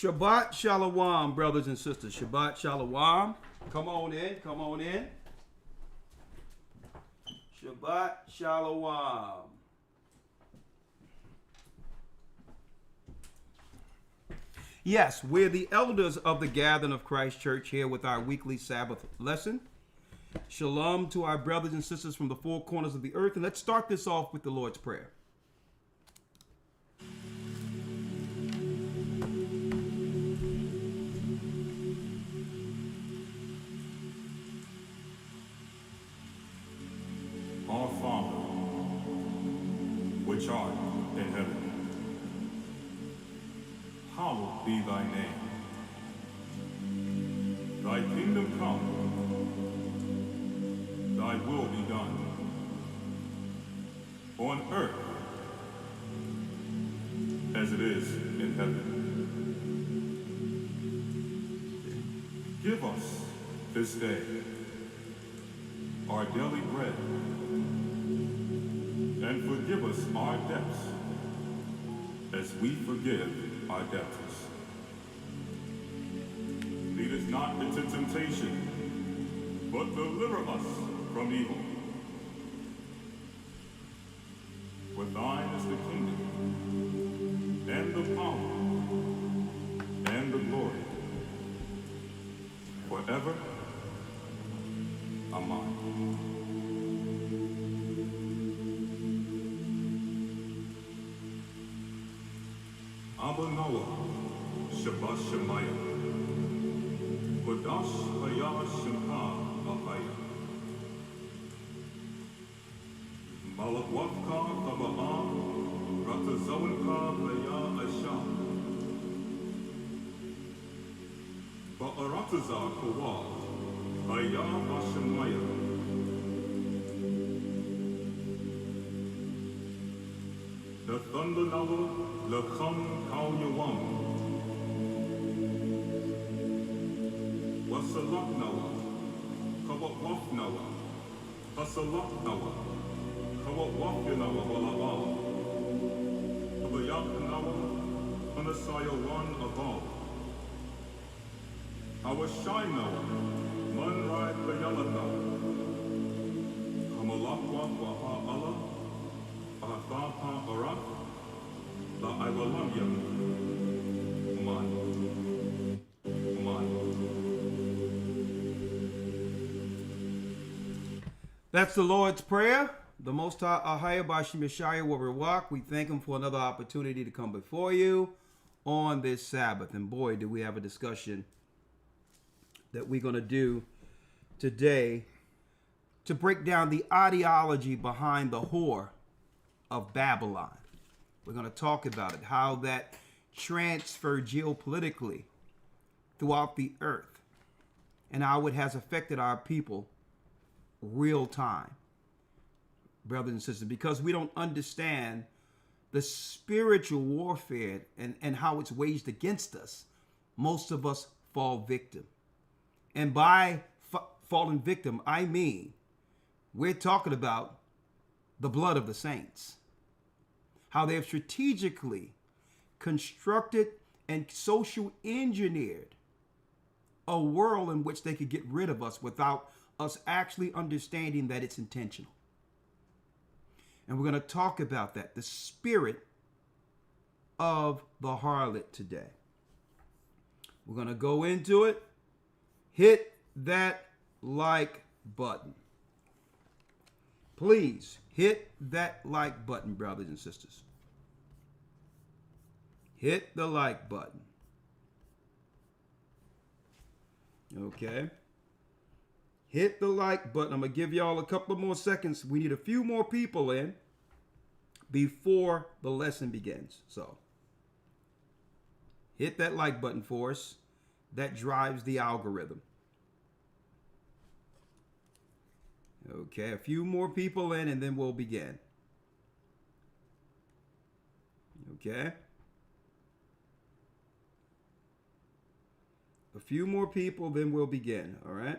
Shabbat Shalom, brothers and sisters. Shabbat Shalom. Come on in. Come on in. Shabbat Shalom. Yes, we're the elders of the Gathering of Christ Church here with our weekly Sabbath lesson. Shalom to our brothers and sisters from the four corners of the earth. And let's start this off with the Lord's Prayer. Our Father, which art in heaven, hallowed be thy name. Thy kingdom come, thy will be done, on earth as it is in heaven. Give us this day our daily bread, and forgive us our debts as we forgive our debtors. Lead us not into temptation, but deliver us from evil. For thine is the kingdom, and the power, and the glory, forever. Amen. Abba Noah, Shabbat Shemaya, Kodash Haya Shemha Ahaya, Malak Wafka Taba'am, Ratazawanka Haya Asha, Ba'arataza Kawa, Haya Hashemaya, the thunder Noah, Lacham Kau Yawam, Wasalak Noah, Kawak Waf Noah, Hasalak Noah, Kawak Waf Yanawa Wala'al, Kabayak Noah, Anasaya Wan Aval, Awashai Noah, Manrai Bayalata, Kamalakwa Waha Allah, Ahathapa Arak, La Lawya, Uman. That's the Lord's Prayer. The Most High Ahaya Bashim Yeshaya will rewalk. We thank him for another opportunity to come before you on this Sabbath. And boy, do we have a discussion that we're going to do today to break down the ideology behind the whore of Babylon. We're going to talk about it, how that transferred geopolitically throughout the earth and how it has affected our people real time, brothers and sisters, because we don't understand the spiritual warfare and how it's waged against us. Most of us fall victim. And by fallen victim, I mean we're talking about the blood of the saints. How they have strategically constructed and social engineered a world in which they could get rid of us without us actually understanding that it's intentional. And we're going to talk about that, the spirit of the harlot today. We're going to go into it. Hit that like button. Please hit that like button, brothers and sisters. Hit the like button. Okay. Hit the like button. I'm going to give y'all a couple of more seconds. We need a few more people in before the lesson begins. So hit that like button for us. That drives the algorithm. Okay, a few more people in and then we'll begin. Okay. A few more people, then we'll begin. All right.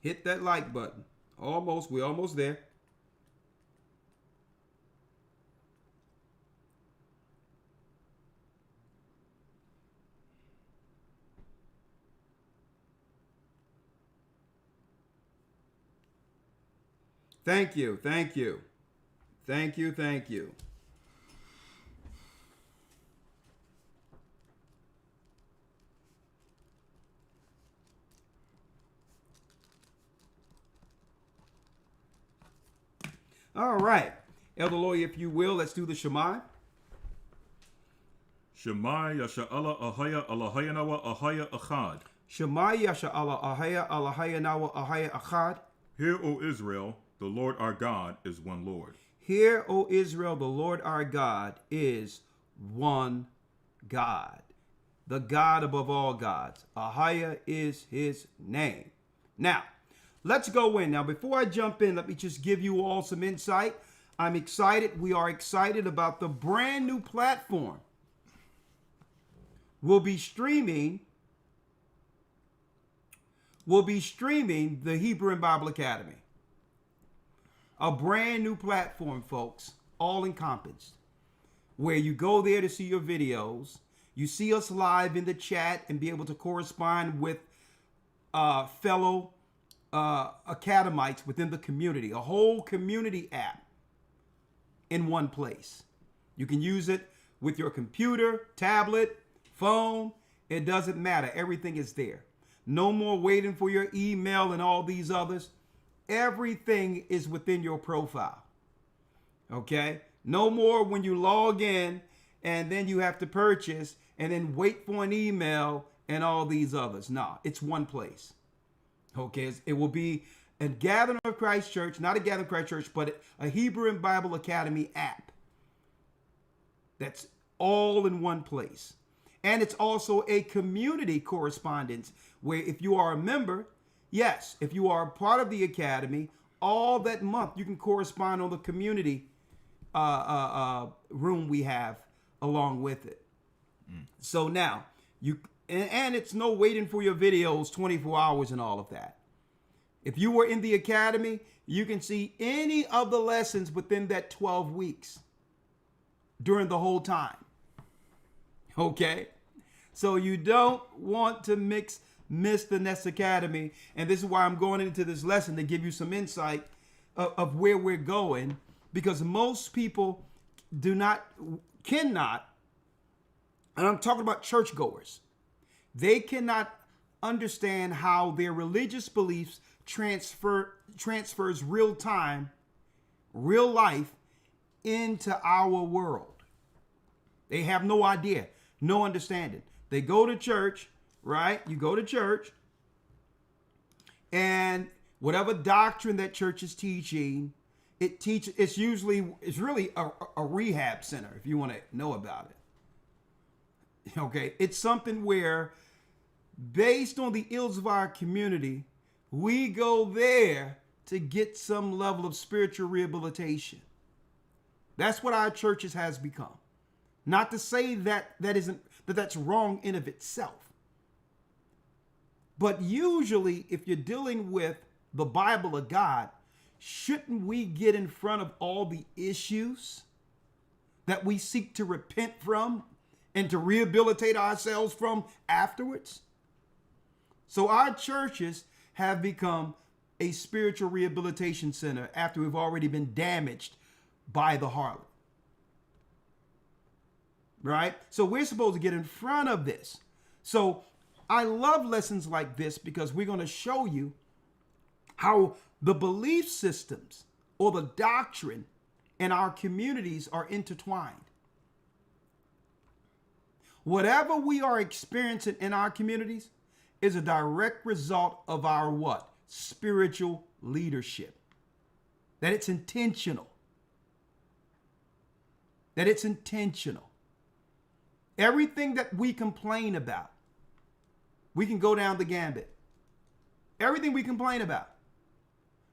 Hit that like button. Almost. We're almost there. Thank you. Thank you. Thank you. Thank you. All right. Elder Lawya, if you will, let's do the Shema. Shema Yasha'Allah Ahaya Allahayanawa Ahaya Achad. Shema Yasha'Allah Ahaya Allahayanawa Ahaya Achad. Hear, O Israel, the Lord our God is one Lord. Hear, O Israel, the Lord our God is one God. The God above all gods. Ahaya is his name. Now, let's go in. Now, before I jump in, let me just give you all some insight. I'm excited. We are excited about the brand new platform. We'll be streaming the Hebrew and Bible Academy. A brand new platform, folks, all encompassed, where you go there to see your videos. You see us live in the chat and be able to correspond with fellow academites within the community. A whole community app in one place. You can use it with your computer, tablet, phone. It doesn't matter. Everything is there. No more waiting for your email and all these others. Everything is within your profile. Okay? No more when you log in and then you have to purchase and then wait for an email and all these others. No, it's one place. Okay? It will be a Gathering of Christ Church, not a Gathering of Christ Church, but a Hebrew and Bible Academy app. That's all in one place. And it's also a community correspondence where if you are a member, yes, if you are a part of the academy, all that month you can correspond on the community room we have along with it. So now, and it's no waiting for your videos 24 hours and all of that. If you were in the academy, you can see any of the lessons within that 12 weeks during the whole time. Okay? So you don't want to miss the Nest Academy. And this is why I'm going into this lesson to give you some insight of where we're going. Because most people cannot, and I'm talking about churchgoers, they cannot understand how their religious beliefs transfers real time, real life into our world. They have no idea, no understanding. They go to church, right? You go to church, and whatever doctrine that church is teaching, it's really a rehab center, if you want to know about it. Okay, it's something where, based on the ills of our community, we go there to get some level of spiritual rehabilitation. That's what our churches has become. Not to say that's wrong in of itself. But usually, if you're dealing with the Bible of God, shouldn't we get in front of all the issues that we seek to repent from and to rehabilitate ourselves from afterwards? So our churches have become a spiritual rehabilitation center after we've already been damaged by the harlot. Right? So we're supposed to get in front of this. So I love lessons like this because we're going to show you how the belief systems or the doctrine in our communities are intertwined. Whatever we are experiencing in our communities is a direct result of our what? Spiritual leadership. That it's intentional. That it's intentional. Everything that we complain about, we can go down the gambit. Everything we complain about.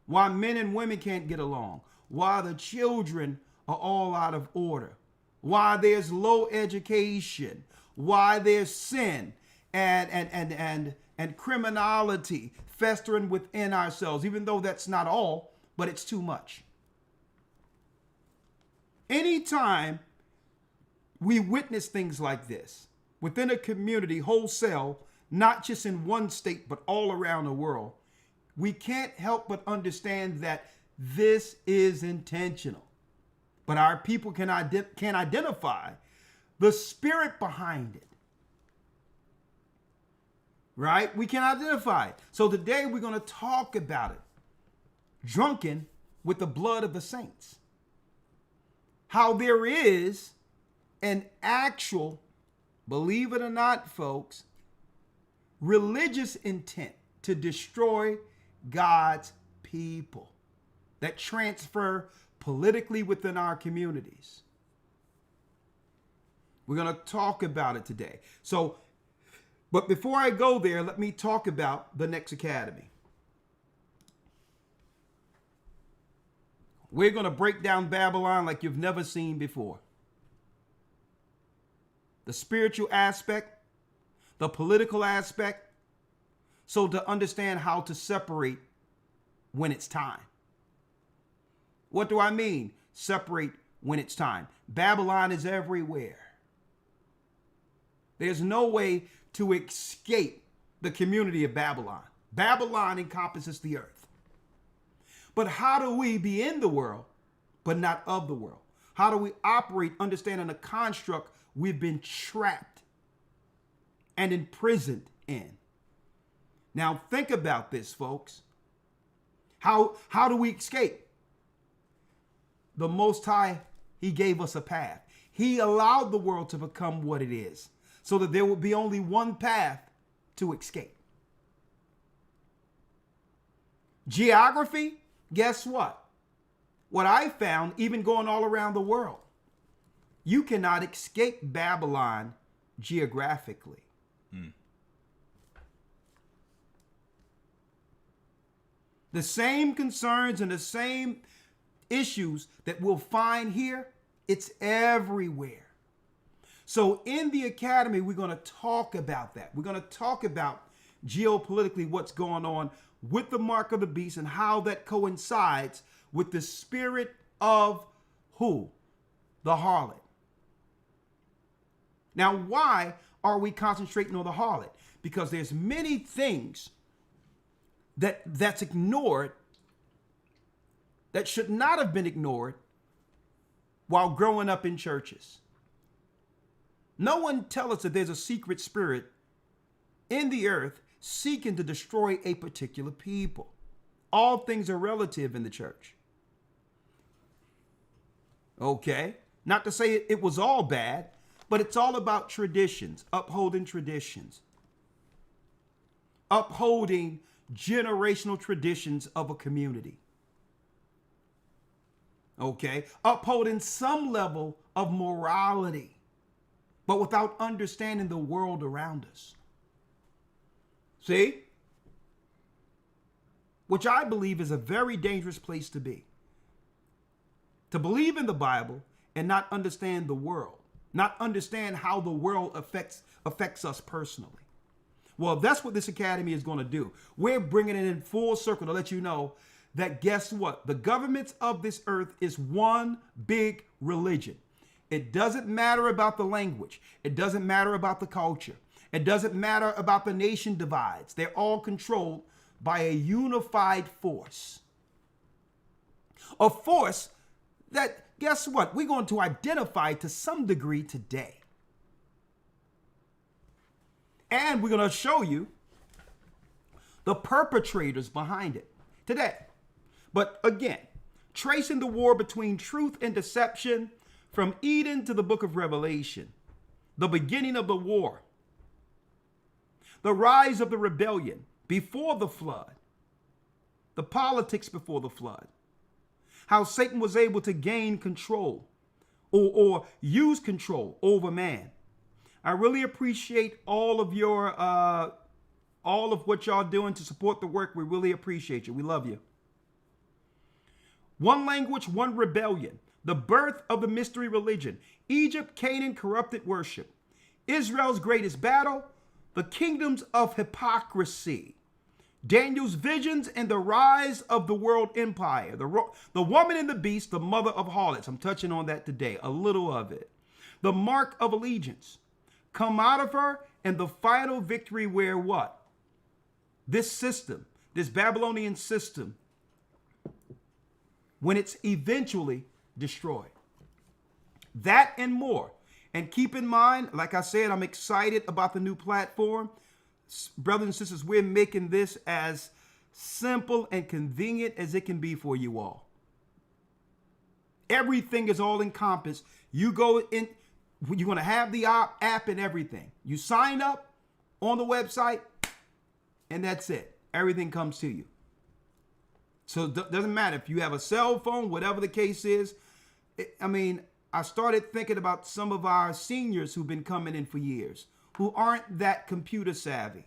Why men and women can't get along. Why the children are all out of order. Why there's low education. Why there's sin and criminality festering within ourselves, even though that's not all, but it's too much. Anytime we witness things like this within a community wholesale, not just in one state, but all around the world, we can't help but understand that This is intentional. But our people can identify the spirit behind it. Right? We can identify it. So today we're going to talk about it. Drunken with the blood of the saints. How there is an actual, believe it or not, folks, religious intent to destroy God's people that transfer politically within our communities. We're going to talk about it today. So, but before I go there, let me talk about the next academy. We're going to break down Babylon like you've never seen before. The spiritual aspect, the political aspect, so to understand how to separate when it's time. What do I mean? Separate when it's time. Babylon is everywhere. There's no way to escape the community of Babylon. Babylon encompasses the earth. But how do we be in the world, but not of the world? How do we operate understanding the construct we've been trapped and imprisoned in? Now think about this, folks. How do we escape? The Most High, he gave us a path. He allowed the world to become what it is, so that there will be only one path to escape. Geography, guess what? What I found, even going all around the world, you cannot escape Babylon geographically. The same concerns and the same issues that we'll find here, it's everywhere. So in the academy, we're going to talk about that. We're going to talk about geopolitically what's going on with the mark of the beast and how that coincides with the spirit of who? The harlot. Now, why are we concentrating on the harlot? Because there's many things that's ignored that should not have been ignored while growing up in churches. No one tells us that there's a secret spirit in the earth seeking to destroy a particular people. All things are relative in the church. Okay? Not to say it was all bad, but it's all about traditions, upholding traditions. Upholding generational traditions of a community. Okay? Upholding some level of morality, but without understanding the world around us. See? Which I believe is a very dangerous place to be. To believe in the Bible and not understand the world. Not understand how the world affects us personally. Well, that's what this academy is going to do. We're bringing it in full circle to let you know that guess what? The governments of this earth is one big religion. It doesn't matter about the language. It doesn't matter about the culture. It doesn't matter about the nation divides. They're all controlled by a unified force. A force that, guess what? We're going to identify to some degree today. And we're going to show you the perpetrators behind it today. But again, tracing the war between truth and deception from Eden to the book of Revelation, the beginning of the war, the rise of the rebellion before the flood, the politics before the flood, how Satan was able to gain control or use control over man. I really appreciate all of what y'all doing to support the work. We really appreciate you. We love you. One language, one rebellion. The birth of the mystery religion. Egypt, Canaan, corrupted worship. Israel's greatest battle. The kingdoms of hypocrisy. Daniel's visions and the rise of the world empire. The woman and the beast, the mother of harlots. I'm touching on that today, a little of it. The mark of allegiance. Come out of her, and the final victory where what? This system, this Babylonian system, when it's eventually destroyed. That and more. And keep in mind, like I said, I'm excited about the new platform. Brothers and sisters, we're making this as simple and convenient as it can be for you all. Everything is all encompassed. You go in, you're going to have the app and everything. You sign up on the website, and that's it. Everything comes to you. So it doesn't matter if you have a cell phone, whatever the case is. I started thinking about some of our seniors who've been coming in for years, who aren't that computer savvy.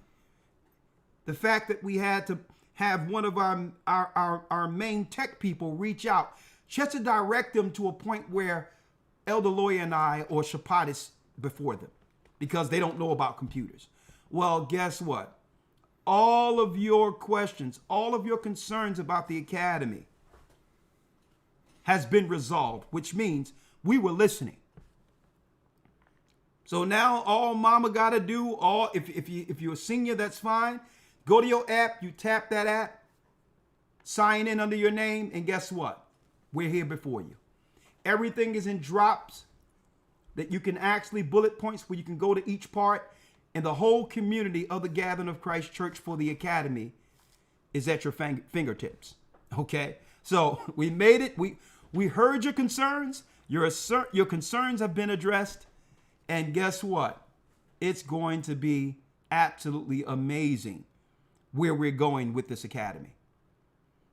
The fact that we had to have one of our main tech people reach out just to direct them to a point where Elder Lawya and I or Shapat is before them because they don't know about computers. Well, guess what? All of your questions, all of your concerns about the academy has been resolved, which means we were listening. So now all mama got to do, if you're a senior, that's fine. Go to your app, you tap that app, sign in under your name, and guess what? We're here before you. Everything is in drops that you can actually bullet points where you can go to each part, and the whole community of the Gathering of Christ Church for the Academy is at your fingertips. Okay? So we made it. We heard your concerns. Your concerns have been addressed. And guess what? It's going to be absolutely amazing where we're going with this academy.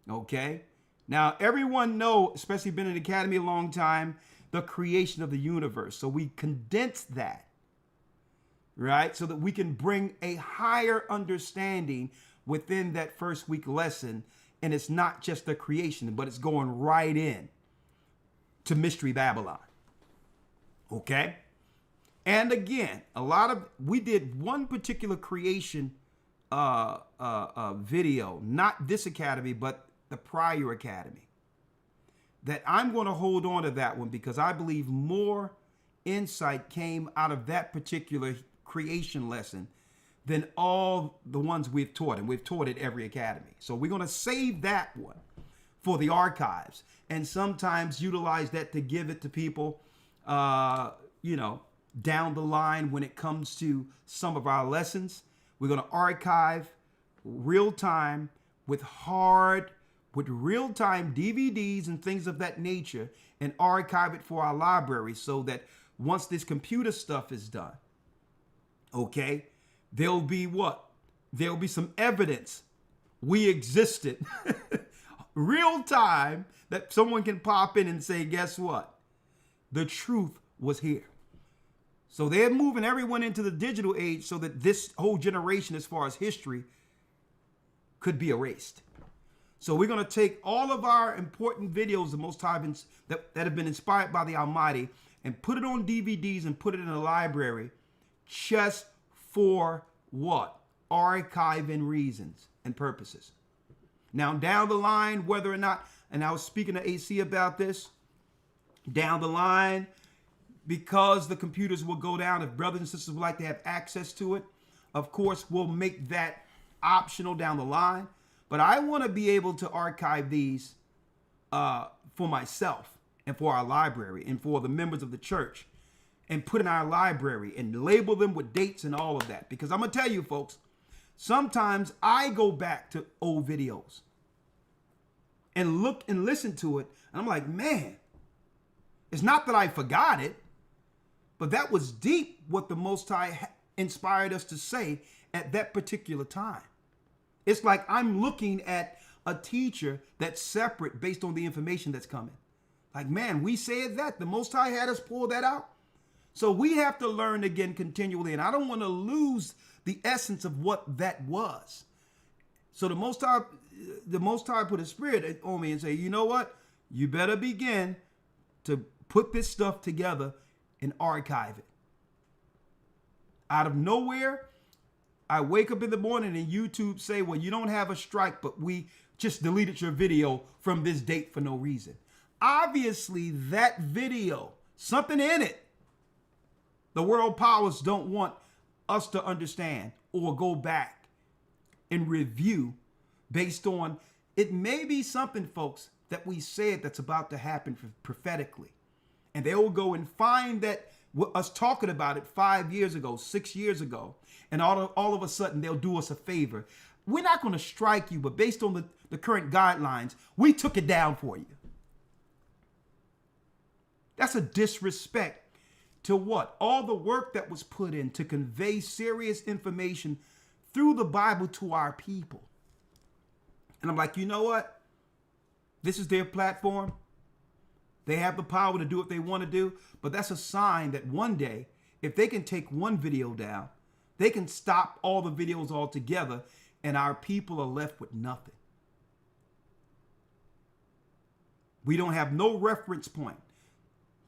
Okay? Now, everyone knows, especially been in the academy a long time, the creation of the universe. So we condensed that, right? So that we can bring a higher understanding within that first week lesson. And it's not just the creation, but it's going right in to Mystery Babylon. Okay? And again, we did one particular creation video, not this academy, but the prior academy, that I'm going to hold on to that one because I believe more insight came out of that particular creation lesson than all the ones we've taught, and we've taught at every academy. So we're going to save that one for the archives and sometimes utilize that to give it to people, down the line when it comes to some of our lessons. We're going to archive real time with real-time DVDs and things of that nature and archive it for our library so that once this computer stuff is done, okay, there'll be what? There'll be some evidence we existed real time that someone can pop in and say, guess what? The truth was here. So they're moving everyone into the digital age so that this whole generation, as far as history, could be erased. So we're going to take all of our important videos, the Most High that have been inspired by the Almighty, and put it on DVDs and put it in a library just for what? Archiving reasons and purposes. Now, down the line, whether or not, and I was speaking to AC about this, down the line, because the computers will go down, if brothers and sisters would like to have access to it, of course, we'll make that optional down the line. But I want to be able to archive these for myself and for our library and for the members of the church and put in our library and label them with dates and all of that. Because I'm going to tell you, folks, sometimes I go back to old videos and look and listen to it. And I'm like, man, it's not that I forgot it, but that was deep what the Most High inspired us to say at that particular time. It's like I'm looking at a teacher that's separate based on the information that's coming. Like, man, we said that. The Most High had us pull that out. So we have to learn again continually. And I don't want to lose the essence of what that was. So the Most High put a spirit on me and say, you know what? You better begin to put this stuff together and archive it. Out of nowhere, I wake up in the morning and YouTube say, well, you don't have a strike, but we just deleted your video from this date for no reason. Obviously, that video, something in it, the world powers don't want us to understand or go back and review based on, it may be something, folks, that we said that's about to happen prophetically. And they will go and find that us talking about it 5 years ago, 6 years ago, and all of a sudden they'll do us a favor. We're not going to strike you, but based on the current guidelines, we took it down for you. That's a disrespect to what? All the work that was put in to convey serious information through the Bible to our people. And I'm like, you know what? This is their platform. They have the power to do what they want to do, but that's a sign that one day, if they can take one video down, they can stop all the videos altogether, and our people are left with nothing. We don't have no reference point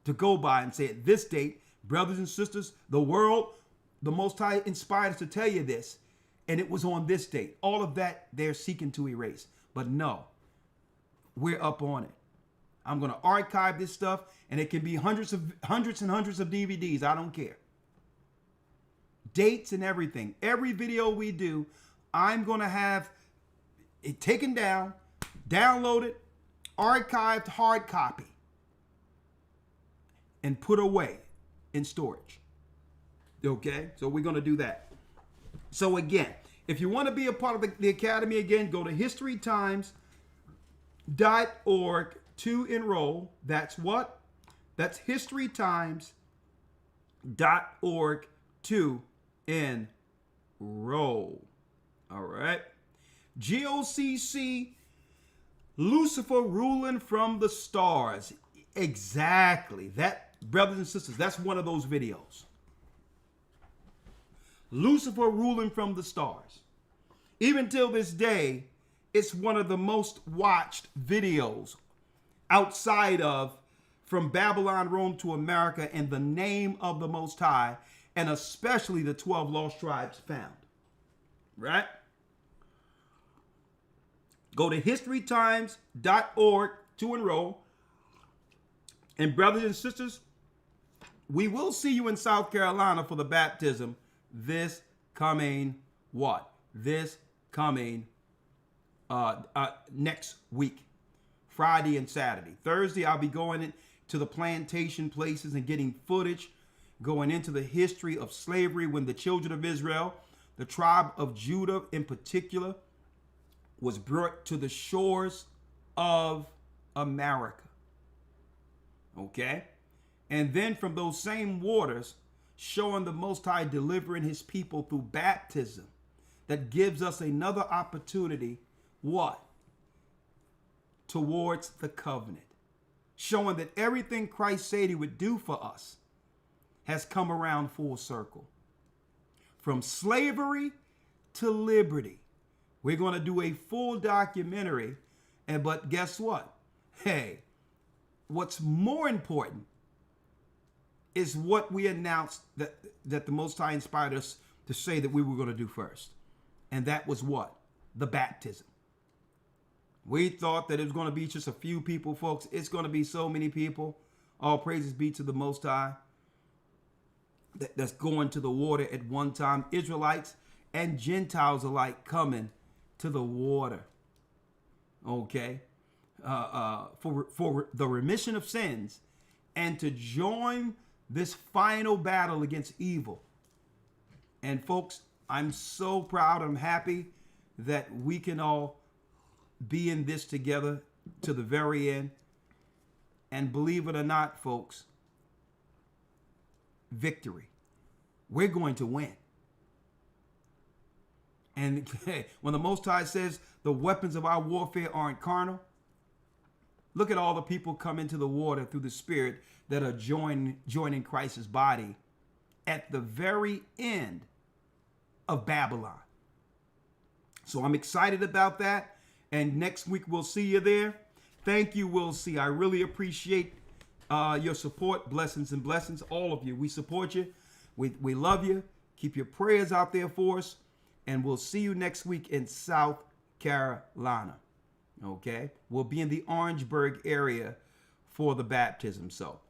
to go by and say at this date, brothers and sisters, the world, the Most High inspired us to tell you this, and it was on this date. All of that they're seeking to erase. But no, we're up on it. I'm going to archive this stuff, and it can be hundreds and hundreds of DVDs. I don't care. Dates and everything. Every video we do, I'm going to have it taken down, downloaded, archived hard copy, and put away in storage. Okay? So we're going to do that. So again, if you want to be a part of the Academy again, go to historytimes.org to enroll. That's what? That's historytimes.org to enroll. All right. GOCC, Lucifer ruling from the stars. Exactly. That, brothers and sisters, that's one of those videos. Lucifer ruling from the stars. Even till this day, it's one of the most watched videos outside of From Babylon, Rome to America, and the name of the Most High, and especially the 12 lost tribes found. Right? Go to historytimes.org to enroll. And brothers and sisters, we will see you in South Carolina for the baptism this coming what? This coming next week. Friday and Saturday. Thursday, I'll be going to the plantation places and getting footage, going into the history of slavery when the children of Israel, the tribe of Judah in particular, was brought to the shores of America. Okay? And then from those same waters, showing the Most High delivering his people through baptism, that gives us another opportunity, what? Towards the covenant. Showing that everything Christ said he would do for us has come around full circle. From slavery to liberty. We're going to do a full documentary. But guess what? Hey, what's more important is what we announced that the Most High inspired us to say that we were going to do first. And that was what? The baptism. We thought that it was going to be just a few people, folks. It's going to be so many people. All praises be to the Most High. That's going to the water at one time. Israelites and Gentiles alike coming to the water. Okay. For the remission of sins and to join this final battle against evil. And folks, I'm so proud. I'm happy that we can all be in this together to the very end. And believe it or not, folks, victory. We're going to win. And when the Most High says the weapons of our warfare aren't carnal, look at all the people come into the water through the Spirit that are joining Christ's body at the very end of Babylon. So I'm excited about that. And next week we'll see you there. Thank you, We'll See. I really appreciate your support. Blessings and blessings, all of you. We support you. We love you. Keep your prayers out there for us. And we'll see you next week in South Carolina. Okay? We'll be in the Orangeburg area for the baptism. So,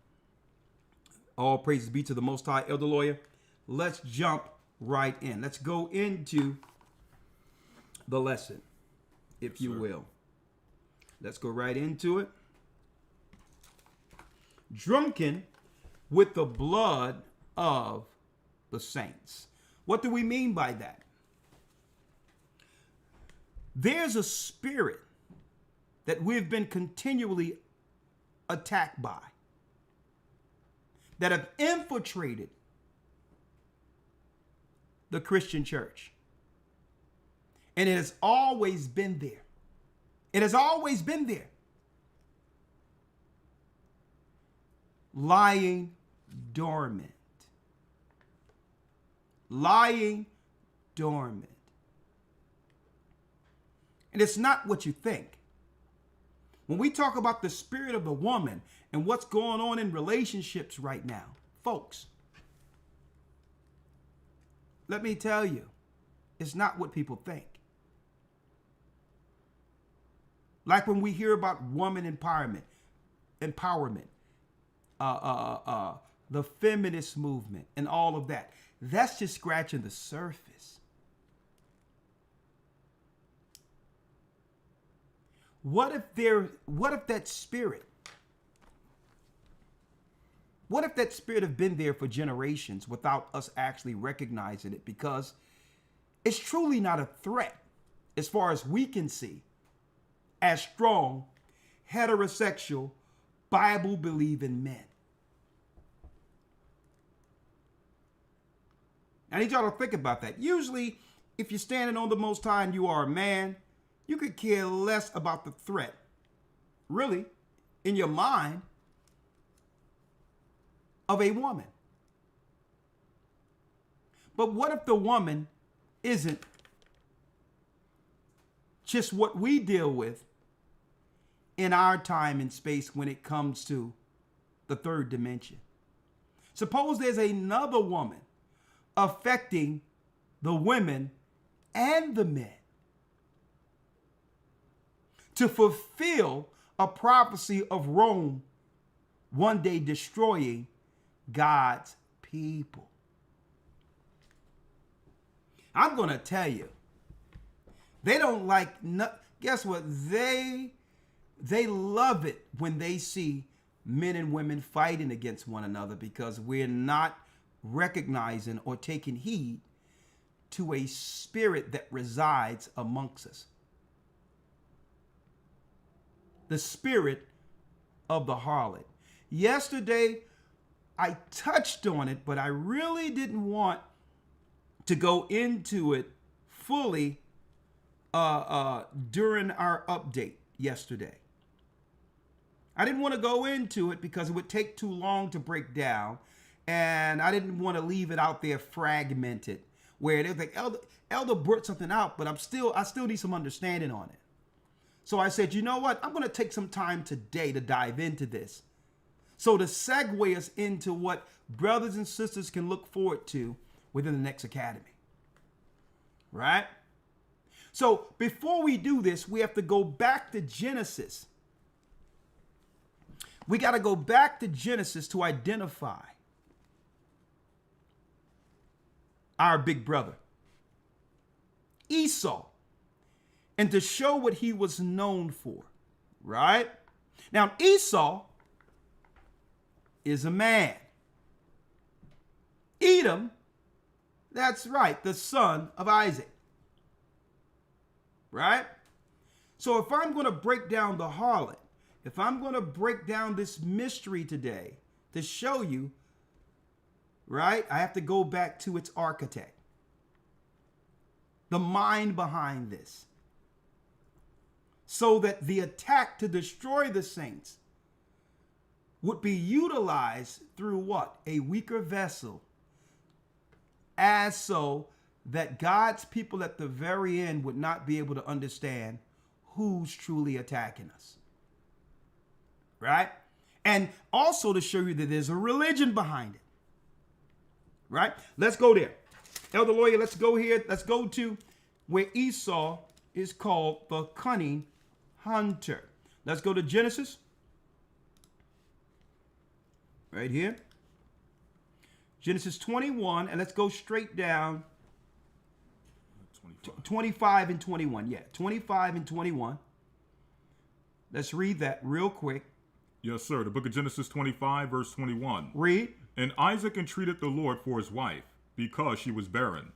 all praises be to the Most High. Elder Lawya, let's jump right in. Let's go into the lesson, if you will. Let's go right into it. Drunken with the blood of the saints. What do we mean by that? There's a spirit that we've been continually attacked by, that have infiltrated the Christian church. And it has always been there. It has always been there. Lying dormant. Lying dormant. And it's not what you think. When we talk about the spirit of the woman and what's going on in relationships right now, folks, let me tell you, it's not what people think. Like when we hear about woman empowerment, the feminist movement and all of that, that's just scratching the surface. What if that spirit have been there for generations without us actually recognizing it? Because it's truly not a threat, as far as we can see, as strong, heterosexual, Bible-believing men. I need y'all to think about that. Usually, if you're standing on the Most High and you are a man, you could care less about the threat, really, in your mind, of a woman. But what if the woman isn't just what we deal with in our time and space when it comes to the third dimension? Suppose there's another woman affecting the women and the men to fulfill a prophecy of Rome one day destroying God's people. I'm going to tell you, they don't like, guess what? They love it when they see men and women fighting against one another, because we're not recognizing or taking heed to a spirit that resides amongst us. The spirit of the harlot. Yesterday, I touched on it, but I really didn't want to go into it fully during our update yesterday. I didn't want to go into it because it would take too long to break down, and I didn't want to leave it out there fragmented, where it was like Elder brought something out, but I still need some understanding on it. So I said, you know what? I'm going to take some time today to dive into this, so to segue us into what brothers and sisters can look forward to within the next academy. Right? So before we do this, we have to go back to Genesis. We got to go back to Genesis to identify our big brother, Esau, and to show what he was known for, right? Now, Esau is a man. Edom, that's right, the son of Isaac, right? So if I'm going to break down the harlot, if I'm going to break down this mystery today to show you, right, I have to go back to its architect, the mind behind this, so that the attack to destroy the saints would be utilized through what? A weaker vessel, as so that God's people at the very end would not be able to understand who's truly attacking us. Right? And also to show you that there's a religion behind it. Right? Let's go there. Elder Lawya, let's go here. Let's go to where Esau is called the cunning hunter. Let's go to Genesis. Right here. Genesis 21, and let's go straight down. 25 and 21. Yeah, 25 and 21. Let's read that real quick. Yes, sir. The book of Genesis 25, verse 21. Read. And Isaac entreated the Lord for his wife, because she was barren.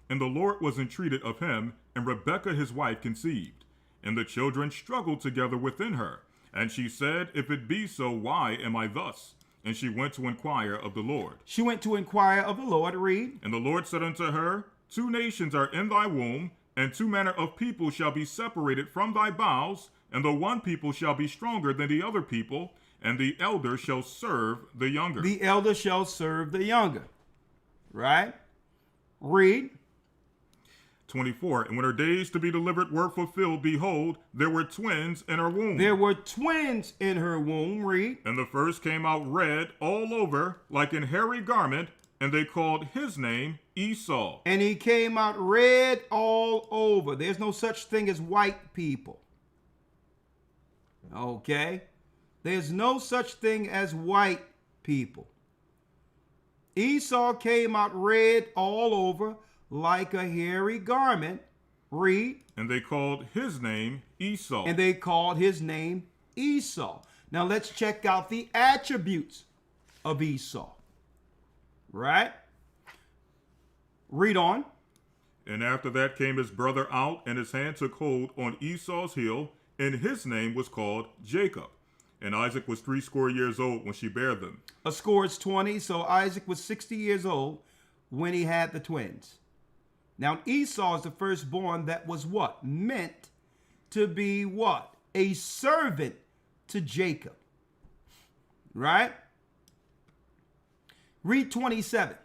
And the Lord was entreated of him, and Rebekah his wife conceived. And the children struggled together within her. And she said, If it be so, why am I thus? And she went to inquire of the Lord. She went to inquire of the Lord. Read. And the Lord said unto her, 2 nations are in thy womb, and 2 manner of people shall be separated from thy bowels, and the one people shall be stronger than the other people, and the elder shall serve the younger. The elder shall serve the younger. Right? Read. 24. And when her days to be delivered were fulfilled, behold, there were twins in her womb. There were twins in her womb. Read. And the first came out red all over, like an hairy garment, and they called his name Esau. And he came out red all over. There's no such thing as white people. Okay? There's no such thing as white people. Esau came out red all over like a hairy garment. Read. And they called his name Esau. And they called his name Esau. Now let's check out the attributes of Esau. Right? Read on. And after that came his brother out, and his hand took hold on Esau's heel, and his name was called Jacob. And Isaac was 80 years old when she bare them. A score is 20, so Isaac was 60 years old when he had the twins. Now Esau is the firstborn that was what? Meant to be what? A servant to Jacob. Right? Read 27.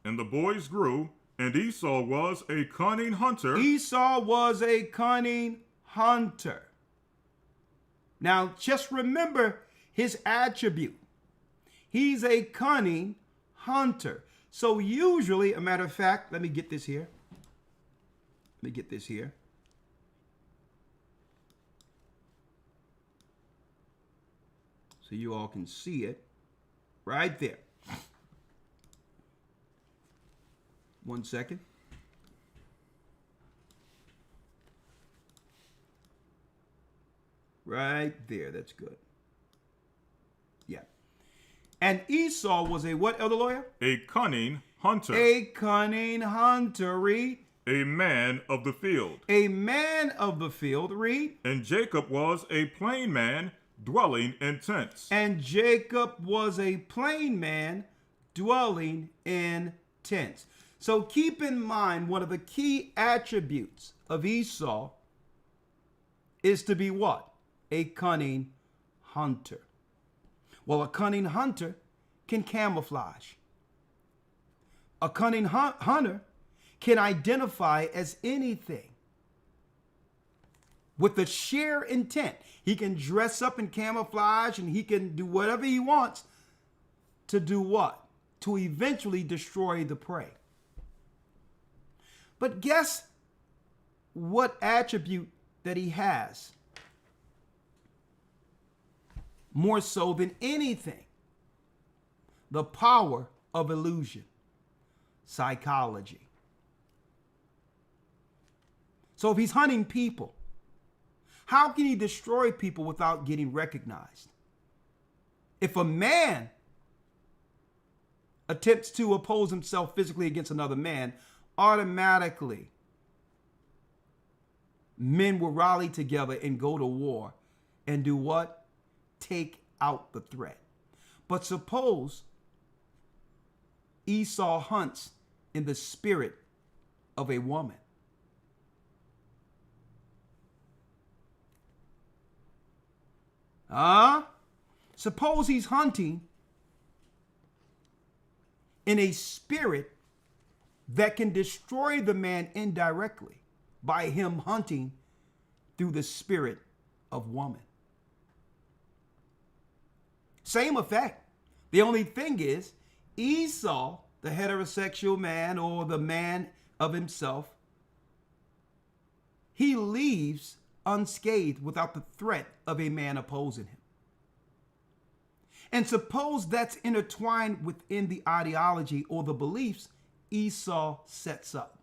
And the boys grew, and Esau was a cunning hunter. Esau was a cunning hunter. Now, just remember his attribute. He's a cunning hunter. So usually, a matter of fact, let me get this here. So you all can see it right there. 1 second. Right there. That's good. Yeah. And Esau was a what, Elder Lawyer? A cunning hunter. A cunning hunter. Read. A man of the field. A man of the field. Read. And Jacob was a plain man, dwelling in tents. And Jacob was a plain man, dwelling in tents. So keep in mind, one of the key attributes of Esau is to be what? A cunning hunter. Well, a cunning hunter can camouflage. A cunning hunter can identify as anything with the sheer intent. He can dress up in camouflage and he can do whatever he wants to do what? To eventually destroy the prey. But guess what attribute that he has? More so than anything, the power of illusion, psychology. So if he's hunting people, how can he destroy people without getting recognized? If a man attempts to oppose himself physically against another man, automatically men will rally together and go to war and do what? Take out the threat. But suppose Esau hunts in the spirit of a woman. Suppose he's hunting in a spirit that can destroy the man indirectly by him hunting through the spirit of woman. Same effect. The only thing is, Esau, the heterosexual man or the man of himself, he leaves unscathed without the threat of a man opposing him. And suppose that's intertwined within the ideology or the beliefs Esau sets up.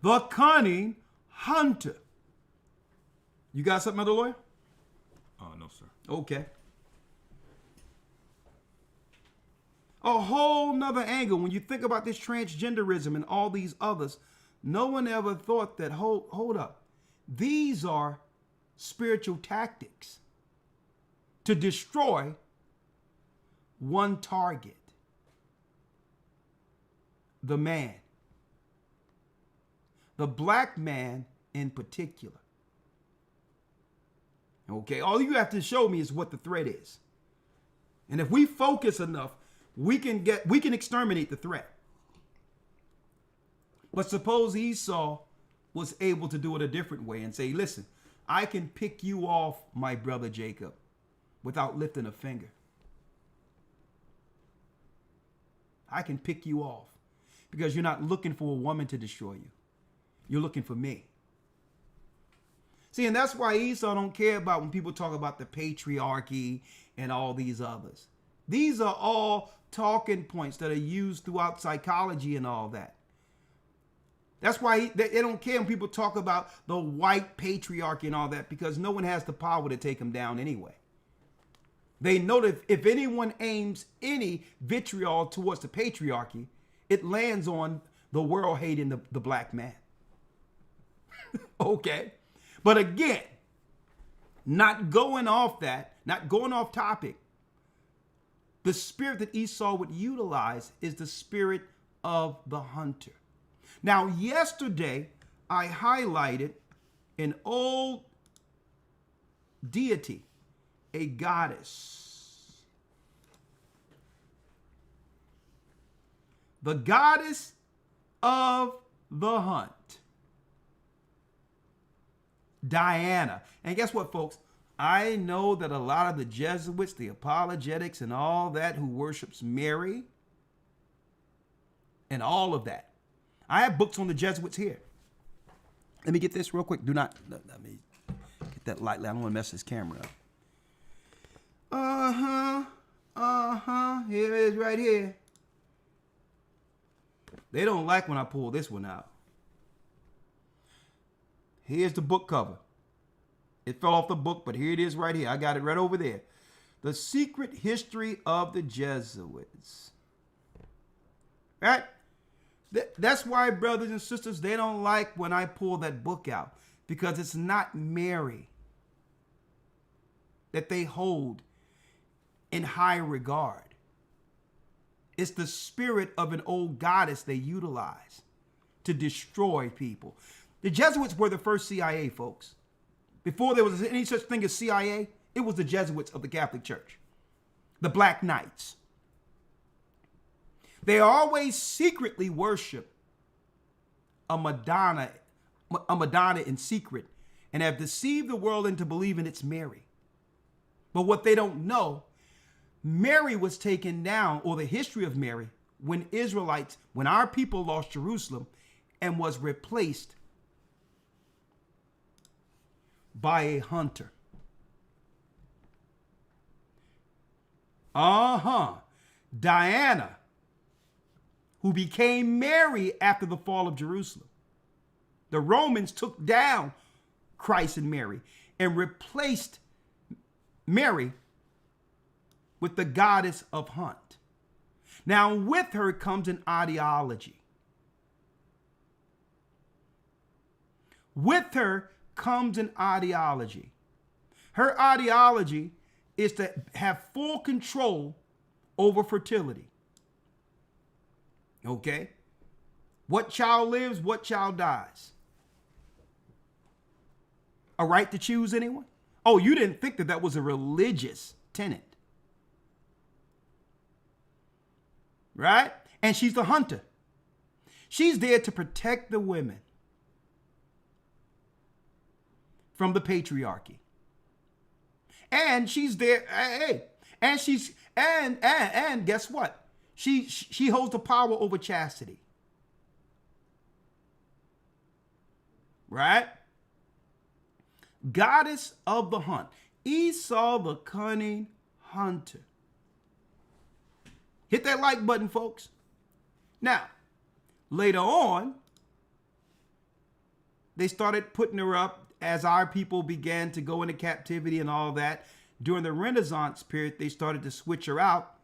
The cunning hunter You got something, Elder Lawyer? No, sir. Okay. A whole nother angle. When you think about this transgenderism and all these others, no one ever thought that, hold up. These are spiritual tactics to destroy one target. The man. The black man in particular. Okay, all you have to show me is what the threat is. And if we focus enough, we can exterminate the threat. But suppose Esau was able to do it a different way and say, listen, I can pick you off, my brother Jacob, without lifting a finger. I can pick you off because you're not looking for a woman to destroy you. You're looking for me. See, and that's why Esau don't care about when people talk about the patriarchy and all these others. These are all talking points that are used throughout psychology and all that. That's why they don't care when people talk about the white patriarchy and all that, because no one has the power to take them down anyway. They know that if anyone aims any vitriol towards the patriarchy, it lands on the world hating the black man. Okay. But again, not going off topic, the spirit that Esau would utilize is the spirit of the hunter. Now, yesterday, I highlighted an old deity, a goddess. The goddess of the hunt. Diana. And guess what, folks? I know that a lot of the Jesuits, the apologetics and all that who worships Mary and all of that. I have books on the Jesuits here. Let me get this real quick. Let me get that lightly. I don't want to mess this camera up. Here it is right here. They don't like when I pull this one out. Here's the book cover. It fell off the book, but here it is right here. I got it right over there. The Secret History of the Jesuits. Right? That's why, brothers and sisters, they don't like when I pull that book out, because it's not Mary that they hold in high regard. It's the spirit of an old goddess they utilize to destroy people. The Jesuits were the first CIA, folks. Before there was any such thing as CIA, it was the Jesuits of the Catholic Church. The Black Knights. They always secretly worship a Madonna in secret, and have deceived the world into believing it's Mary. But what they don't know, Mary was taken down, or the history of Mary, when our people lost Jerusalem and was replaced by a hunter. Diana, who became Mary after the fall of Jerusalem. The Romans took down Christ and Mary and replaced Mary with the goddess of hunt. Now, with her comes an ideology. With her comes an ideology. Her ideology is to have full control over fertility. Okay? What child lives, what child dies. A right to choose anyone? Oh, you didn't think that was a religious tenet. Right? And she's the hunter. She's there to protect the women from the patriarchy. And she's there, and guess what? She holds the power over chastity. Right? Goddess of the hunt. Esau the cunning hunter. Hit that like button, folks. Now, later on, they started putting her up as our people began to go into captivity and all that, during the Renaissance period, they started to switch her out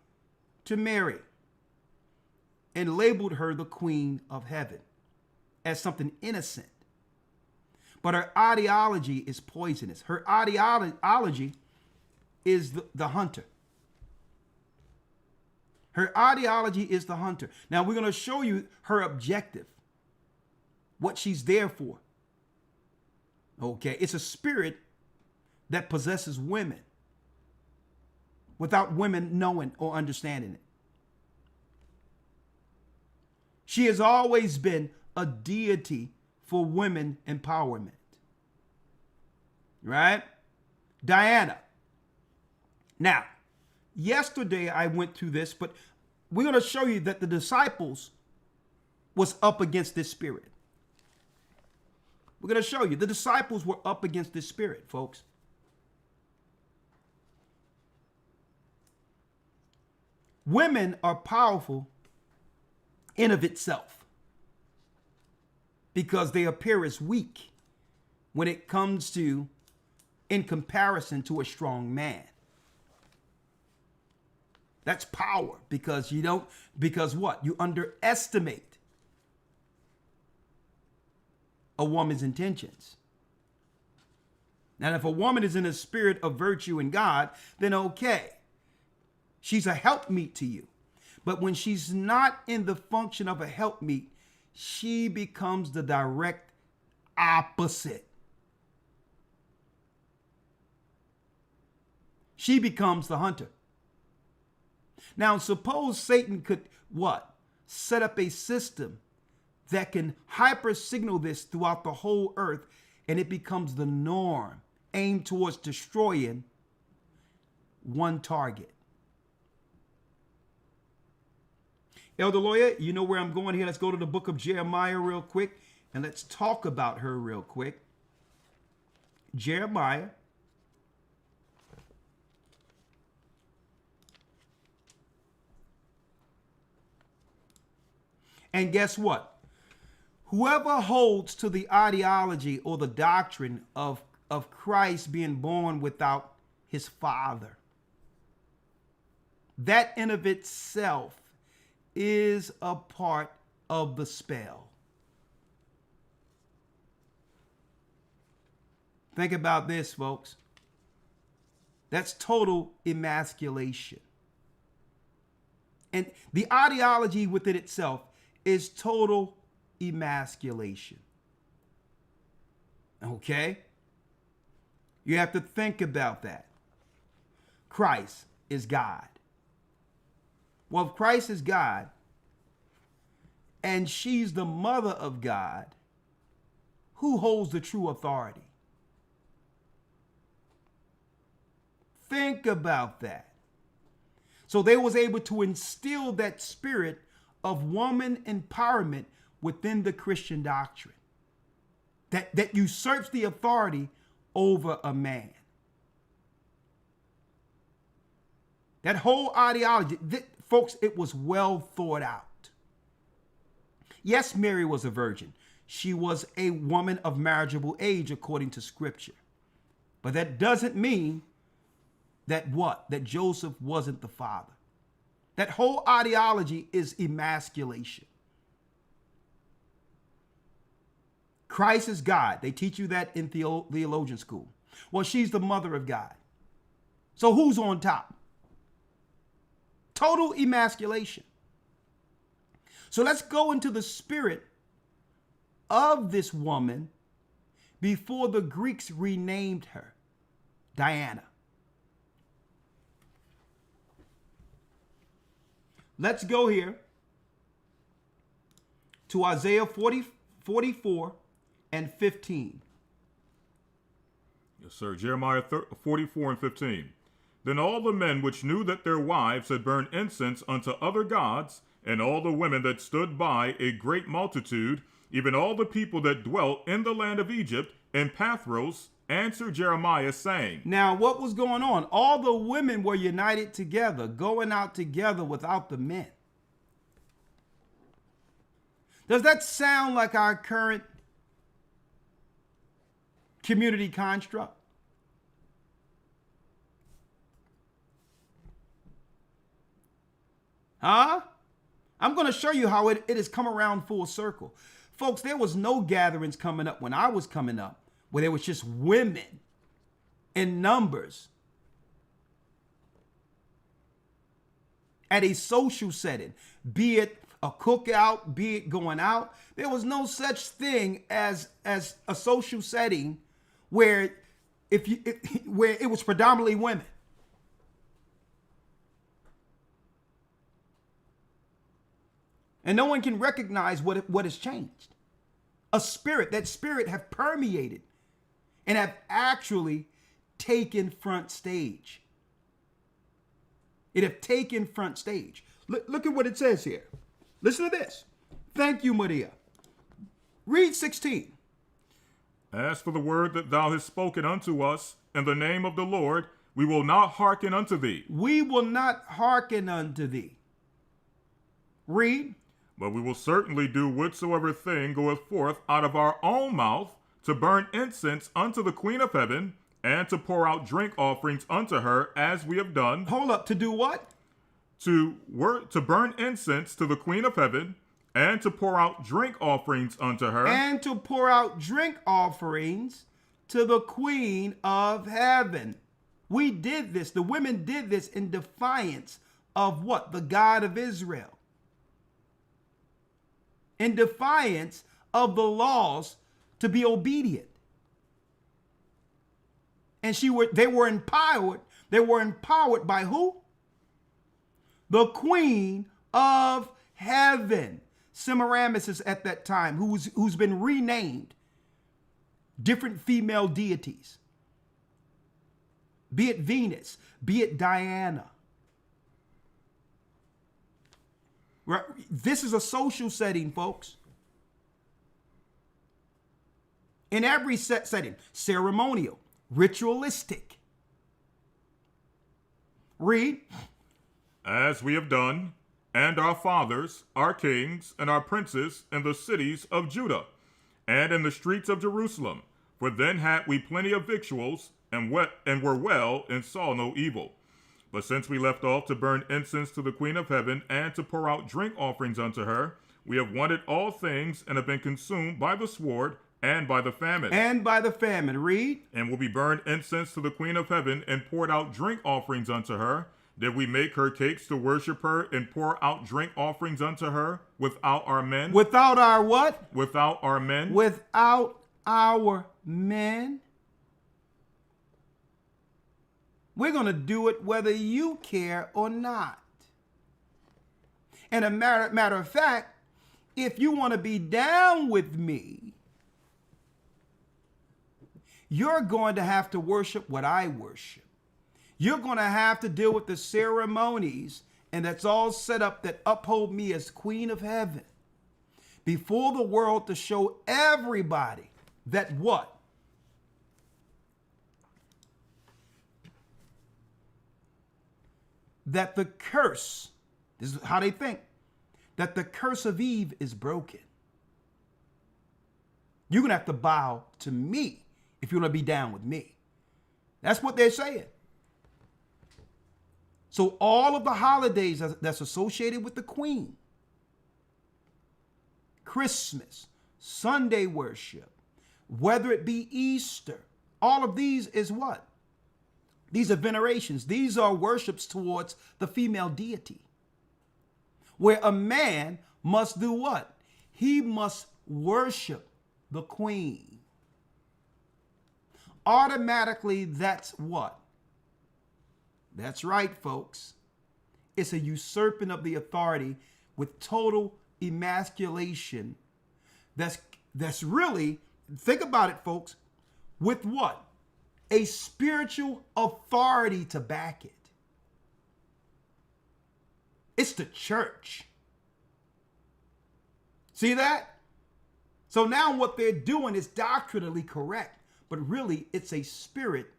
to Mary and labeled her the Queen of Heaven as something innocent. But her ideology is poisonous. Her ideology is the hunter. Her ideology is the hunter. Now we're going to show you her objective, what she's there for. Okay, it's a spirit that possesses women without women knowing or understanding it. She has always been a deity for women empowerment. Right? Diana. Now, yesterday I went through this, but we're going to show you that the disciples was up against this spirit. We're going to show you the disciples were up against this spirit, folks. Women are powerful in of itself because they appear as weak when it comes to in comparison to a strong man. That's power because what? You underestimate a woman's intentions. Now, if a woman is in a spirit of virtue in God, then okay. She's a helpmeet to you. But when she's not in the function of a helpmeet, she becomes the direct opposite. She becomes the hunter. Now, suppose Satan could what? Set up a system that can hyper signal this throughout the whole earth, and it becomes the norm, aimed towards destroying one target. Elder Lawya, you know where I'm going here. Let's go to the book of Jeremiah real quick, and let's talk about her real quick. Jeremiah. And guess what? Whoever holds to the ideology or the doctrine of Christ being born without his father, that in of itself is a part of the spell. Think about this, folks. That's total emasculation. And the ideology within itself is total emasculation. Okay? You have to think about that. Christ is God. Well, if Christ is God and she's the mother of God, who holds the true authority? Think about that. So they was able to instill that spirit of woman empowerment within the Christian doctrine that usurps the authority over a man. That whole ideology, folks, it was well thought out. Yes, Mary was a virgin. She was a woman of marriageable age according to scripture. But that doesn't mean that what? That Joseph wasn't the father. That whole ideology is emasculation. Christ is God. They teach you that in theologian school. Well, she's the mother of God. So who's on top? Total emasculation. So let's go into the spirit of this woman before the Greeks renamed her Diana. Let's go here to Isaiah 44 and 15. Yes, sir. Jeremiah 44 and 15. Then all the men which knew that their wives had burned incense unto other gods, and all the women that stood by, a great multitude, even all the people that dwelt in the land of Egypt and Pathros, answered Jeremiah, saying. Now, what was going on? All the women were united together, going out together without the men. Does that sound like our current community construct? Huh? I'm going to show you how it has come around full circle. Folks, there was no gatherings coming up when I was coming up where there was just women in numbers at a social setting, be it a cookout, be it going out. There was no such thing as a social setting where where it was predominantly women. And no one can recognize what has changed. That spirit have permeated and have actually taken front stage. It have taken front stage. Look at what it says here. Listen to this. Thank you, Maria. Read 16. As for the word that thou hast spoken unto us in the name of the Lord, we will not hearken unto thee. We will not hearken unto thee. Read. But we will certainly do whatsoever thing goeth forth out of our own mouth to burn incense unto the Queen of Heaven and to pour out drink offerings unto her, as we have done. Hold up, to do what? To burn incense to the Queen of Heaven and to pour out drink offerings unto her. And to pour out drink offerings to the Queen of Heaven. We did this. The women did this in defiance of what? The God of Israel. In defiance of the laws to be obedient. And they were empowered. They were empowered by who? The Queen of Heaven. Semiramis at that time, who's been renamed different female deities. Be it Venus, be it Diana. Right? This is a social setting, folks. In every setting, ceremonial, ritualistic. Read. As we have done, and our fathers, our kings, and our princes in the cities of Judah, and in the streets of Jerusalem. For then had we plenty of victuals, and were well, and saw no evil. But since we left off to burn incense to the Queen of Heaven, and to pour out drink offerings unto her, we have wanted all things, and have been consumed by the sword, and by the famine. And by the famine. Read. And will be burned incense to the Queen of Heaven, and poured out drink offerings unto her. Did we make her cakes to worship her, and pour out drink offerings unto her, without our men? Without our what? Without our men? Without our men. We're going to do it whether you care or not. And a matter of fact, if you want to be down with me, you're going to have to worship what I worship. You're going to have to deal with the ceremonies, and that's all set up that uphold me as Queen of Heaven before the world, to show everybody that what? That the curse, this is how they think, that the curse of Eve is broken. You're going to have to bow to me if you want to be down with me. That's what they're saying. So all of the holidays that's associated with the Queen, Christmas, Sunday worship, whether it be Easter, all of these is what? These are venerations. These are worships towards the female deity, where a man must do what? He must worship the Queen. Automatically, that's what? That's right, folks. It's a usurping of the authority with total emasculation. That's really, think about it, folks, with what? A spiritual authority to back it. It's the church. See that? So now what they're doing is doctrinally correct, but really it's a spirit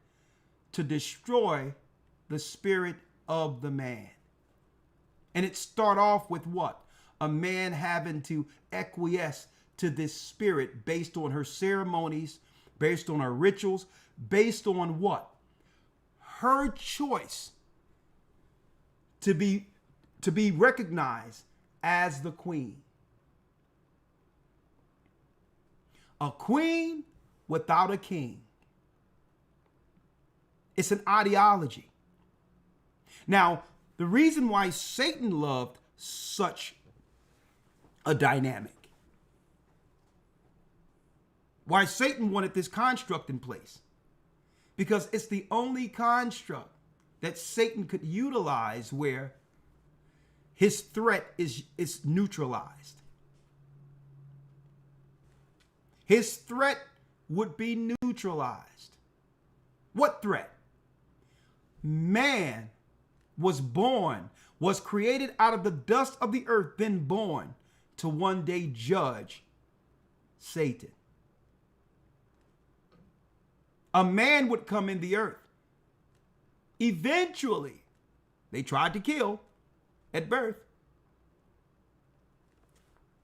to destroy the spirit of the man. And it start off with what? A man having to acquiesce to this spirit based on her ceremonies, based on her rituals, based on what? Her choice to be recognized as the queen. A queen without a king. It's an ideology. Now, the reason why Satan loved such a dynamic, why Satan wanted this construct in place, because it's the only construct that Satan could utilize where his threat is neutralized. His threat would be neutralized. What threat? Man was born, was created out of the dust of the earth, then born to one day judge Satan. A man would come in the earth. Eventually, they tried to kill at birth,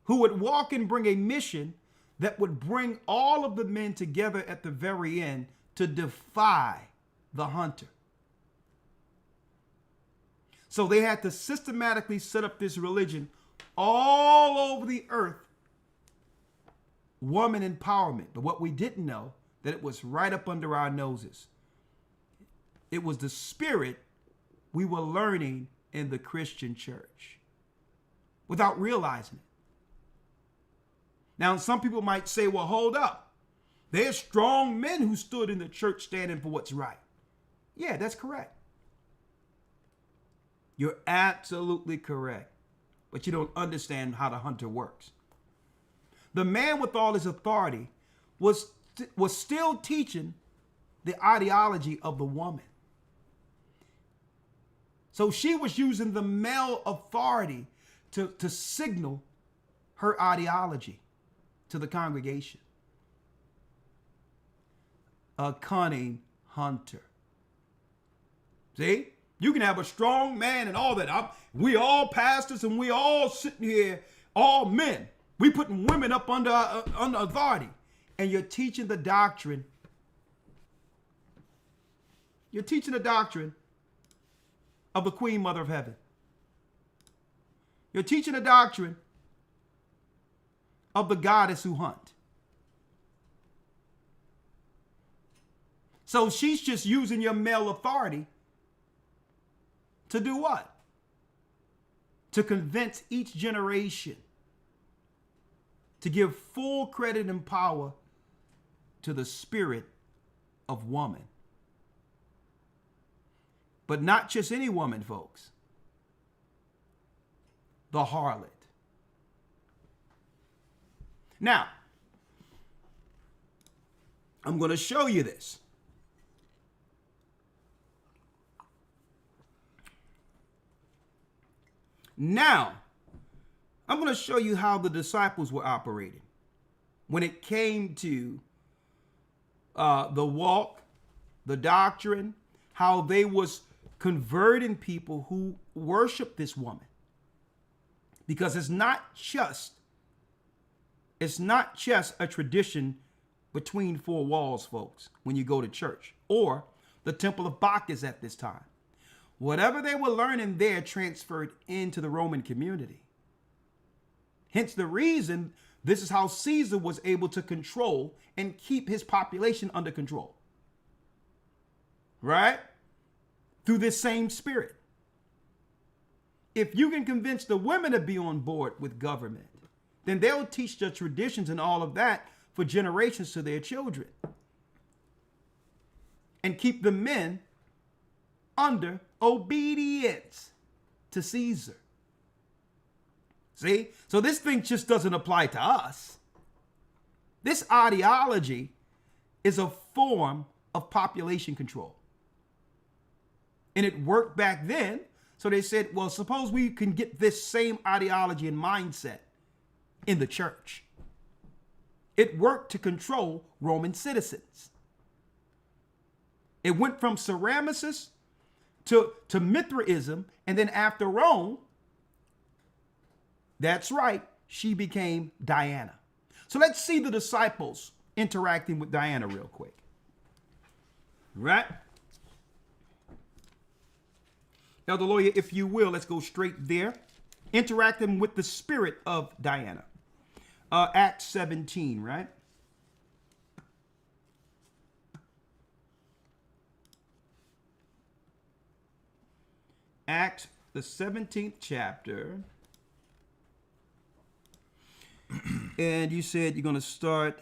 who would walk and bring a mission that would bring all of the men together at the very end to defy the hunter. So they had to systematically set up this religion all over the earth, woman empowerment. But what we didn't know, that it was right up under our noses. It was the spirit we were learning in the Christian church without realizing it. Now, some people might say, well, hold up. There's strong men who stood in the church standing for what's right. Yeah, that's correct. You're absolutely correct. But you don't understand how the hunter works. The man with all his authority was still teaching the ideology of the woman. So she was using the male authority to signal her ideology to the congregation. A cunning hunter. See? You can have a strong man and all that. We all pastors and we all sitting here, all men. We putting women up under authority. And you're teaching the doctrine. You're teaching the doctrine of the Queen Mother of Heaven. You're teaching the doctrine of the goddess who hunt. So she's just using your male authority to do what? To convince each generation to give full credit and power to the spirit of woman. But not just any woman, folks. The harlot. Now, I'm going to show you this. Now, I'm going to show you how the disciples were operating when it came to the walk, the doctrine, how they was converting people who worship this woman. Because it's not just a tradition between four walls, folks, when you go to church or the temple of Bacchus at this time. Whatever they were learning there transferred into the Roman community. Hence the reason this is how Caesar was able to control and keep his population under control. Right? Through this same spirit. If you can convince the women to be on board with government, then they'll teach the traditions and all of that for generations to their children. And keep the men under obedience to Caesar. See? So this thing just doesn't apply to us. This ideology is a form of population control. And it worked back then. So they said, well, suppose we can get this same ideology and mindset in the church. It worked to control Roman citizens. It went from Ceramicus to Mithraism, and then after Rome, that's right, she became Diana. So let's see the disciples interacting with Diana real quick. Right? Elder Lawya, if you will, let's go straight there. Interacting with the spirit of Diana. Acts 17, right? Acts, the 17th chapter. And you said you're going to start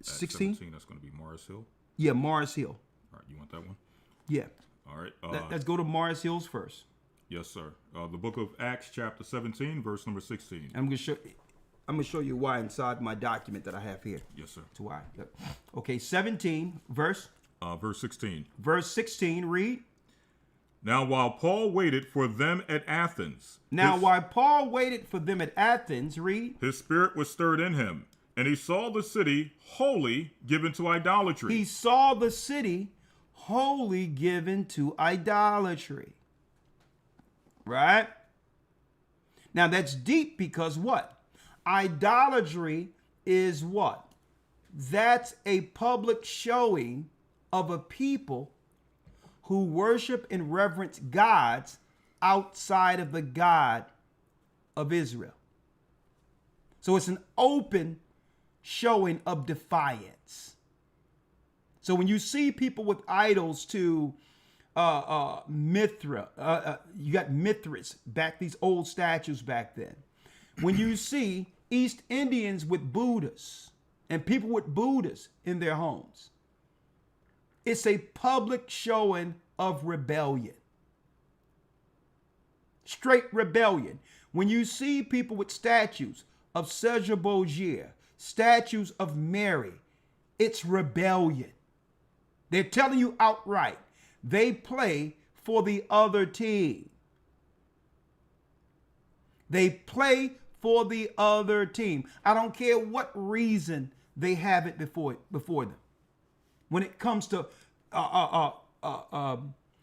16? 17, that's going to be Mars Hill. Yeah, Mars Hill. All right, you want that one? Yeah. All right. Let's go to Mars Hills first. Yes, sir. The book of Acts, chapter 17, verse number 16. I'm going to show you why inside my document that I have here. Yes, sir. To why. Okay, 17, verse. Verse 16. Verse 16, read. Now, while Paul waited for them at Athens. While Paul waited for them at Athens, read. His spirit was stirred in him, and he saw the city wholly given to idolatry. He saw the city wholly given to idolatry. Right? Now that's deep because what? Idolatry is what? That's a public showing of a people who worship and reverence gods outside of the God of Israel. So it's an open showing of defiance. So when you see people with idols to Mithra, you got Mithras back, these old statues back then. When you see East Indians with Buddhas and people with Buddhas in their homes, it's a public showing of rebellion. Straight rebellion. When you see people with statues of Caesar Borgia, statues of Mary, it's rebellion. They're telling you outright, they play for the other team. They play for the other team. I don't care what reason they have it before them. When it comes to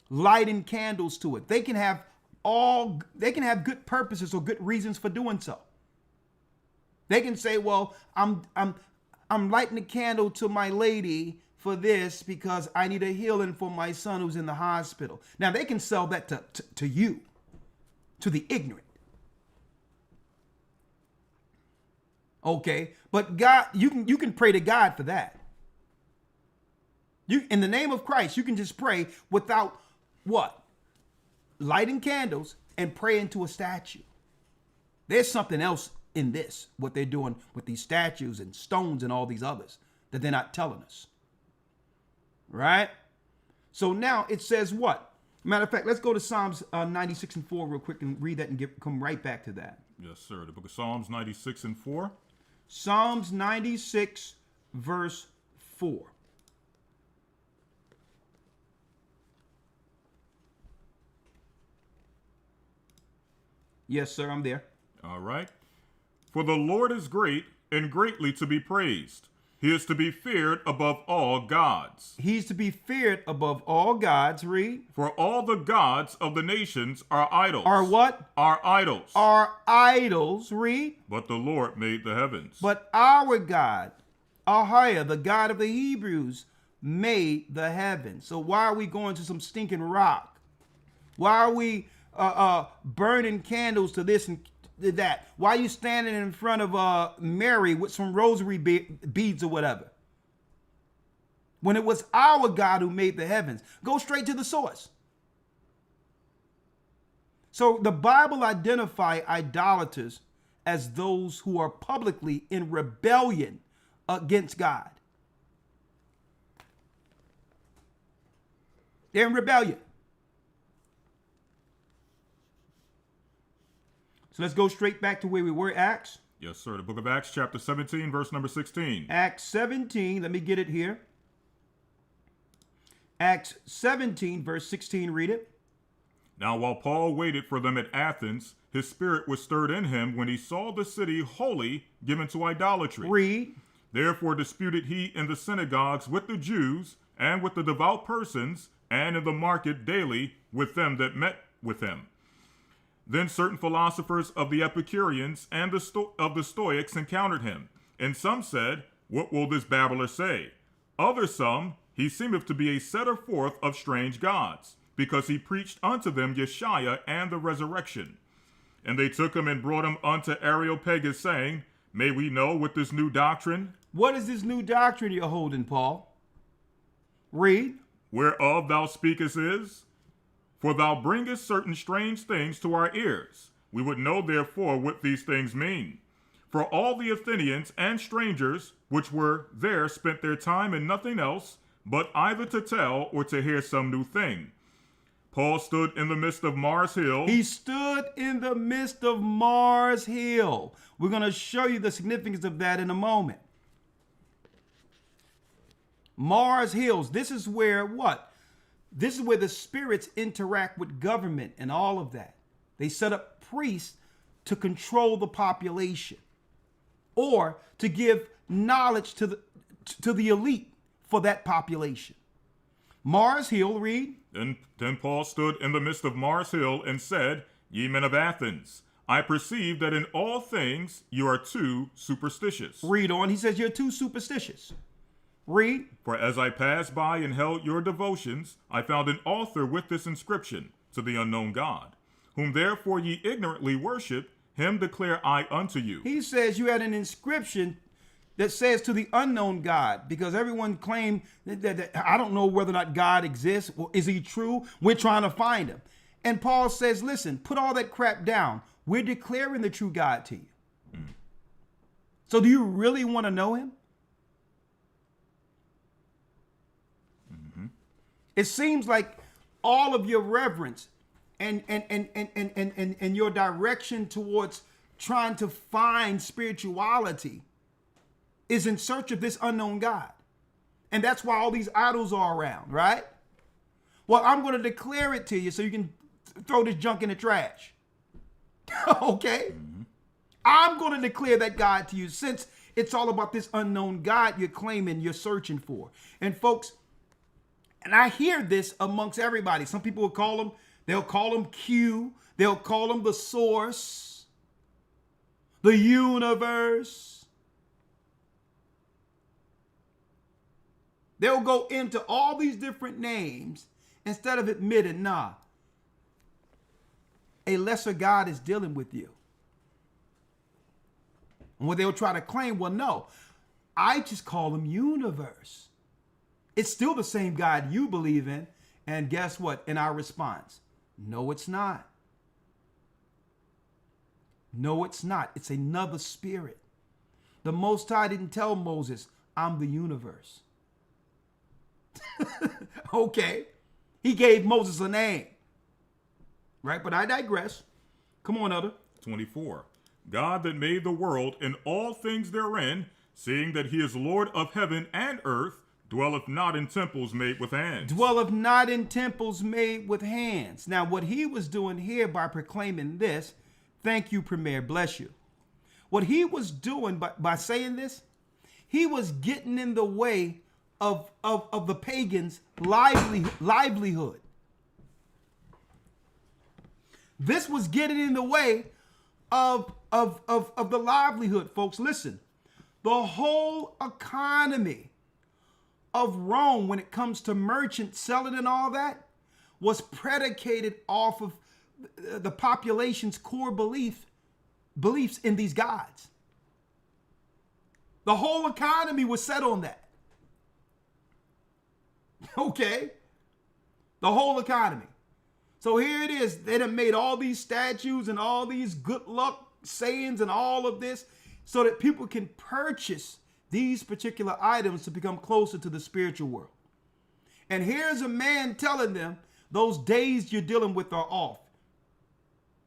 lighting candles to it, they can have good purposes or good reasons for doing so. They can say, "Well, I'm lighting a candle to my lady for this because I need a healing for my son who's in the hospital." Now they can sell that to you, to the ignorant. Okay, but God, you can pray to God for that. You, in the name of Christ, you can just pray without what? Lighting candles and praying to a statue. There's something else in this, what they're doing with these statues and stones and all these others that they're not telling us. Right? So now it says what? Matter of fact, let's go to Psalms 96 and 4 real quick and read that and come right back to that. Yes, sir. The book of Psalms 96 and 4. Psalms 96 verse 4. Yes, sir, I'm there. All right. For the Lord is great and greatly to be praised. He is to be feared above all gods. He's to be feared above all gods. Read. For all the gods of the nations are idols. Are what? Are idols. Are idols. Read. But the Lord made the heavens. But our God, Ahia, the God of the Hebrews, made the heavens. So why are we going to some stinking rock? Why are we burning candles to this and that? Why are you standing in front of Mary with some rosary beads or whatever? When it was our God who made the heavens. Go straight to the source. So the Bible identifies idolaters as those who are publicly in rebellion against God. They're in rebellion. So let's go straight back to where we were, Acts. Yes, sir. The book of Acts, chapter 17, verse number 16. Acts 17, let me get it here. Acts 17, verse 16, read it. Now, while Paul waited for them at Athens, his spirit was stirred in him when he saw the city wholly given to idolatry. Read. Therefore disputed he in the synagogues with the Jews and with the devout persons, and in the market daily with them that met with him. Then certain philosophers of the Epicureans and of the Stoics encountered him, and some said, What will this babbler say? Other some, he seemeth to be a setter forth of strange gods, because he preached unto them Yeshua and the resurrection. And they took him and brought him unto Areopagus, saying, May we know what this new doctrine? What is this new doctrine you're holding, Paul? Read. Whereof thou speakest is? For thou bringest certain strange things to our ears. We would know therefore what these things mean. For all the Athenians and strangers which were there spent their time in nothing else, but either to tell or to hear some new thing. Paul stood in the midst of Mars Hill. He stood in the midst of Mars Hill. We're going to show you the significance of that in a moment. Mars Hills. This is where what? This is where the spirits interact with government and all of that. They set up priests to control the population or to give knowledge to the elite for that population. Mars Hill, read. Then Paul stood in the midst of Mars Hill and said, Ye men of Athens, I perceive that in all things you are too superstitious. Read on. He says you're too superstitious. Read. For as I passed by and held your devotions, I found an altar with this inscription, To the unknown God, whom therefore ye ignorantly worship, him declare I unto you. He says you had an inscription that says to the unknown God, because everyone claimed that I don't know whether or not God exists. Or is he true? We're trying to find him. And Paul says, listen, put all that crap down. We're declaring the true God to you. So do you really want to know him? It seems like all of your reverence and your direction towards trying to find spirituality is in search of this unknown God. And that's why all these idols are around, right? Well, I'm going to declare it to you so you can throw this junk in the trash. Okay? I'm going to declare that God to you since it's all about this unknown God you're claiming, you're searching for. And folks, and I hear this amongst everybody. Some people will call him, they'll call him Q. They'll call him the source, the universe. They'll go into all these different names instead of admitting, nah, a lesser God is dealing with you. And what they'll try to claim, well, no, I just call him universe. It's still the same God you believe in. And guess what? In our response, no, it's not. No, it's not. It's another spirit. The Most High didn't tell Moses, I'm the universe. Okay. He gave Moses a name. Right? But I digress. Come on, Elder. 24. God that made the world and all things therein, seeing that he is Lord of heaven and earth, dwelleth not in temples made with hands. Dwelleth not in temples made with hands. Now, what he was doing here by proclaiming this, thank you, Premier, bless you. What he was doing by saying this, he was getting in the way of the pagans' livelihood. This was getting in the way of the livelihood, folks. Listen, the whole economy of Rome, when it comes to merchants selling and all that, was predicated off of the population's core beliefs in these gods. The whole economy was set on that. Okay? The whole economy. So here it is. They done made all these statues and all these good luck sayings and all of this so that people can purchase these particular items to become closer to the spiritual world. And here's a man telling them those days you're dealing with are off.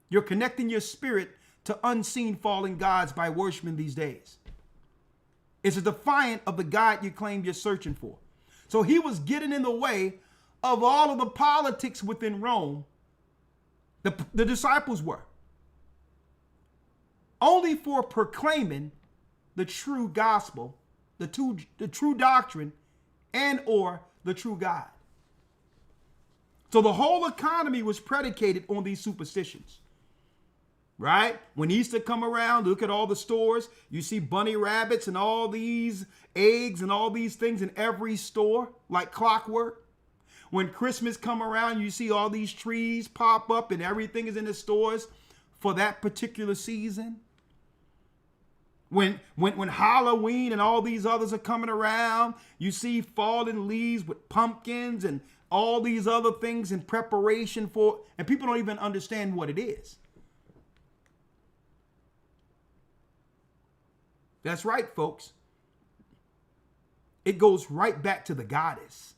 You're connecting your spirit to unseen fallen gods by worshiping these days. It's a defiant of the God you claim you're searching for. So he was getting in the way of all of the politics within Rome. The disciples were. Only for proclaiming the true gospel, the true doctrine, and or the true God. So the whole economy was predicated on these superstitions. right? When Easter come around, look at all the stores. You see bunny rabbits and all these eggs and all these things in every store like clockwork. When Christmas come around, you see all these trees pop up and everything is in the stores for that particular season. When Halloween and all these others are coming around, you see fallen leaves with pumpkins and all these other things in preparation for, and people don't even understand what it is. That's right, folks. It goes right back to the goddess.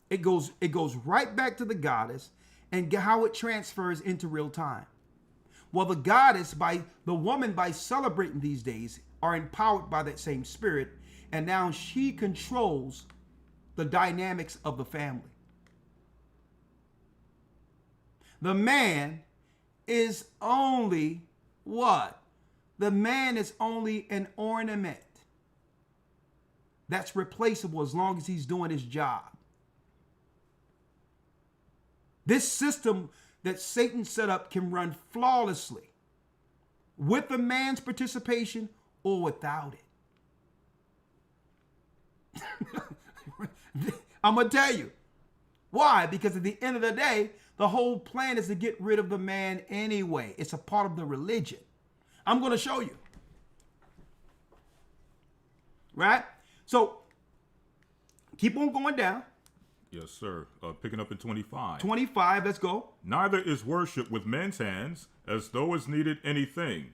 It goes right back to the goddess and how it transfers into real time. Well, the goddess, the woman, by celebrating these days, are empowered by that same spirit, and now she controls the dynamics of the family. The man is only what? The man is only an ornament that's replaceable as long as he's doing his job. This system that Satan set up can run flawlessly with the man's participation or without it. I'm going to tell you. Why? Because at the end of the day, the whole plan is to get rid of the man anyway. It's a part of the religion. I'm going to show you. Right? So, keep on going down. Yes, sir. Picking up in 25. 25, let's go. Neither is worship with men's hands, as though he needed anything,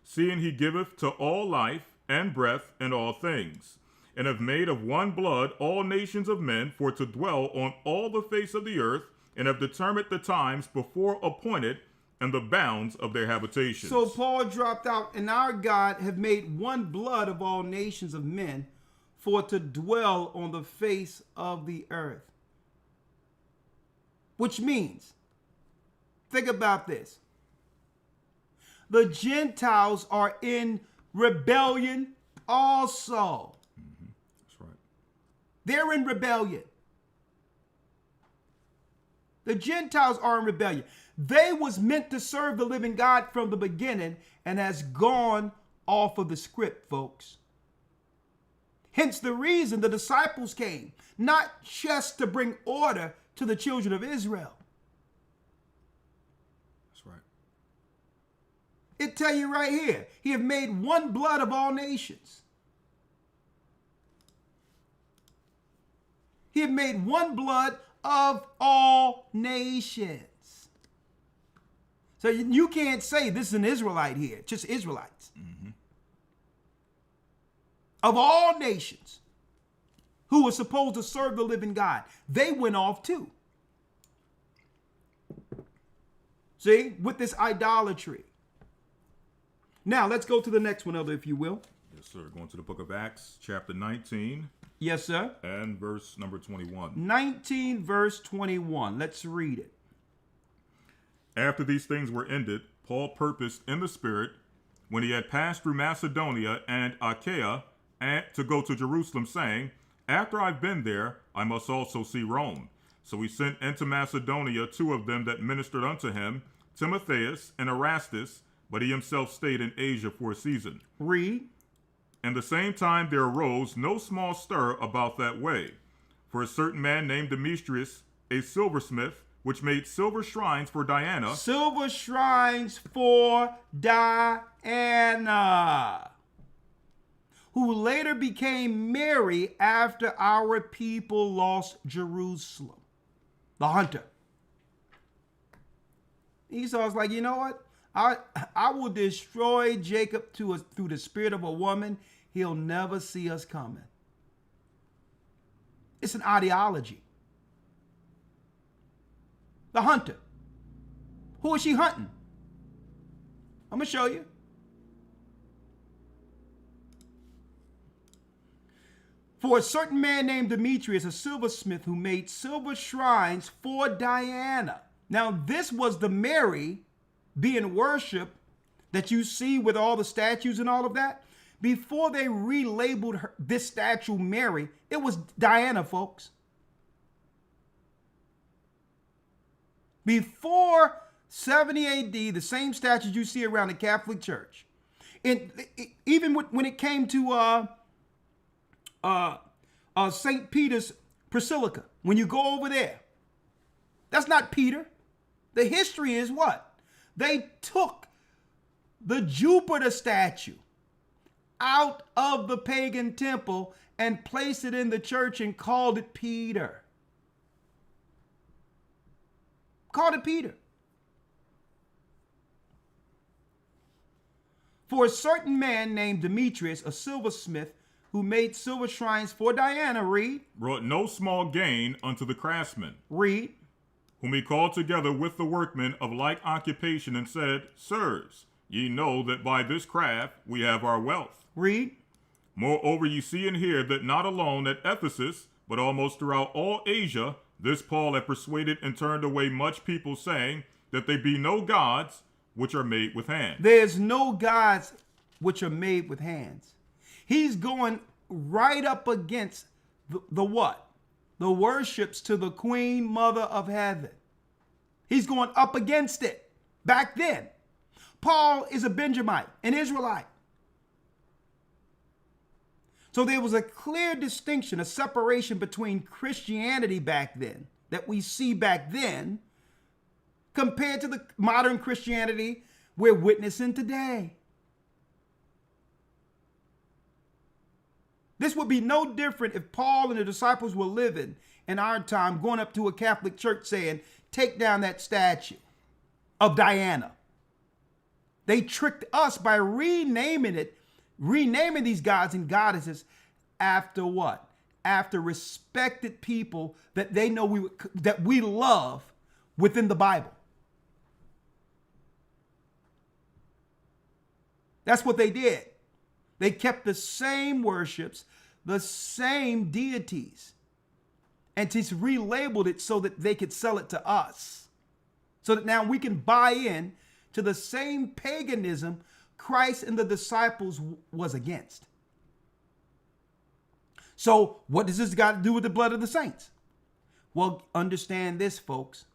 seeing he giveth to all life and breath and all things, and have made of one blood all nations of men for to dwell on all the face of the earth, and have determined the times before appointed and the bounds of their habitations. So Paul dropped out, and our God have made one blood of all nations of men for to dwell on the face of the earth. Which means, think about this. The Gentiles are in rebellion also. That's right. They're in rebellion. The Gentiles are in rebellion. They was meant to serve the living God from the beginning and has gone off of the script, folks. Hence the reason the disciples came, not just to bring order to the children of Israel. That's right. It tell you right here, he have made one blood of all nations. He have made one blood of all nations. So you can't say this is an Israelite here, just Israelites. Mm-hmm. Of all nations who were supposed to serve the living God, they went off too. See, with this idolatry. Now, let's go to the next one, Elder, if you will. Yes, sir. Going to the book of Acts, chapter 19. Yes, sir. And verse number 21. 19, verse 21. Let's read it. After these things were ended, Paul purposed in the Spirit, when he had passed through Macedonia and Achaia, and to go to Jerusalem, saying, after I've been there, I must also see Rome. So he sent into Macedonia 2 of them that ministered unto him, Timotheus and Erastus, but he himself stayed in Asia for a season. Read. And the same time there arose no small stir about that way. For a certain man named Demetrius, a silversmith, which made silver shrines for Diana. Silver shrines for Diana, who later became Mary after our people lost Jerusalem. The hunter. Esau's like, you know what? I will destroy Jacob through the spirit of a woman. He'll never see us coming. It's an ideology. The hunter. Who is she hunting? I'm going to show you. For a certain man named Demetrius, a silversmith, who made silver shrines for Diana. Now, this was the Mary being worshipped that you see with all the statues and all of that. Before they relabeled this statue Mary, it was Diana, folks. Before 70 AD, the same statues you see around the Catholic Church. And even when it came to St. Peter's Basilica, when you go over there, that's not Peter. The history is what? They took the Jupiter statue out of the pagan temple and placed it in the church and called it Peter. Called it Peter. For a certain man named Demetrius, a silversmith, who made silver shrines for Diana, read. Brought no small gain unto the craftsmen. Read. Whom he called together with the workmen of like occupation and said, Sirs, ye know that by this craft we have our wealth. Read. Moreover, ye see and hear that not alone at Ephesus, but almost throughout all Asia, this Paul hath persuaded and turned away much people, saying that they be no gods which are made with hands. There's no gods which are made with hands. He's going right up against the what? The worships to the Queen Mother of Heaven. He's going up against it back then. Paul is a Benjamite, an Israelite. So there was a clear distinction, a separation between Christianity back then, that we see back then, compared to the modern Christianity we're witnessing today. This would be no different if Paul and the disciples were living in our time, going up to a Catholic church saying, take down that statue of Diana. They tricked us by renaming these gods and goddesses after what? After respected people that they know that we love within the Bible. That's what they did. They kept the same worships, the same deities, and just relabeled it so that they could sell it to us. So that now we can buy in to the same paganism Christ and the disciples was against. So what does this got to do with the blood of the saints? Well, understand this, folks.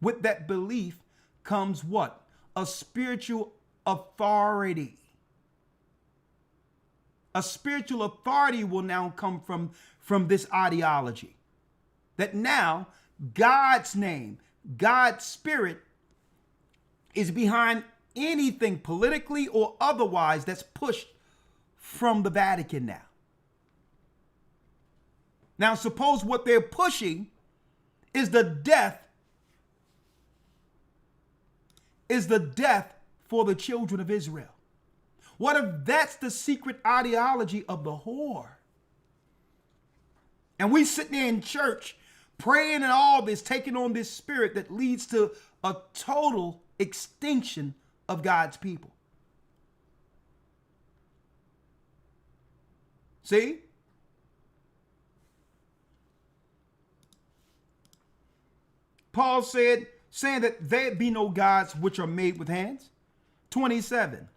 With that belief comes what? A spiritual authority. A spiritual authority will now come from this ideology. That now God's name, God's spirit is behind anything politically or otherwise that's pushed from the Vatican now. Now, suppose what they're pushing is the death for the children of Israel. What if that's the secret ideology of the whore? And we sitting there in church praying and all this, taking on this spirit that leads to a total extinction of God's people. See? Paul said, saying that there be no gods which are made with hands. 27.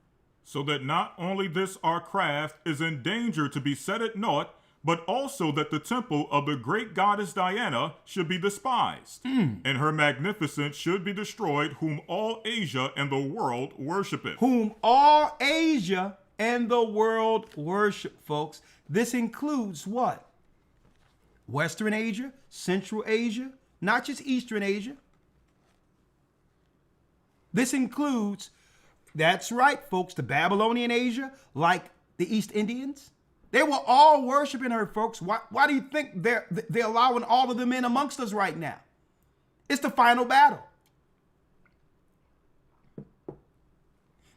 So that not only this our craft is in danger to be set at naught, but also that the temple of the great goddess Diana should be despised, and her magnificence should be destroyed, whom all Asia and the world worshipeth. Whom all Asia and the world worship, folks. This includes what? Western Asia, Central Asia, not just Eastern Asia. This includes, that's right, folks, the Babylonian Asia, like the East Indians. They were all worshiping her, folks. Why do you think they're allowing all of them in amongst us right now? It's the final battle.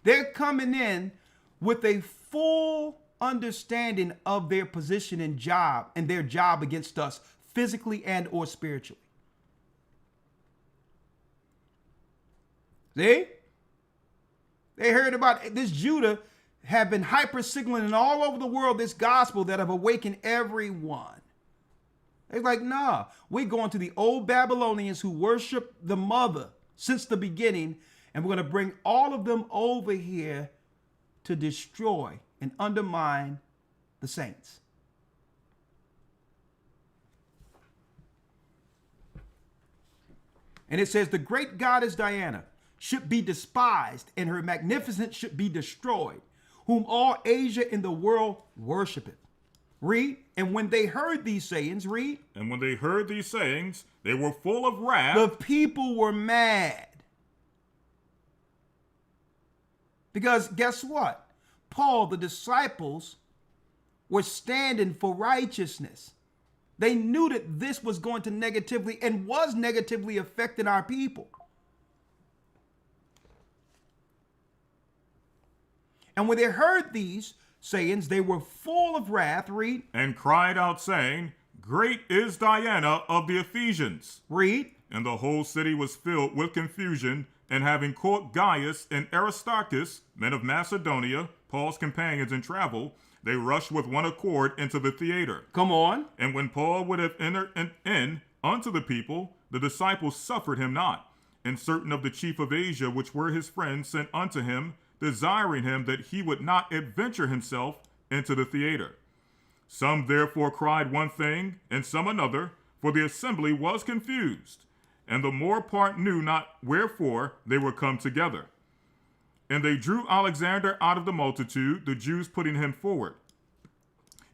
They're coming in with a full understanding of their position and job and their job against us, physically and or spiritually. See? They heard about this Judah have been hyper signaling all over the world this gospel that have awakened everyone. They're like, nah, we're going to the old Babylonians who worship the mother since the beginning, and we're going to bring all of them over here to destroy and undermine the saints. And it says, the great goddess Diana should be despised, and her magnificence should be destroyed, whom all Asia in the world worshipeth. Read. And when they heard these sayings, read. And when they heard these sayings, they were full of wrath. The people were mad. Because guess what? Paul, the disciples, were standing for righteousness. They knew that this was going to negatively and was negatively affecting our people. And when they heard these sayings, they were full of wrath, read. And cried out, saying, Great is Diana of the Ephesians. Read. And the whole city was filled with confusion, and having caught Gaius and Aristarchus, men of Macedonia, Paul's companions in travel, they rushed with one accord into the theater. Come on. And when Paul would have entered in unto the people, the disciples suffered him not. And certain of the chief of Asia, which were his friends, sent unto him, desiring him that he would not adventure himself into the theater. Some therefore cried one thing, and some another, for the assembly was confused, and the more part knew not wherefore they were come together. And they drew Alexander out of the multitude, the Jews putting him forward.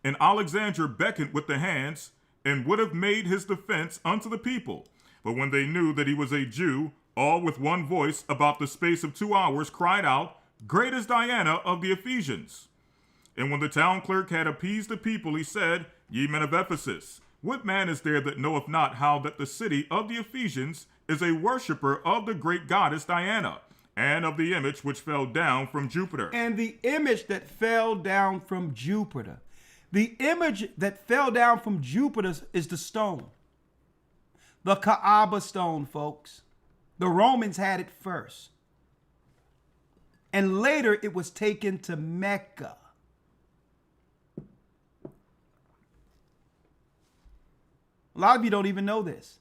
And Alexander beckoned with the hands, and would have made his defense unto the people. But when they knew that he was a Jew, all with one voice about the space of 2 hours cried out, Great is Diana of the Ephesians. And when the town clerk had appeased the people, he said, Ye men of Ephesus, what man is there that knoweth not how that the city of the Ephesians is a worshipper of the great goddess Diana, and of the image which fell down from Jupiter? And the image that fell down from Jupiter. The image that fell down from Jupiter is the stone. The Kaaba stone, folks. The Romans had it first. And later it was taken to Mecca. A lot of you don't even know this.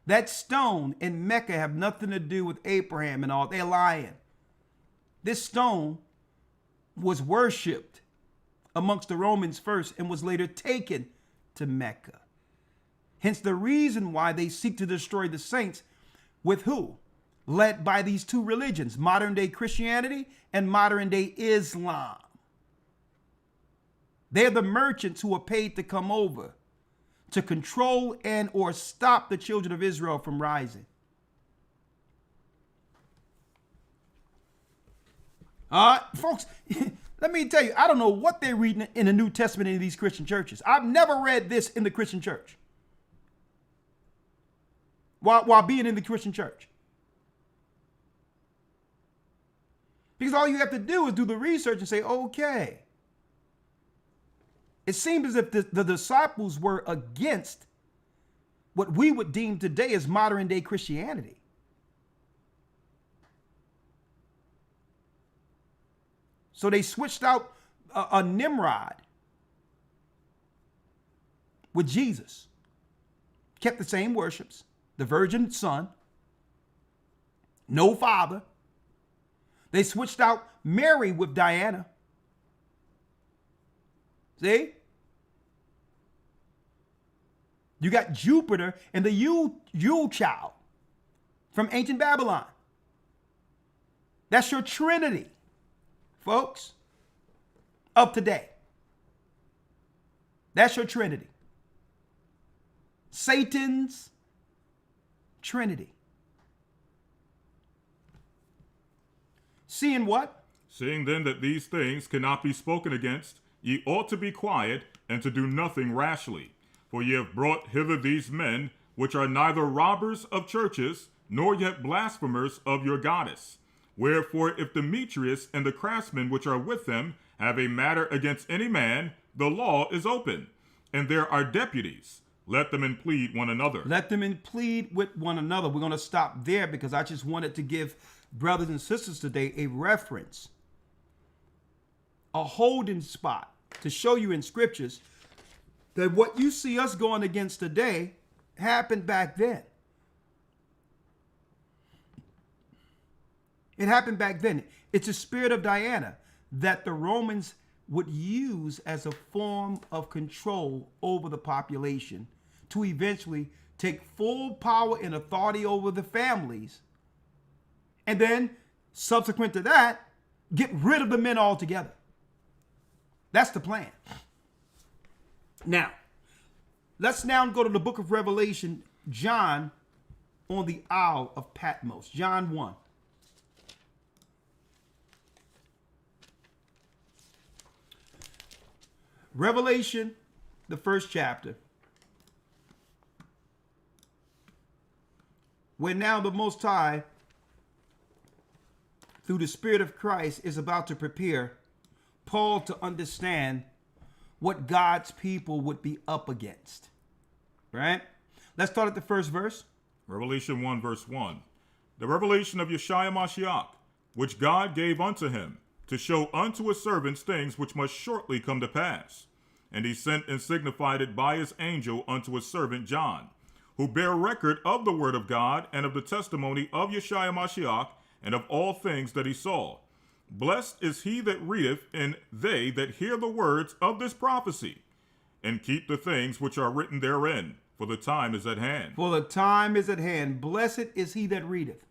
That stone in Mecca have nothing to do with Abraham and all. They're lying. This stone was worshipped amongst the Romans first and was later taken to Mecca. Hence the reason why they seek to destroy the saints with who? Led by these two religions, modern day Christianity and modern day Islam. They're the merchants who are paid to come over to control and or stop the children of Israel from rising. Folks, let me tell you, I don't know what they're reading in the New Testament in these Christian churches. I've never read this in the Christian church. While being in the Christian church. Because all you have to do is do the research and say, okay. It seems as if the disciples were against what we would deem today as modern day Christianity. So they switched out a Nimrod with Jesus. Kept the same worships. The virgin son. No father. They switched out Mary with Diana. See? You got Jupiter and the Yule child from ancient Babylon. That's your Trinity, folks, of today. That's your Trinity. Satan's Trinity. Seeing what? Seeing then that these things cannot be spoken against, ye ought to be quiet, and to do nothing rashly. For ye have brought hither these men, which are neither robbers of churches, nor yet blasphemers of your goddess. Wherefore, if Demetrius and the craftsmen which are with them have a matter against any man, the law is open, and there are deputies. Let them implead one another. Let them implead with one another. We're going to stop there because I just wanted to give brothers and sisters today a reference, a holding spot to show you in scriptures that what you see us going against today happened back then. It happened back then. It's a spirit of Diana that the Romans would use as a form of control over the population to eventually take full power and authority over the families, and then subsequent to that, get rid of the men altogether. That's the plan. Now, let's now go to the book of Revelation, John on the Isle of Patmos, John 1. Revelation, the first chapter, where now the Most High, through the Spirit of Christ, is about to prepare Paul to understand what God's people would be up against. Right? Let's start at the first verse. Revelation 1 verse 1. The revelation of Yeshua Mashiach, which God gave unto him, to show unto his servants things which must shortly come to pass. And he sent and signified it by his angel unto his servant John, who bear record of the word of God and of the testimony of Yeshua Mashiach, and of all things that he saw. Blessed is he that readeth, and they that hear the words of this prophecy, and keep the things which are written therein, for the time is at hand. For the time is at hand. Blessed is he that readeth.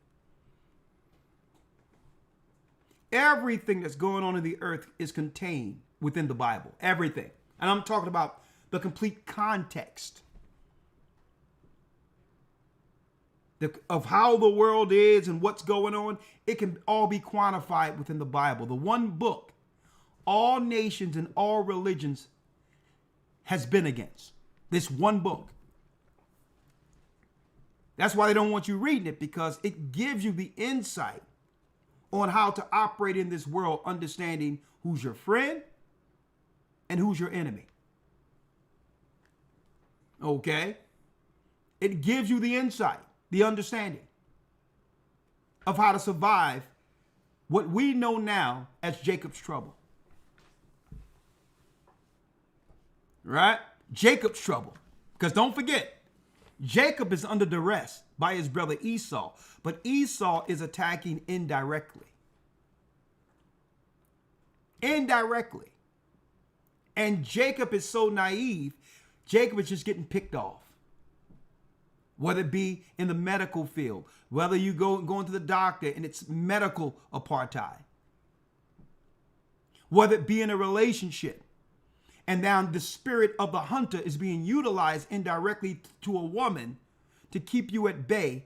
Everything that's going on in the earth is contained within the Bible. Everything. And I'm talking about the complete context of how the world is and what's going on. It can all be quantified within the Bible. The one book all nations and all religions has been against. This one book. That's why they don't want you reading it, because it gives you the insight on how to operate in this world, understanding who's your friend and who's your enemy. Okay? It gives you the insight, the understanding of how to survive what we know now as Jacob's trouble. Right? Jacob's trouble. Because don't forget, Jacob is under duress by his brother Esau, but Esau is attacking indirectly. Indirectly. And Jacob is so naive, Jacob is just getting picked off. Whether it be in the medical field, whether you going to the doctor and it's medical apartheid. Whether it be in a relationship, and now the spirit of the hunter is being utilized indirectly to a woman to keep you at bay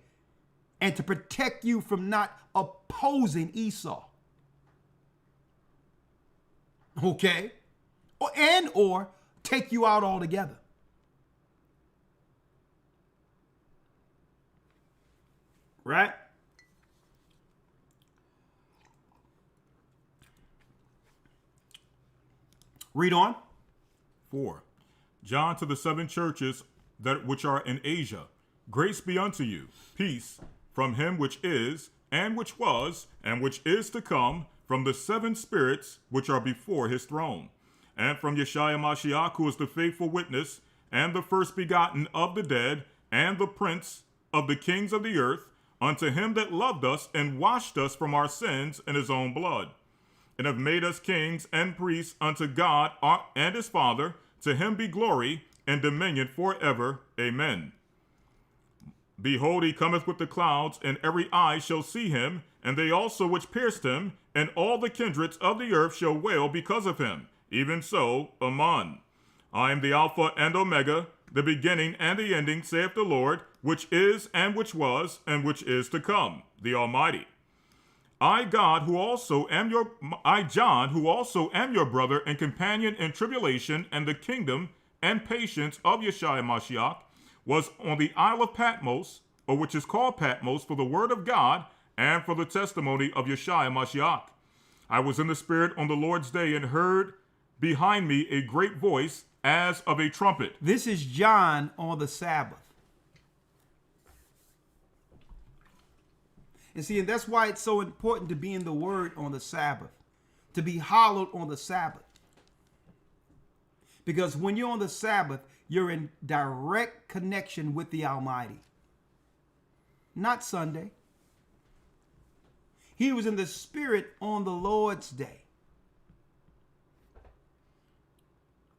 and to protect you from not opposing Esau. Okay? Or take you out altogether. Right? Read on. 4. John to the 7 churches that which are in Asia. Grace be unto you, peace from him which is, and which was, and which is to come, from the 7 spirits which are before his throne, and from Yeshua Mashiach, who is the faithful witness, and the first begotten of the dead, and the prince of the kings of the earth, unto him that loved us and washed us from our sins in his own blood, and have made us kings and priests unto God and his Father. To him be glory and dominion forever. Amen. Behold, he cometh with the clouds, and every eye shall see him, and they also which pierced him, and all the kindreds of the earth shall wail because of him. Even so, Amen. I am the Alpha and Omega, the beginning and the ending, saith the Lord, which is and which was and which is to come, the Almighty. I, John, who also am your brother and companion in tribulation and the kingdom and patience of Yeshua Mashiach, was on the Isle of Patmos, or which is called Patmos, for the word of God and for the testimony of Yeshua Mashiach. I was in the Spirit on the Lord's day and heard behind me a great voice as of a trumpet. This is John on the Sabbath. And see, and that's why it's so important to be in the Word on the Sabbath, to be hallowed on the Sabbath. Because when you're on the Sabbath, you're in direct connection with the Almighty. Not Sunday. He was in the Spirit on the Lord's day.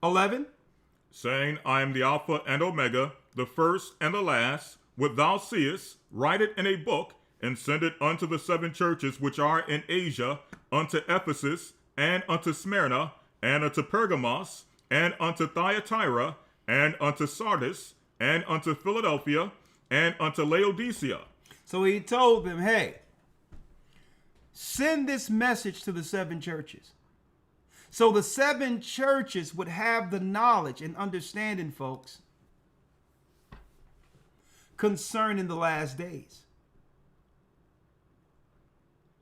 11. Saying, I am the Alpha and Omega, the first and the last, what thou seest, write it in a book, and send it unto the 7 churches which are in Asia, unto Ephesus, and unto Smyrna, and unto Pergamos, and unto Thyatira, and unto Sardis, and unto Philadelphia, and unto Laodicea. So he told them, hey, send this message to the 7 churches. So the 7 churches would have the knowledge and understanding, folks, concerning the last days.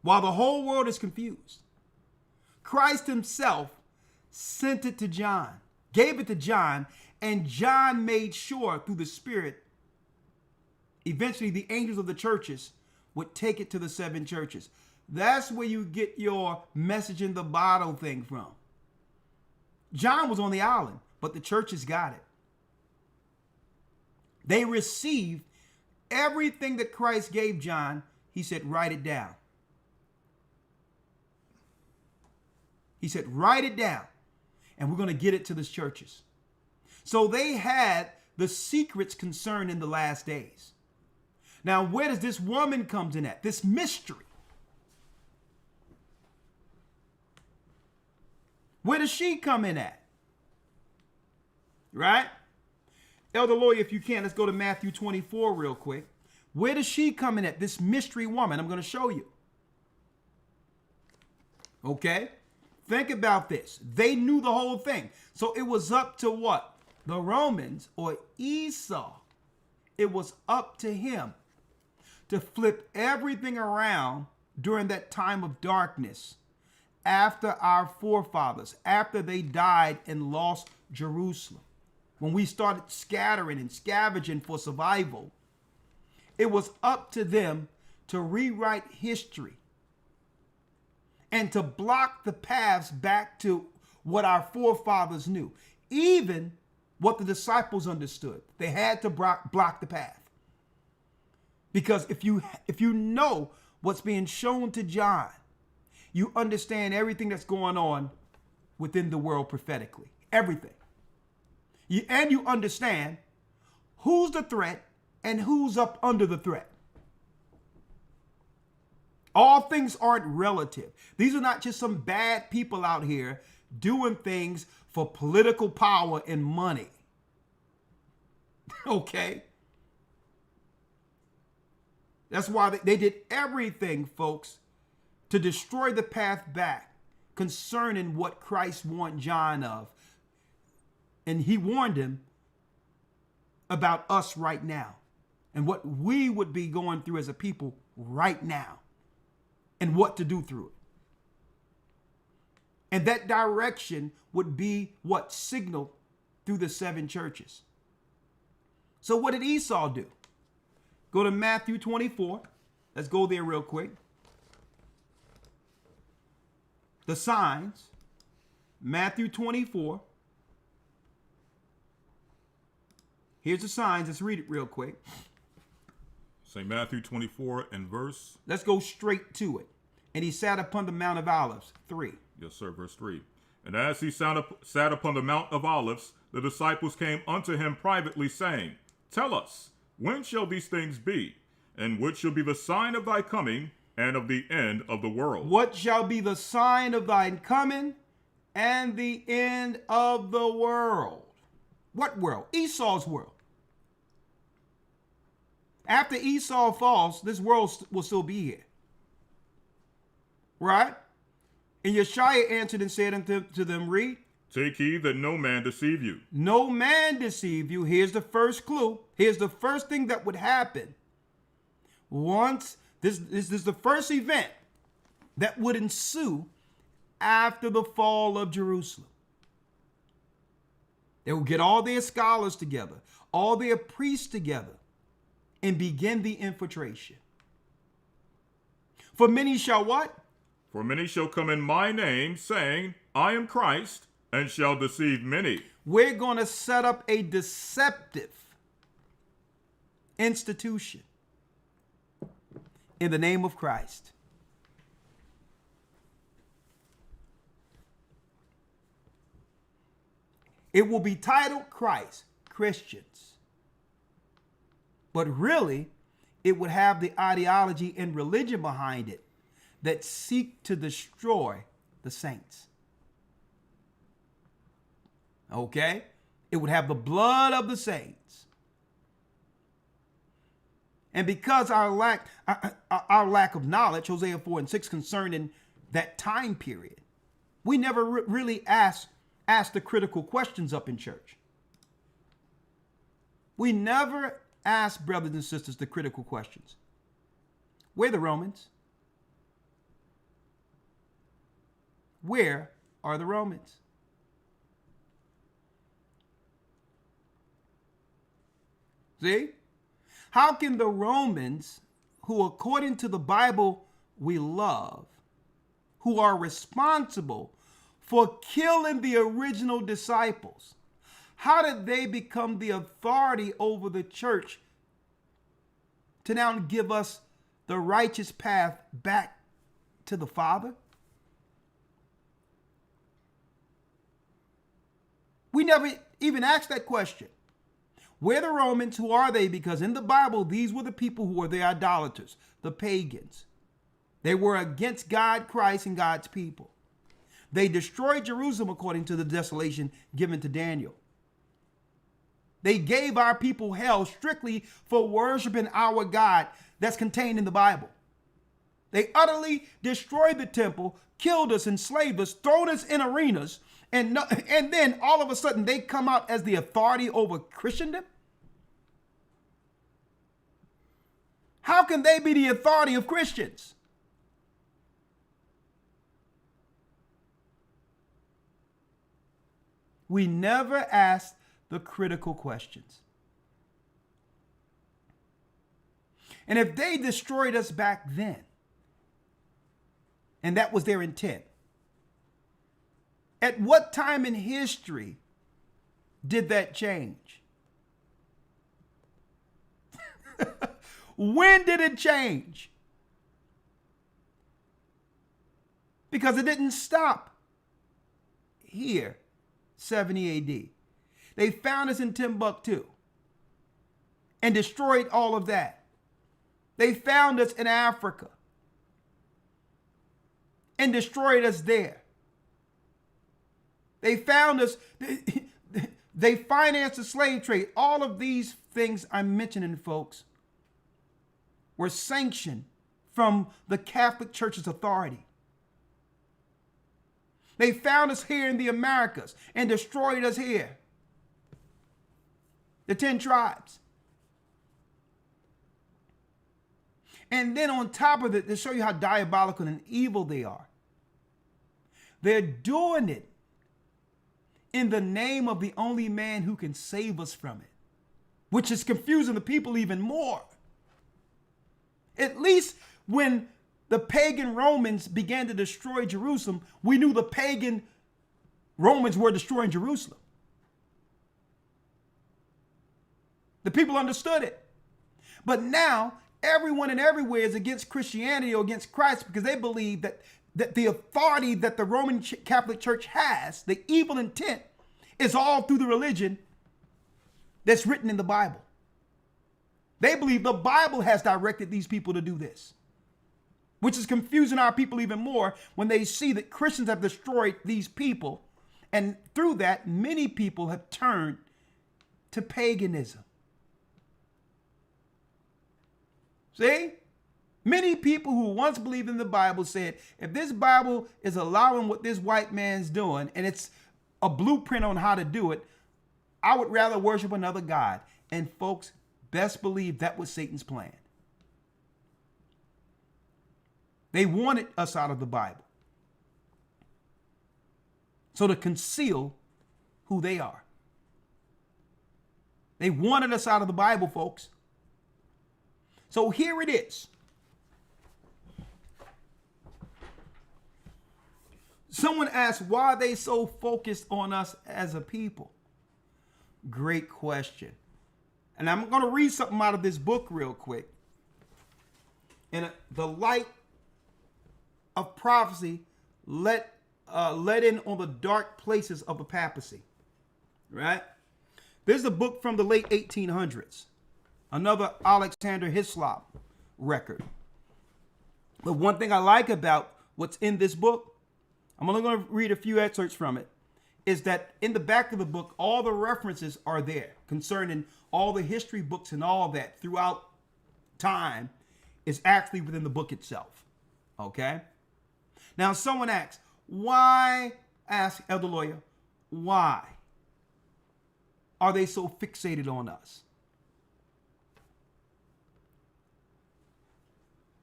While the whole world is confused, Christ himself sent it to John, gave it to John, and John made sure through the Spirit, eventually the angels of the churches would take it to the 7 churches. That's where you get your message in the bottle thing from. John was on the island, but the churches got it. They received everything that Christ gave John. He said, write it down. He said, write it down, and we're going to get it to the churches. So they had the secrets concerning the last days. Now, where does this woman comes in at? This mystery. Where does she come in at? Right? Elder Lawya, if you can, let's go to Matthew 24 real quick. Where does she come in at? This mystery woman. I'm going to show you. Okay? Think about this. They knew the whole thing. So it was up to what? The Romans or Esau. It was up to him to flip everything around during that time of darkness after our forefathers, after they died and lost Jerusalem. When we started scattering and scavenging for survival, it was up to them to rewrite history and to block the paths back to what our forefathers knew. Even what the disciples understood. They had to block the path. Because if you know what's being shown to John, you understand everything that's going on within the world prophetically. Everything. And you understand who's the threat and who's up under the threat. All things aren't relative. These are not just some bad people out here doing things for political power and money. Okay? That's why they did everything, folks, to destroy the path back concerning what Christ warned John of. And he warned him about us right now and what we would be going through as a people right now and what to do through it. And that direction would be what signaled through the 7 churches. So what did Esau do? Go to Matthew 24. Let's go there real quick. The signs. Matthew 24. Here's the signs. Let's read it real quick. St. Matthew 24 and verse. Let's go straight to it. And he sat upon the Mount of Olives. 3. Yes, sir, verse 3. And as he sat upon the Mount of Olives, the disciples came unto him privately, saying, Tell us, when shall these things be? And what shall be the sign of thy coming and of the end of the world? What shall be the sign of thine coming and the end of the world? What world? Esau's world. After Esau falls, this world will still be here. Right? And Yeshua answered and said unto them, read. Take heed that no man deceive you. No man deceive you. Here's the first clue. Here's the first thing that would happen. Once, this is the first event that would ensue after the fall of Jerusalem. They will get all their scholars together, all their priests together, and begin the infiltration. For many shall what? For many shall come in my name, saying, I am Christ, and shall deceive many. We're going to set up a deceptive institution in the name of Christ. It will be titled Christ, Christians. But really, it would have the ideology and religion behind it that seek to destroy the saints. Okay? It would have the blood of the saints. And because our lack of knowledge, Hosea 4:6, concerning that time period, we never really asked the critical questions up in church. We never asked, brothers and sisters, the critical questions. Where are the Romans? Where are the Romans? See? How can the Romans, who according to the Bible we love, who are responsible for killing the original disciples, how did they become the authority over the church to now give us the righteous path back to the Father? We never even asked that question. Where are the Romans? Who are they? Because in the Bible, these were the people who were the idolaters, the pagans. They were against God, Christ, and God's people. They destroyed Jerusalem according to the desolation given to Daniel. They gave our people hell strictly for worshiping our God that's contained in the Bible. They utterly destroyed the temple, killed us, enslaved us, thrown us in arenas, and then all of a sudden they come out as the authority over Christendom? How can they be the authority of Christians? We never asked the critical questions. And if they destroyed us back then, and that was their intent, at what time in history did that change? When did it change? Because it didn't stop here, 70 AD. They found us in Timbuktu and destroyed all of that. They found us in Africa and destroyed us there. They found us, they financed the slave trade. All of these things I'm mentioning, folks, were sanctioned from the Catholic Church's authority. They found us here in the Americas and destroyed us here. The 10 tribes. And then on top of it, to show you how diabolical and evil they are, they're doing it in the name of the only man who can save us from it, which is confusing the people even more. At least when the pagan Romans began to destroy Jerusalem, we knew the pagan Romans were destroying Jerusalem. The people understood it. But now everyone and everywhere is against Christianity or against Christ because they believe that the authority that the Roman Catholic Church has, the evil intent, is all through the religion that's written in the Bible. They believe the Bible has directed these people to do this, which is confusing our people even more when they see that Christians have destroyed these people. And through that, many people have turned to paganism. See? Many people who once believed in the Bible said, if this Bible is allowing what this white man's doing and it's a blueprint on how to do it, I would rather worship another God. And folks, best believe that was Satan's plan. They wanted us out of the Bible, so to conceal who they are. They wanted us out of the Bible, folks. So here it is. Someone asked, why are they so focused on us as a people? Great question. And I'm going to read something out of this book real quick. In the light of prophecy, let in on the dark places of the papacy. Right? This is a book from the late 1800s. Another Alexander Hislop record. But one thing I like about what's in this book, I'm only going to read a few excerpts from it, is that in the back of the book, all the references are there concerning all the history books and all that throughout time is actually within the book itself. Okay? Now, someone asks, why, ask Elder Lawya, why are they so fixated on us?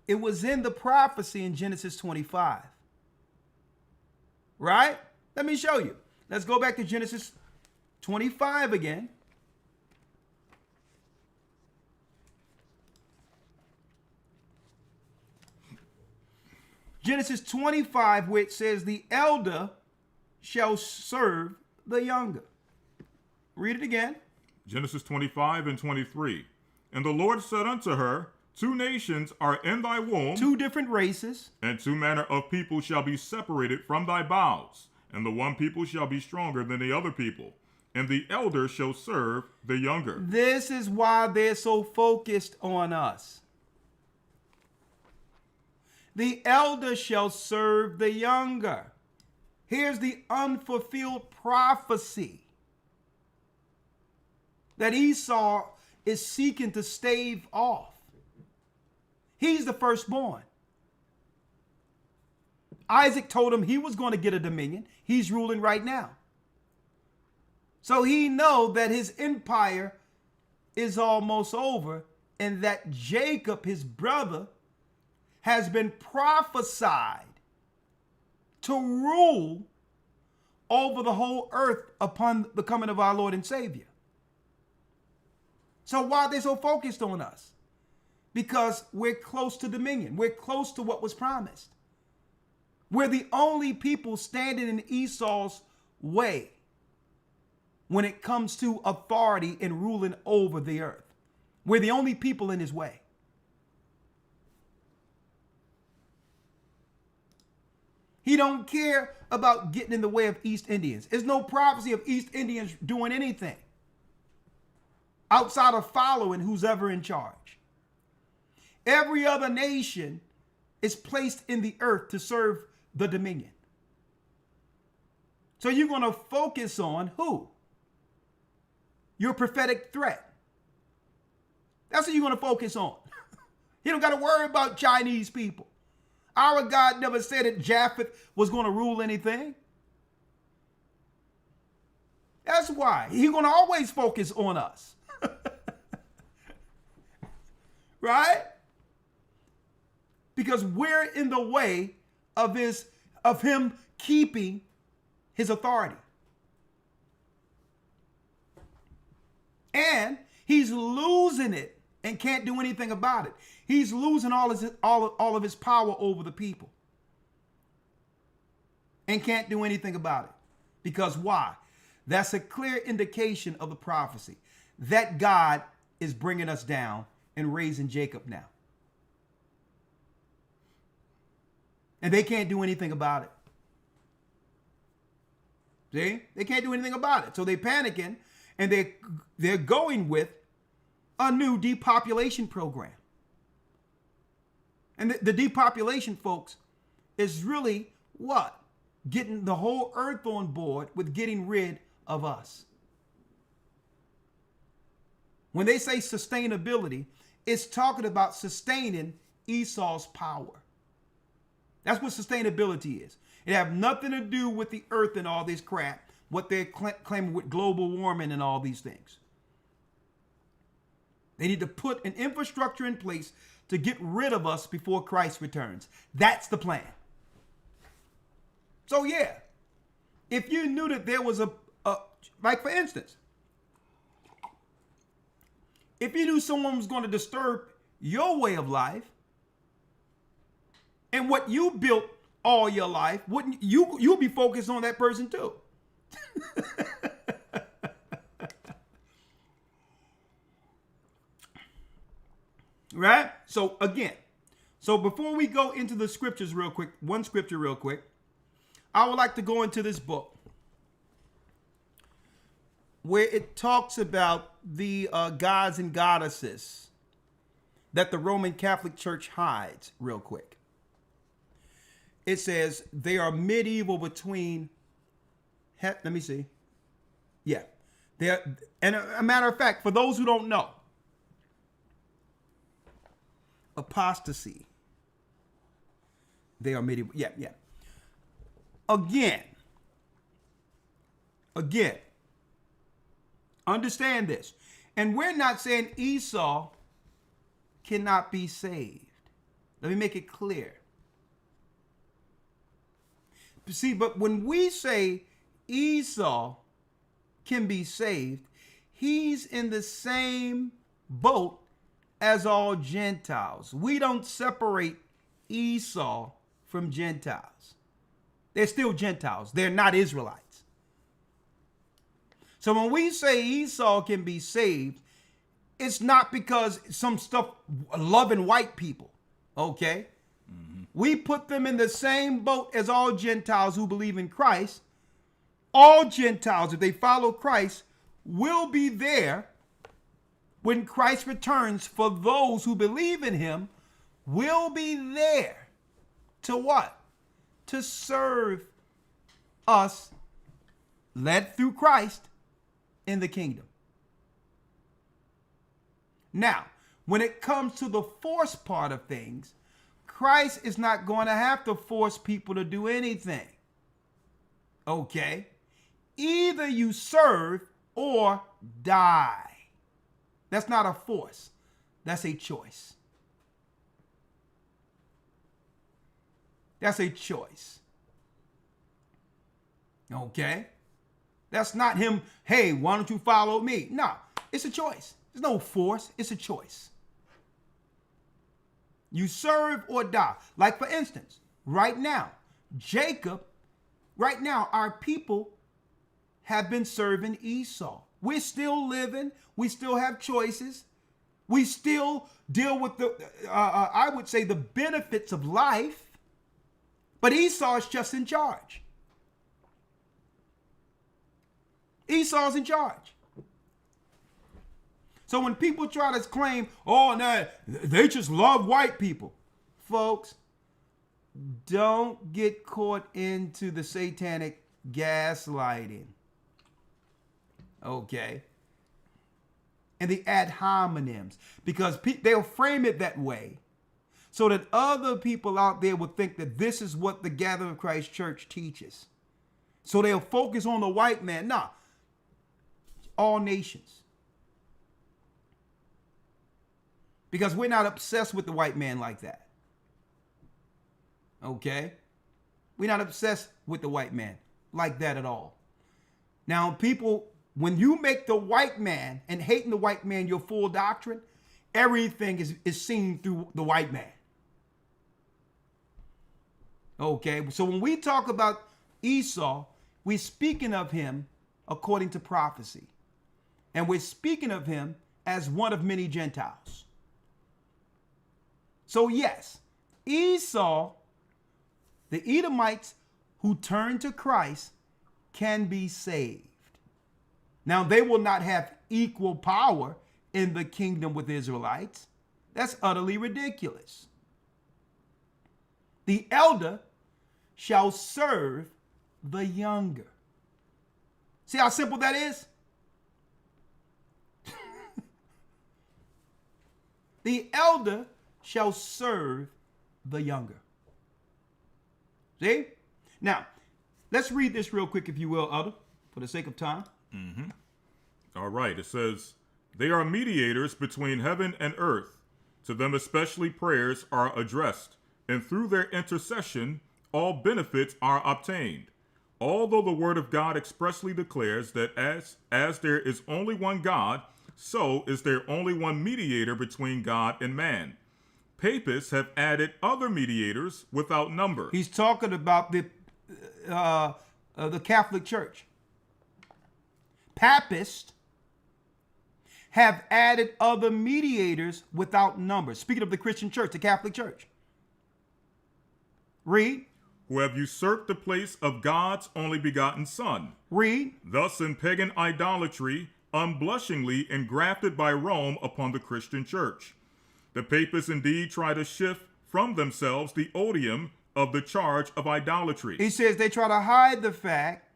It was in the prophecy in Genesis 25. Right? Let me show you. Let's go back to Genesis 25 again. Genesis 25, where it says, the elder shall serve the younger. Read it again. Genesis 25 and 23. And the Lord said unto her, 2 nations are in thy womb, 2 different races, and 2 manner of people shall be separated from thy bowels, and the one people shall be stronger than the other people, and the elder shall serve the younger. This is why they're so focused on us. The elder shall serve the younger. Here's the unfulfilled prophecy that Esau is seeking to stave off. He's the firstborn. Isaac told him he was going to get a dominion. He's ruling right now. So he knows that his empire is almost over and that Jacob, his brother, has been prophesied to rule over the whole earth upon the coming of our Lord and Savior. So why are they so focused on us? Because we're close to dominion. We're close to what was promised. We're the only people standing in Esau's way when it comes to authority and ruling over the earth. We're the only people in his way. He don't care about getting in the way of East Indians. There's no prophecy of East Indians doing anything outside of following who's ever in charge. Every other nation is placed in the earth to serve the dominion. So you're going to focus on who? Your prophetic threat. That's what you're going to focus on. You don't got to worry about Chinese people. Our God never said that Japheth was going to rule anything. That's why. He's going to always focus on us. Right? Because we're in the way of him keeping his authority. And he's losing it and can't do anything about it. He's losing all of his power over the people. And can't do anything about it. Because why? That's a clear indication of the prophecy. That God is bringing us down and raising Jacob now. And they can't do anything about it. See? They can't do anything about it. So they're panicking and they're going with a new depopulation program. And the depopulation, folks, is really what? Getting the whole earth on board with getting rid of us. When they say sustainability, it's talking about sustaining Esau's power. That's what sustainability is. It have nothing to do with the earth and all this crap, what they're claiming with global warming and all these things. They need to put an infrastructure in place to get rid of us before Christ returns. That's the plan. So yeah, if you knew that there was like for instance, if you knew someone was going to disturb your way of life and what you built all your life, wouldn't you'll be focused on that person too. Right? So again, before we go into the scriptures real quick, one scripture real quick, I would like to go into this book. where it talks about the gods and goddesses that the Roman Catholic Church hides real quick. It says they are medieval between, let me see. Yeah. And a matter of fact, for those who don't know, apostasy, they are medieval. Yeah. Again, understand this. And we're not saying Esau cannot be saved. Let me make it clear. See, but when we say Esau can be saved, he's in the same boat as all Gentiles. We don't separate Esau from Gentiles. They're still Gentiles. They're not Israelites. So when we say Esau can be saved, it's not because some stuff loving white people, okay? Mm-hmm. We put them in the same boat as all Gentiles who believe in Christ. All Gentiles, if they follow Christ, will be there when Christ returns. For those who believe in him, will be there to what? To serve us, led through Christ, in the kingdom. Now, when it comes to the force part of things, Christ is not going to have to force people to do anything. Okay? Either you serve or die. That's not a force. That's a choice. That's a choice. Okay? That's not him, hey, why don't you follow me? No, it's a choice. There's no force. It's a choice. You serve or die. Like, for instance, right now, our people have been serving Esau. We're still living. We still have choices. We still deal with I would say, the benefits of life. But Esau is just in charge. Esau's in charge. So when people try to claim, oh, no, they just love white people. Folks, don't get caught into the satanic gaslighting. Okay? And the ad hominems. Because they'll frame it that way so that other people out there will think that this is what the Gathering of Christ Church teaches. So they'll focus on the white man. Nah. All nations. Because we're not obsessed with the white man like that. Okay? We're not obsessed with the white man like that at all. Now, people, when you make the white man and hating the white man your full doctrine, everything is seen through the white man. Okay? So when we talk about Esau, we're speaking of him according to prophecy. And we're speaking of him as one of many Gentiles. So yes, Esau, the Edomites who turn to Christ, can be saved. Now, they will not have equal power in the kingdom with Israelites. That's utterly ridiculous. The elder shall serve the younger. See how simple that is? The elder shall serve the younger. See? Now, let's read this real quick, if you will, Elder, for the sake of time. Mm-hmm. All right. It says, they are mediators between heaven and earth. To them especially prayers are addressed, and through their intercession all benefits are obtained. Although the word of God expressly declares that as there is only one God, so is there only one mediator between God and man. Papists have added other mediators without number. He's talking about the Catholic Church. Papists have added other mediators without number. Speaking of the Christian church, the Catholic Church. Read. who have usurped the place of God's only begotten Son. Read. Thus in pagan idolatry, unblushingly engrafted by Rome upon the Christian church. The papists indeed try to shift from themselves the odium of the charge of idolatry. He says they try to hide the fact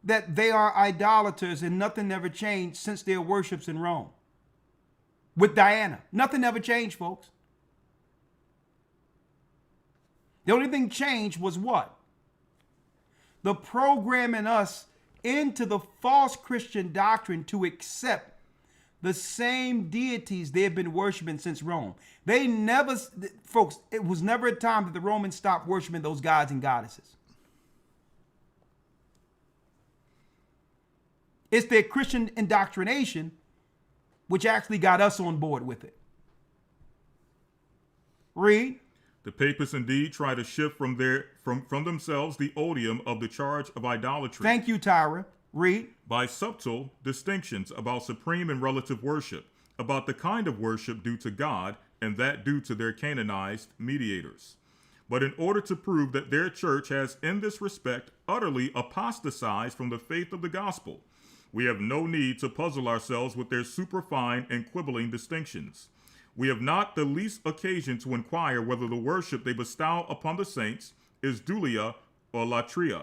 that they are idolaters and nothing never changed since their worships in Rome. With Diana. Nothing ever changed, folks. The only thing changed was what? The programming us into the false Christian doctrine to accept the same deities they have been worshiping since Rome. They never, folks, it was never a time that the Romans stopped worshiping those gods and goddesses. It's their Christian indoctrination which actually got us on board with it. Read. The papists indeed try to shift from themselves the odium of the charge of idolatry. Thank you, Tyra. Read. By subtle distinctions about supreme and relative worship, about the kind of worship due to God and that due to their canonized mediators. But in order to prove that their church has in this respect utterly apostatized from the faith of the gospel, we have no need to puzzle ourselves with their superfine and quibbling distinctions. We have not the least occasion to inquire whether the worship they bestow upon the saints is dulia or latria.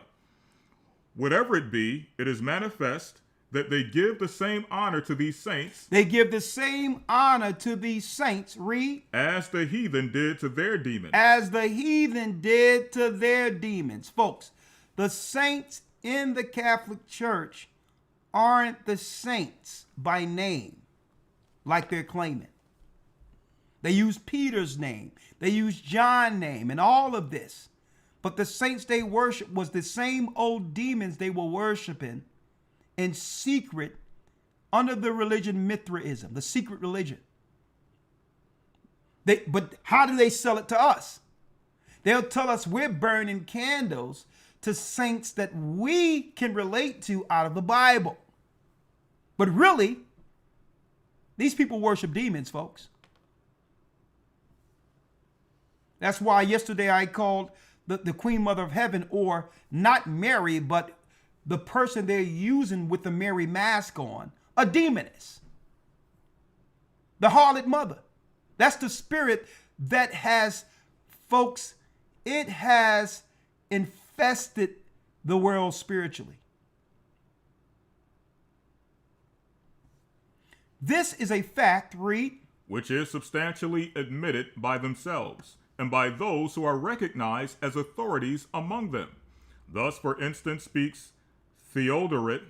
Whatever it be, it is manifest that they give the same honor to these saints. They give the same honor to these saints. Read. As the heathen did to their demons. As the heathen did to their demons. Folks, the saints in the Catholic Church aren't the saints by name like they're claiming. They use Peter's name. They use John's name and all of this. But the saints they worship was the same old demons they were worshiping in secret under the religion Mithraism, the secret religion. But how do they sell it to us? They'll tell us we're burning candles to saints that we can relate to out of the Bible. But really, these people worship demons, folks. That's why yesterday I called the Queen Mother of Heaven, or not Mary, but the person they're using with the Mary mask on, a demoness. The harlot mother. That's the spirit that has, folks, it has infested the world spiritually. This is a fact, read. Which is substantially admitted by themselves and by those who are recognized as authorities among them. Thus, for instance, speaks Theodoret,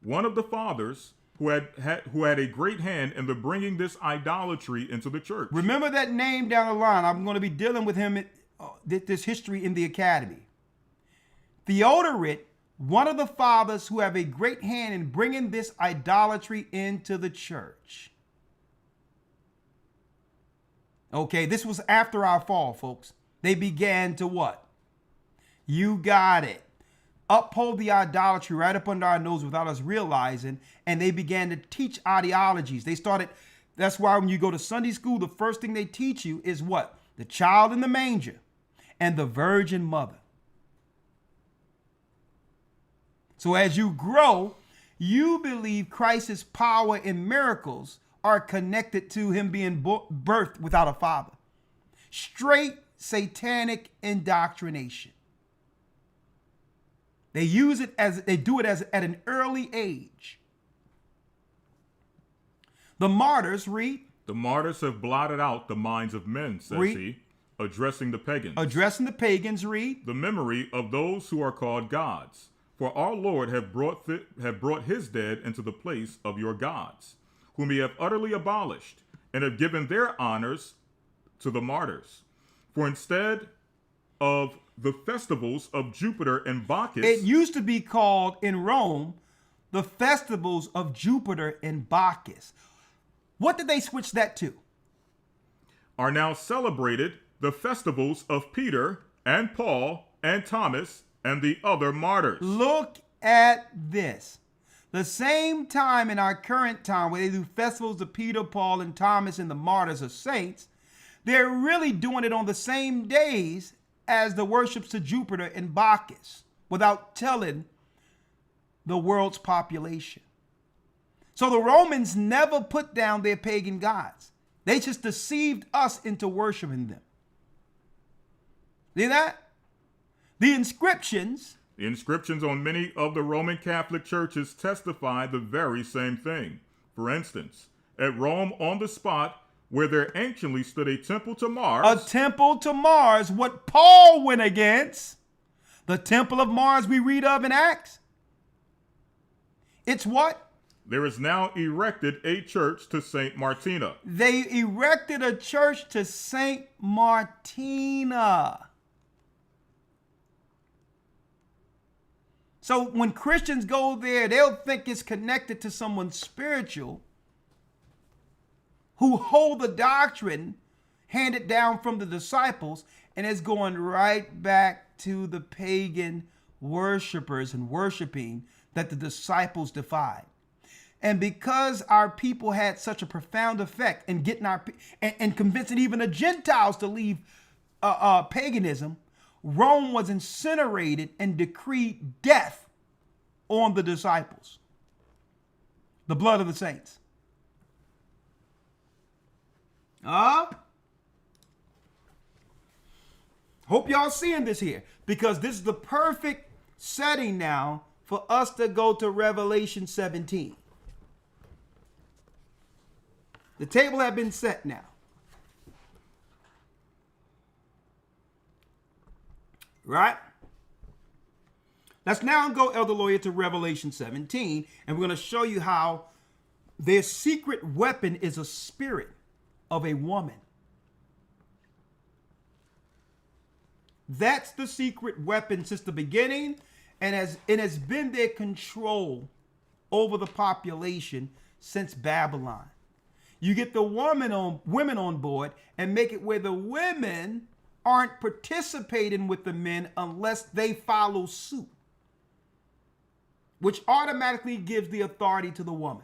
one of the fathers who had a great hand in the bringing this idolatry into the church. Remember that name down the line. I'm going to be dealing with him, this history in the academy. Theodoret, one of the fathers who have a great hand in bringing this idolatry into the church. Okay, this was after our fall, folks. They began to what? You got it. Uphold the idolatry right up under our nose without us realizing, and they began to teach ideologies. They started, that's why when you go to Sunday school, the first thing they teach you is what? The child in the manger and the virgin mother. So as you grow, you believe Christ's power and miracles are connected to him being birthed without a father. Straight satanic indoctrination. They use it as at an early age. The martyrs, read. The martyrs have blotted out the minds of men, says he, addressing the pagans. Addressing the pagans, read. The memory of those who are called gods. For our Lord have brought his dead into the place of your gods, whom he have utterly abolished, and have given their honors to the martyrs. For instead of the festivals of Jupiter and Bacchus, it used to be called in Rome the festivals of Jupiter and Bacchus. What did they switch that to? Are now celebrated the festivals of Peter and Paul and Thomas and the other martyrs. Look at this. The same time in our current time where they do festivals of Peter, Paul, and Thomas and the martyrs of saints, they're really doing it on the same days as the worships to Jupiter and Bacchus without telling the world's population. So the Romans never put down their pagan gods. They just deceived us into worshiping them. See that? The inscriptions on many of the Roman Catholic churches testify the very same thing. For instance, at Rome on the spot where there anciently stood a temple to Mars. A temple to Mars, what Paul went against. The temple of Mars we read of in Acts. It's what? There is now erected a church to Saint Martina. They erected a church to Saint Martina. So when Christians go there, they'll think it's connected to someone spiritual who hold the doctrine handed down from the disciples, and it's going right back to the pagan worshipers and worshiping that the disciples defied. And because our people had such a profound effect in getting and convincing even the Gentiles to leave paganism, Rome was incinerated and decreed death on the disciples. The blood of the saints. Hope y'all seeing this here, because this is the perfect setting now for us to go to Revelation 17. The table had been set now. Right? Let's now go, Elder Lawya, to Revelation 17, and we're going to show you how their secret weapon is a spirit of a woman. That's the secret weapon since the beginning, and it has been their control over the population since Babylon. You get the women on board and make it where the women aren't participating with the men unless they follow suit, which automatically gives the authority to the woman,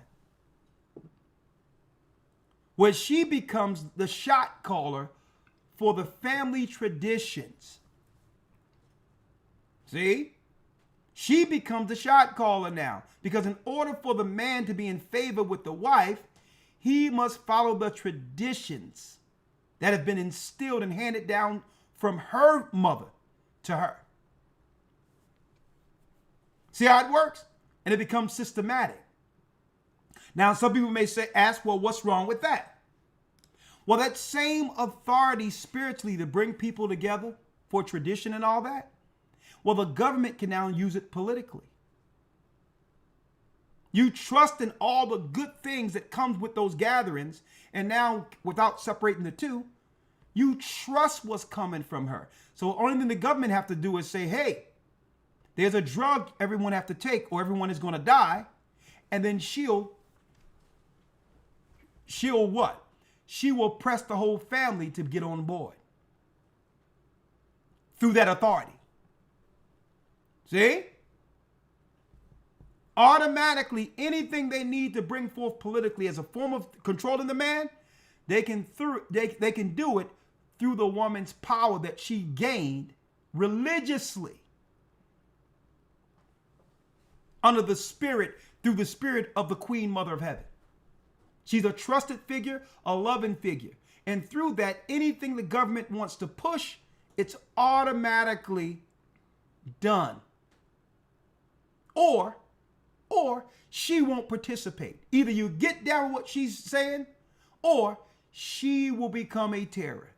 where she becomes the shot caller for the family traditions. See? She becomes the shot caller now, because in order for the man to be in favor with the wife, he must follow the traditions that have been instilled and handed down from her mother to her. See how it works? And it becomes systematic. Now, some people may ask, well, what's wrong with that? Well, that same authority spiritually to bring people together for tradition and all that, well, the government can now use it politically. You trust in all the good things that comes with those gatherings, and now, without separating the two, you trust what's coming from her. So the only thing the government have to do is say, hey, there's a drug everyone have to take or everyone is going to die. And then she'll what? She will press the whole family to get on board through that authority. See? Automatically, anything they need to bring forth politically as a form of controlling the man, they can do it through the woman's power that she gained religiously under the spirit, through the spirit of the Queen Mother of Heaven. She's a trusted figure, a loving figure. And through that, anything the government wants to push, it's automatically done. Or she won't participate. Either you get down with what she's saying, or she will become a terror.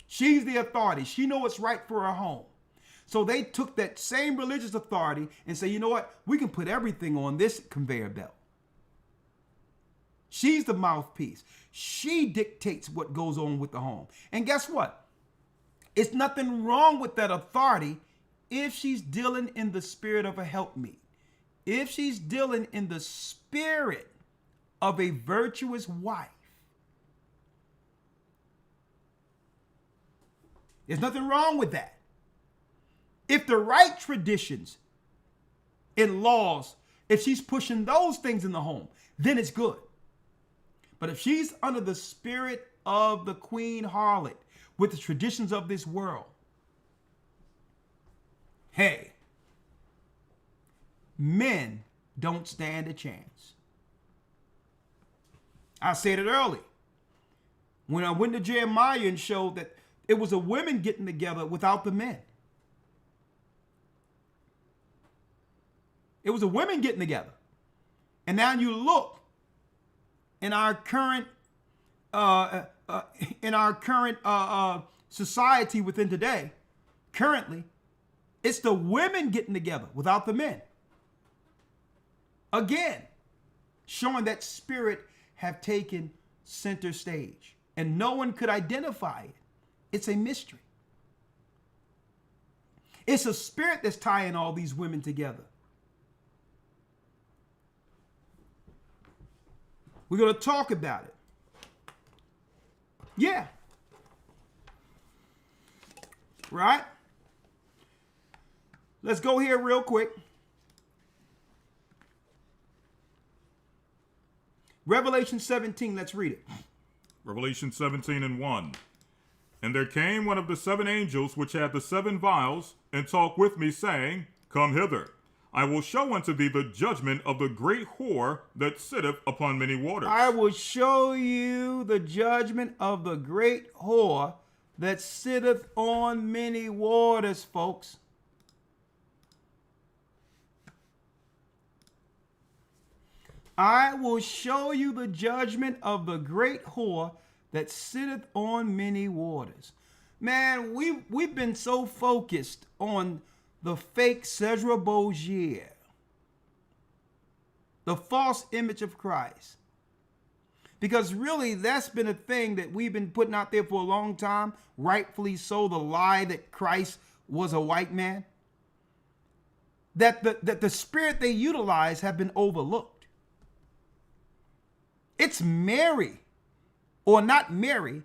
She's the authority. She knows what's right for her home. So they took that same religious authority and say, you know what? We can put everything on this conveyor belt. She's the mouthpiece. She dictates what goes on with the home. And guess what? It's nothing wrong with that authority if she's dealing in the spirit of a helpmeet. If she's dealing in the spirit of a virtuous wife. There's nothing wrong with that. If the right traditions and laws, if she's pushing those things in the home, then it's good. But if she's under the spirit of the queen harlot, with the traditions of this world, hey, men don't stand a chance. I said it early when I went to Jeremiah and showed that it was the women getting together without the men. It was the women getting together. And now you look in our current society within today, currently, it's the women getting together without the men. Again, showing that spirit have taken center stage and no one could identify it. It's a mystery. It's a spirit that's tying all these women together. We're going to talk about it. Yeah. Right? Let's go here real quick. Revelation 17, let's read it. Revelation 17:1. And there came one of the 7 angels which had the 7 vials, and talked with me, saying, Come hither. I will show unto thee the judgment of the great whore that sitteth upon many waters. I will show you the judgment of the great whore that sitteth on many waters, folks. I will show you the judgment of the great whore that sitteth on many waters. Man, we've been so focused on the fake Cesar Borgia, the false image of Christ. Because really, that's been a thing that we've been putting out there for a long time, rightfully so, the lie that Christ was a white man. That the spirit they utilize have been overlooked. It's Mary, or not Mary,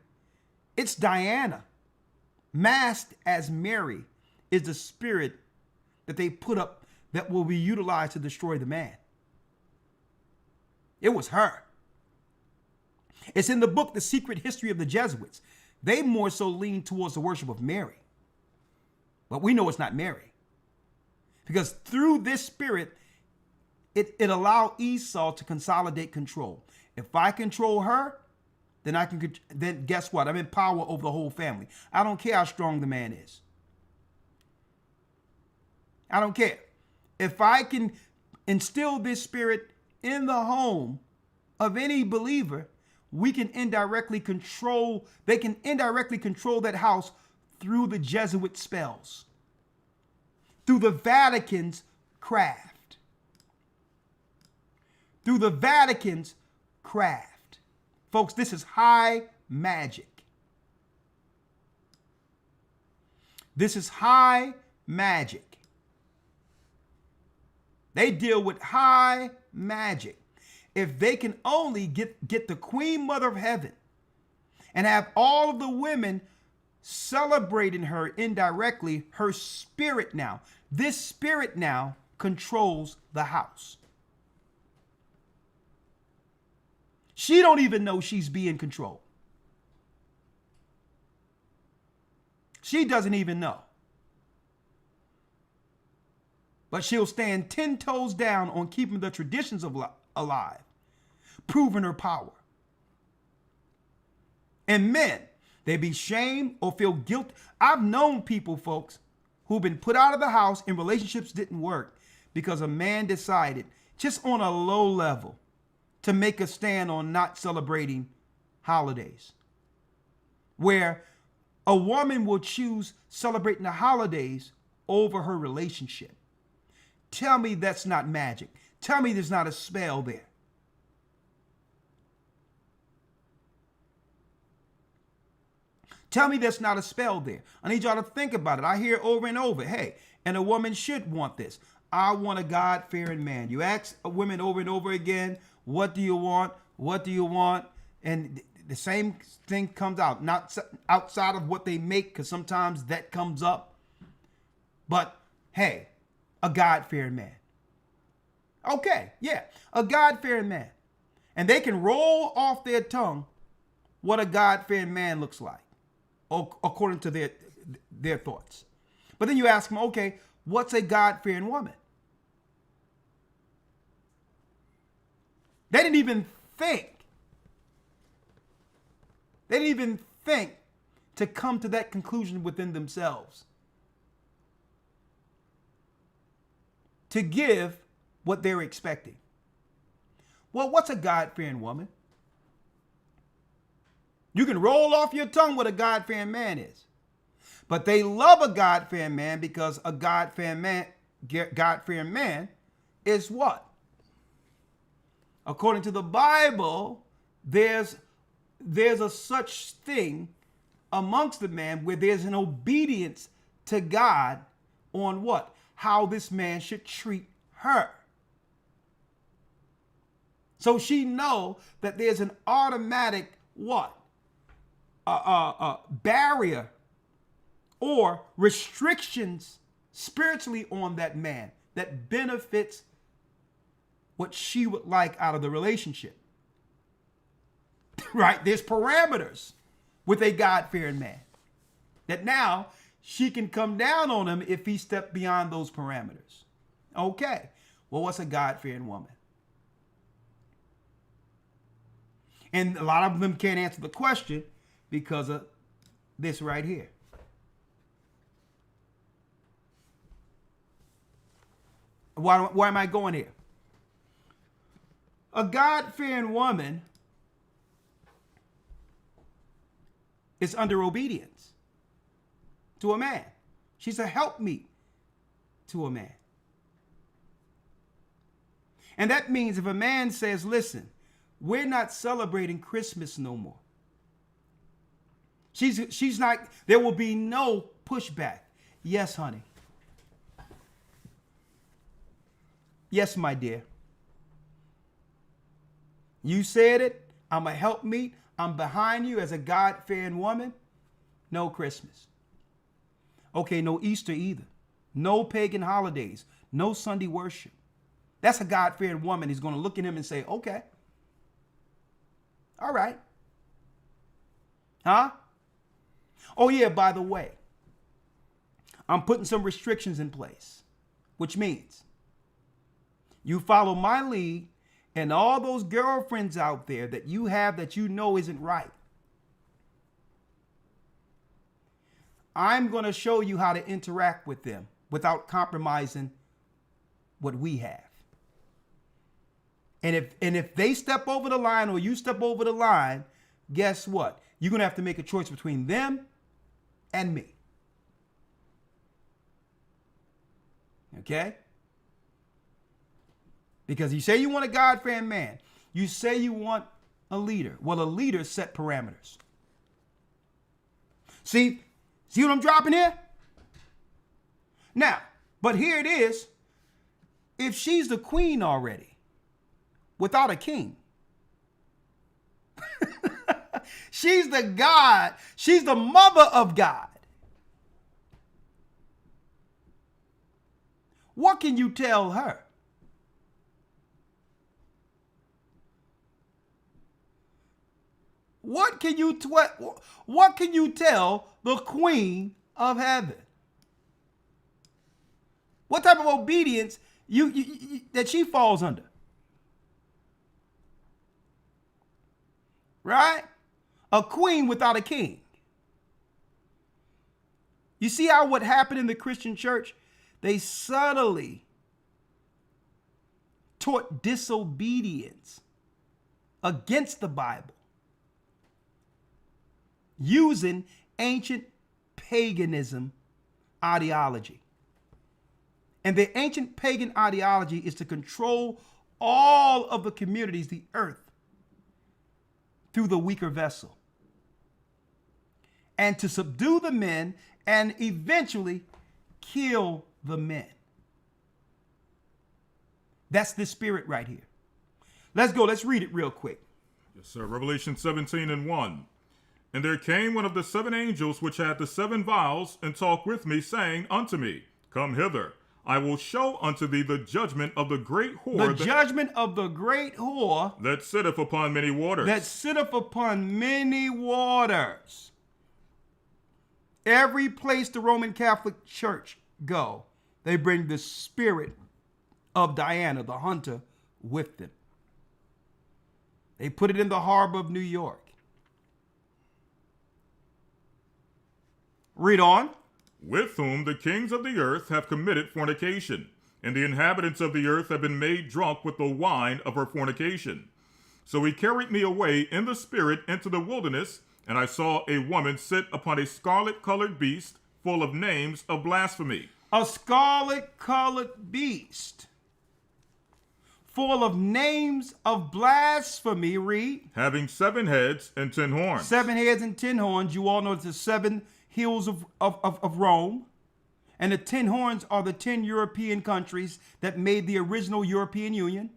it's Diana. Masked as Mary is the spirit that they put up that will be utilized to destroy the man. It was her. It's in the book, The Secret History of the Jesuits. They more so lean towards the worship of Mary. But we know it's not Mary. Because through this spirit, it allowed Esau to consolidate control. If I control her, then guess what? I'm in power over the whole family. I don't care how strong the man is. I don't care. If I can instill this spirit in the home of any believer, we can indirectly control, they can indirectly control that house through the Jesuit spells, through the Vatican's craft. Through the Vatican's craft. Folks, this is high magic. This is high magic. They deal with high magic. If they can only get the Queen Mother of Heaven and have all of the women celebrating her indirectly, her spirit now. This spirit now controls the house. She don't even know she's being controlled. She doesn't even know. But she'll stand 10 toes down on keeping the traditions alive, proving her power. And men, they be shamed or feel guilt. I've known people, folks, who've been put out of the house and relationships didn't work because a man decided, just on a low level, to make a stand on not celebrating holidays. Where a woman will choose celebrating the holidays over her relationship. Tell me that's not magic. Tell me there's not a spell there. Tell me there's not a spell there. I need y'all to think about it. I hear over and over, hey, and a woman should want this. I want a God-fearing man. You ask women over and over again, what do you want? What do you want? And the same thing comes out, not outside of what they make, because sometimes that comes up. But hey, a God-fearing man. Okay, yeah, a God-fearing man. And they can roll off their tongue what a God-fearing man looks like. according to their thoughts. But then you ask them, okay, what's a God-fearing woman? They didn't even think. They didn't even think to come to that conclusion within themselves. To give what they're expecting. Well, what's a God-fearing woman? You can roll off your tongue what a God-fearing man is. But they love a God-fearing man because a God-fearing man is what? According to the Bible, there's a such thing amongst the man where there's an obedience to God on what? How this man should treat her. So she know that there's an automatic what? Barrier or restrictions spiritually on that man that benefits what she would like out of the relationship. Right? There's parameters with a God-fearing man that now she can come down on him if he stepped beyond those parameters. Okay. Well, what's a God-fearing woman? And a lot of them can't answer the question because of this right here. Why am I going here? A God-fearing woman is under obedience to a man. She's a helpmeet to a man. And that means if a man says, listen, we're not celebrating Christmas no more. She's not, there will be no pushback. Yes, honey. Yes, my dear. You said it. I'm a helpmeet. I'm behind you as a God-fearing woman. No Christmas. Okay, no Easter either. No pagan holidays. No Sunday worship. That's a God-fearing woman. He's going to look at him and say, okay. All right. Huh? Oh, yeah, by the way, I'm putting some restrictions in place, which means you follow my lead and all those girlfriends out there that you have that you know isn't right. I'm going to show you how to interact with them without compromising what we have. And if they step over the line or you step over the line, guess what? You're going to have to make a choice between them and me. Okay? Because you say you want a God-fearing man. You say you want a leader. Well, a leader set parameters. See what I'm dropping here? Now, but here it is. If she's the queen already, without a king, she's the God. She's the mother of God. What can you tell her? What can you tell the queen of heaven? What type of obedience that she falls under? Right? A queen without a king. You see how what happened in the Christian church? They subtly taught disobedience against the Bible using ancient paganism ideology. And the ancient pagan ideology is to control all of the communities, the earth, through the weaker vessel, and to subdue the men and eventually kill the men. That's the spirit right here. Let's go. Let's read it real quick. Yes, sir. Revelation 17:1. And there came one of the 7 angels which had the 7 vials, and talked with me, saying unto me, Come hither, I will show unto thee the judgment of the great whore. The judgment of the great whore that sitteth upon many waters. That sitteth upon many waters. Every place the Roman Catholic Church go, they bring the spirit of Diana, the hunter, with them. They put it in the harbor of New York. Read on. With whom the kings of the earth have committed fornication, and the inhabitants of the earth have been made drunk with the wine of her fornication. So he carried me away in the spirit into the wilderness, and I saw a woman sit upon a scarlet-colored beast full of names of blasphemy. A scarlet-colored beast full of names of blasphemy. Read. Having 7 heads and 10 horns. 7 heads and 10 horns. You all know it's the 7 hills of Rome. And the 10 horns are the 10 European countries that made the original European Union.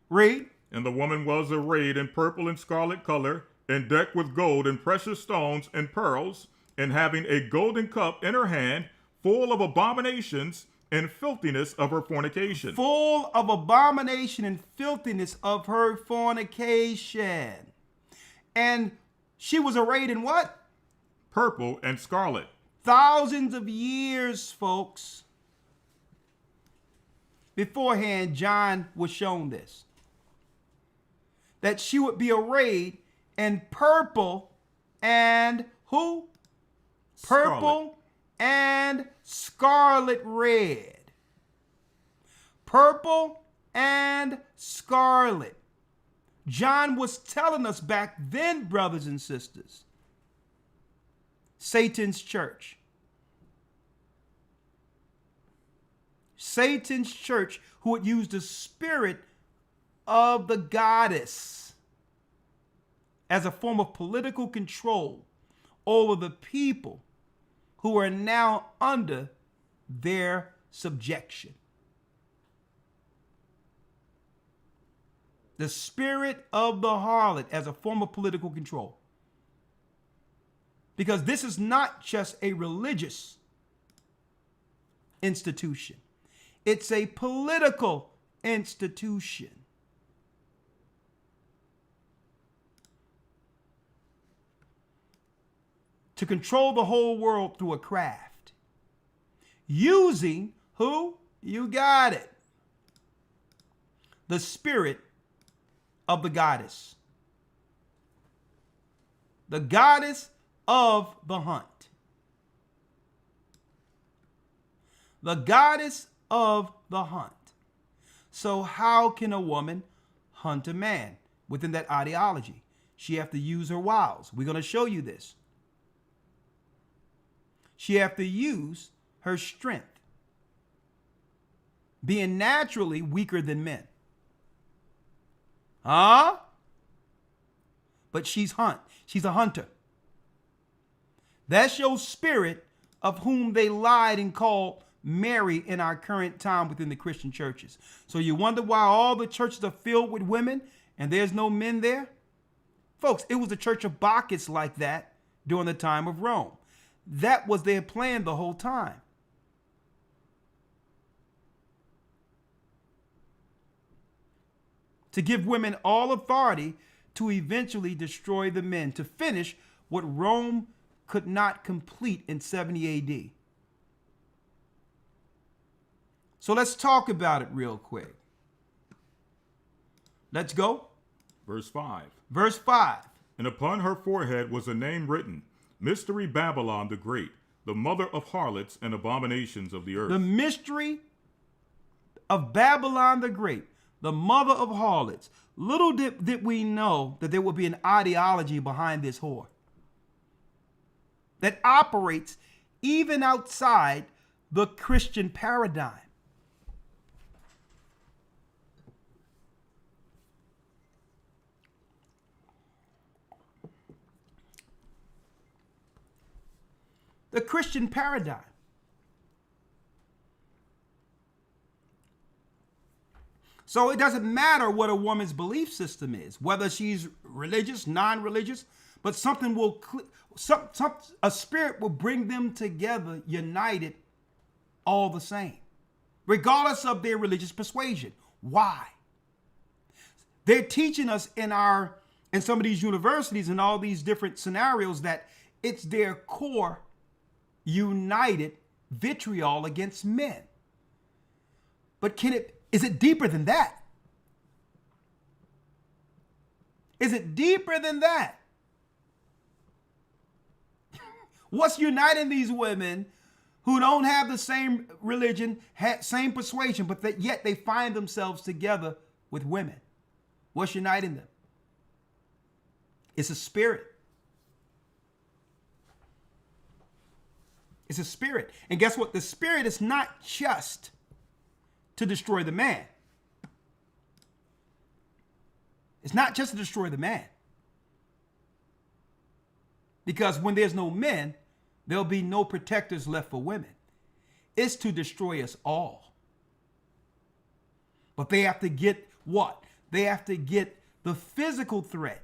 Read. And the woman was arrayed in purple and scarlet color, and decked with gold and precious stones and pearls, and having a golden cup in her hand, full of abominations and filthiness of her fornication. Full of abomination and filthiness of her fornication. And she was arrayed in what? Purple and scarlet. Thousands of years, folks. Beforehand, John was shown this. That she would be arrayed in purple and who? Purple and scarlet red. Purple and scarlet. John was telling us back then, brothers and sisters, Satan's church. Satan's church, who would use the spirit of the goddess as a form of political control over the people who are now under their subjection. The spirit of the harlot as a form of political control. Because this is not just a religious institution. It's a political institution. To control the whole world through a craft. Using who? You got it. The spirit of the goddess. The goddess of the hunt. The goddess of the hunt. So how can a woman hunt a man within that ideology? She have to use her wiles. We're going to show you this. She have to use her strength, being naturally weaker than men. But she's a hunter. That's your spirit of whom they lied and called Mary in our current time within the Christian churches. So you wonder why all the churches are filled with women and there's no men there? Folks, it was the church of Bacchus like that during the time of Rome. That was their plan the whole time. To give women all authority to eventually destroy the men, to finish what Rome could not complete in 70 AD. So let's talk about it real quick. Let's go. Verse 5. Verse 5. And upon her forehead was a name written, Mystery Babylon the Great, the mother of harlots and abominations of the earth. The mystery of Babylon the Great, the mother of harlots. Little did we know that there would be an ideology behind this whore that operates even outside the Christian paradigm. The Christian paradigm. So it doesn't matter what a woman's belief system is, whether she's religious, non-religious, but something will, a spirit will bring them together, united, all the same, regardless of their religious persuasion. Why? They're teaching us in some of these universities and all these different scenarios that it's their core united vitriol against men. But is it deeper than that? Is it deeper than that? What's uniting these women who don't have the same religion, same persuasion, but yet they find themselves together with women? What's uniting them? It's a spirit. It's a spirit. And guess what? The spirit is not just to destroy the man. It's not just to destroy the man. Because when there's no men, there'll be no protectors left for women. It's to destroy us all. But they have to get what? They have to get the physical threat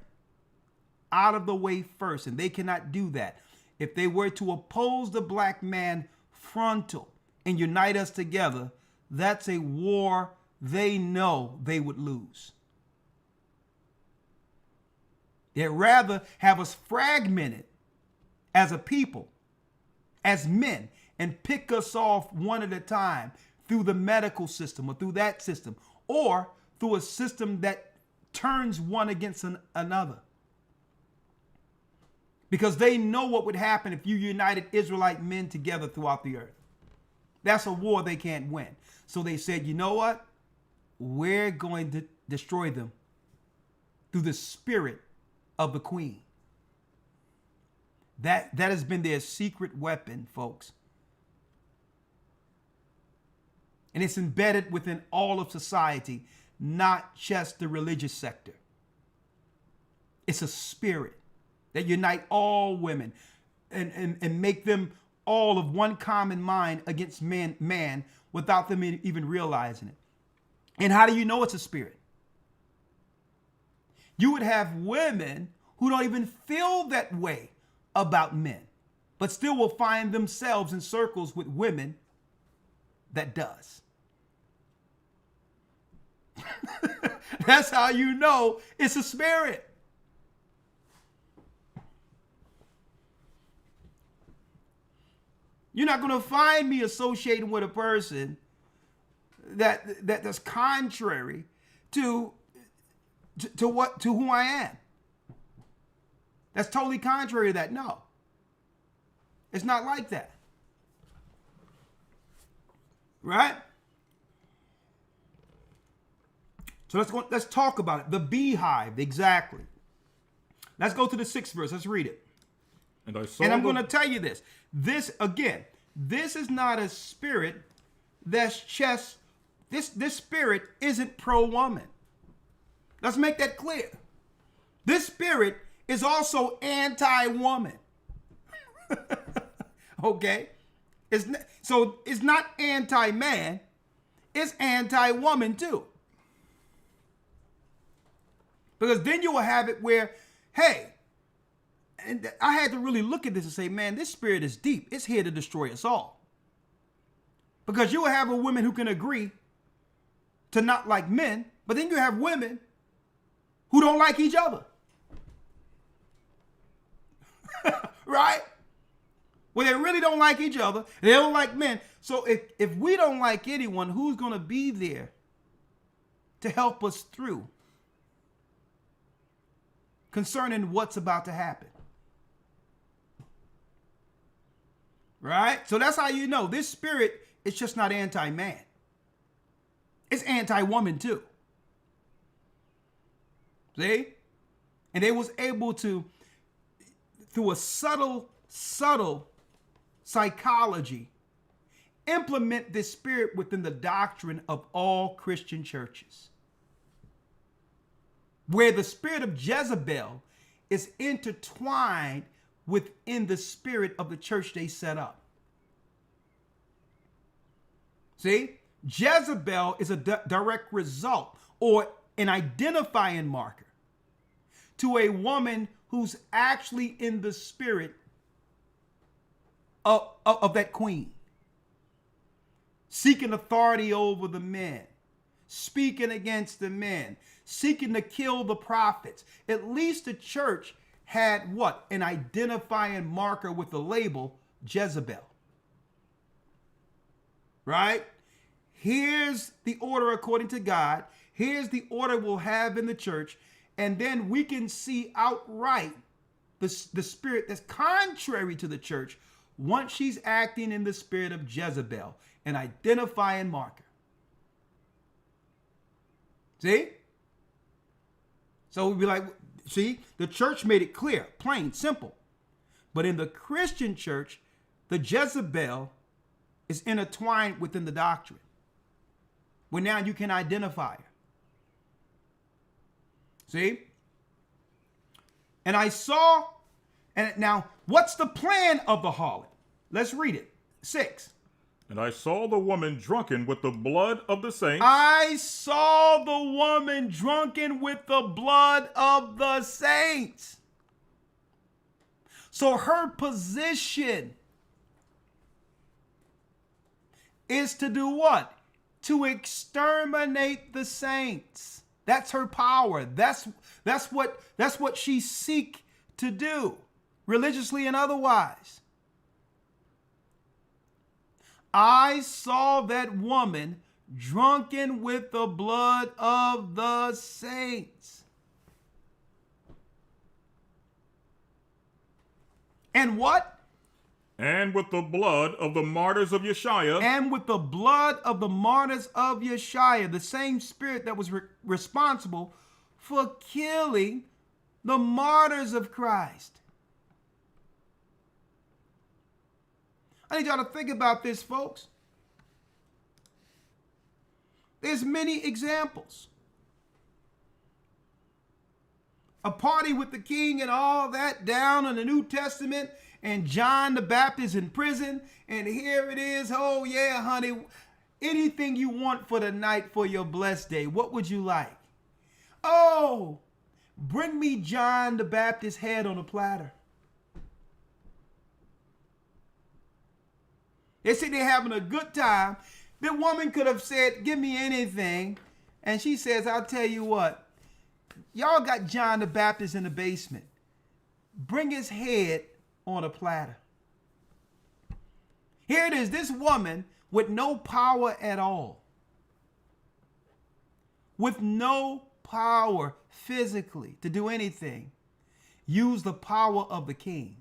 out of the way first. And they cannot do that. If they were to oppose the black man frontal and unite us together, that's a war they know they would lose. They'd rather have us fragmented as a people, as men, and pick us off one at a time through the medical system or through that system, or through a system that turns one against another. Because they know what would happen if you united Israelite men together throughout the earth. That's a war they can't win. So they said, you know what? We're going to destroy them through the spirit of the queen. That has been their secret weapon, folks. And it's embedded within all of society, not just the religious sector. It's a spirit that unite all women and make them all of one common mind against man without them even realizing it. And how do you know it's a spirit? You would have women who don't even feel that way about men, but still will find themselves in circles with women that does. That's how you know it's a spirit. You're not going to find me associating with a person that's contrary to who I am. That's totally contrary to that. No, it's not like that. Right? So let's talk about it. The beehive, exactly. Let's go to the 6th verse. Let's read it. And I'm going to tell you this. This is not a spirit that's just, this spirit isn't pro-woman. Let's make that clear. This spirit is also anti-woman. Okay? It's not anti-man. It's anti-woman too. Because then you will have it where, hey, and I had to really look at this and say, man, this spirit is deep. It's here to destroy us all. Because you will have a woman who can agree to not like men, but then you have women who don't like each other. Right? Well, they really don't like each other. They don't like men. So if we don't like anyone, who's going to be there to help us through concerning what's about to happen? Right? So that's how you know this spirit is just not anti-man. It's anti-woman too. See? And they was able to, through a subtle psychology, implement this spirit within the doctrine of all Christian churches. Where the spirit of Jezebel is intertwined within the spirit of the church they set up. See? Jezebel is a direct result or an identifying marker to a woman who's actually in the spirit of that queen. Seeking authority over the men. Speaking against the men. Seeking to kill the prophets. At least the church had what? An identifying marker with a label Jezebel. Right? Here's the order according to God. Here's the order we'll have in the church. And then we can see outright the spirit that's contrary to the church once she's acting in the spirit of Jezebel and identify and mark her. See? So we'd be like, see, the church made it clear, plain, simple. But in the Christian church, the Jezebel is intertwined within the doctrine, where now you can identify her. See? And I saw, and now, what's the plan of the harlot? Let's read it. 6. And I saw the woman drunken with the blood of the saints. I saw the woman drunken with the blood of the saints. So her position is to do what? To exterminate the saints. That's her power. That's what she seek to do, religiously and otherwise. I saw that woman drunken with the blood of the saints. And what? And with the blood of the martyrs of Yeshua. And with the blood of the martyrs of Yeshua, the same spirit that was responsible for killing the martyrs of Christ. I need y'all to think about this, folks. There's many examples. A party with the king and all that down in the New Testament, and John the Baptist in prison, and here it is. Oh yeah, honey, anything you want for the night for your blessed day. What would you like? Oh, bring me John the Baptist's head on a platter. They say they're having a good time. The woman could have said, give me anything. And she says, I'll tell you what, y'all got John the Baptist in the basement. Bring his head on a platter. Here it is, this woman with no power at all. With no power physically to do anything. Use the power of the king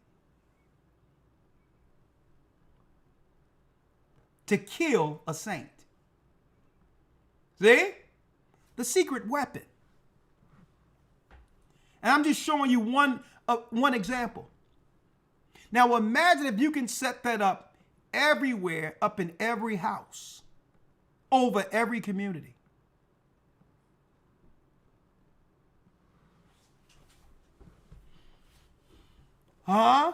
to kill a saint. See? The secret weapon. And I'm just showing you one example. Now imagine if you can set that up everywhere, up in every house, over every community. Huh?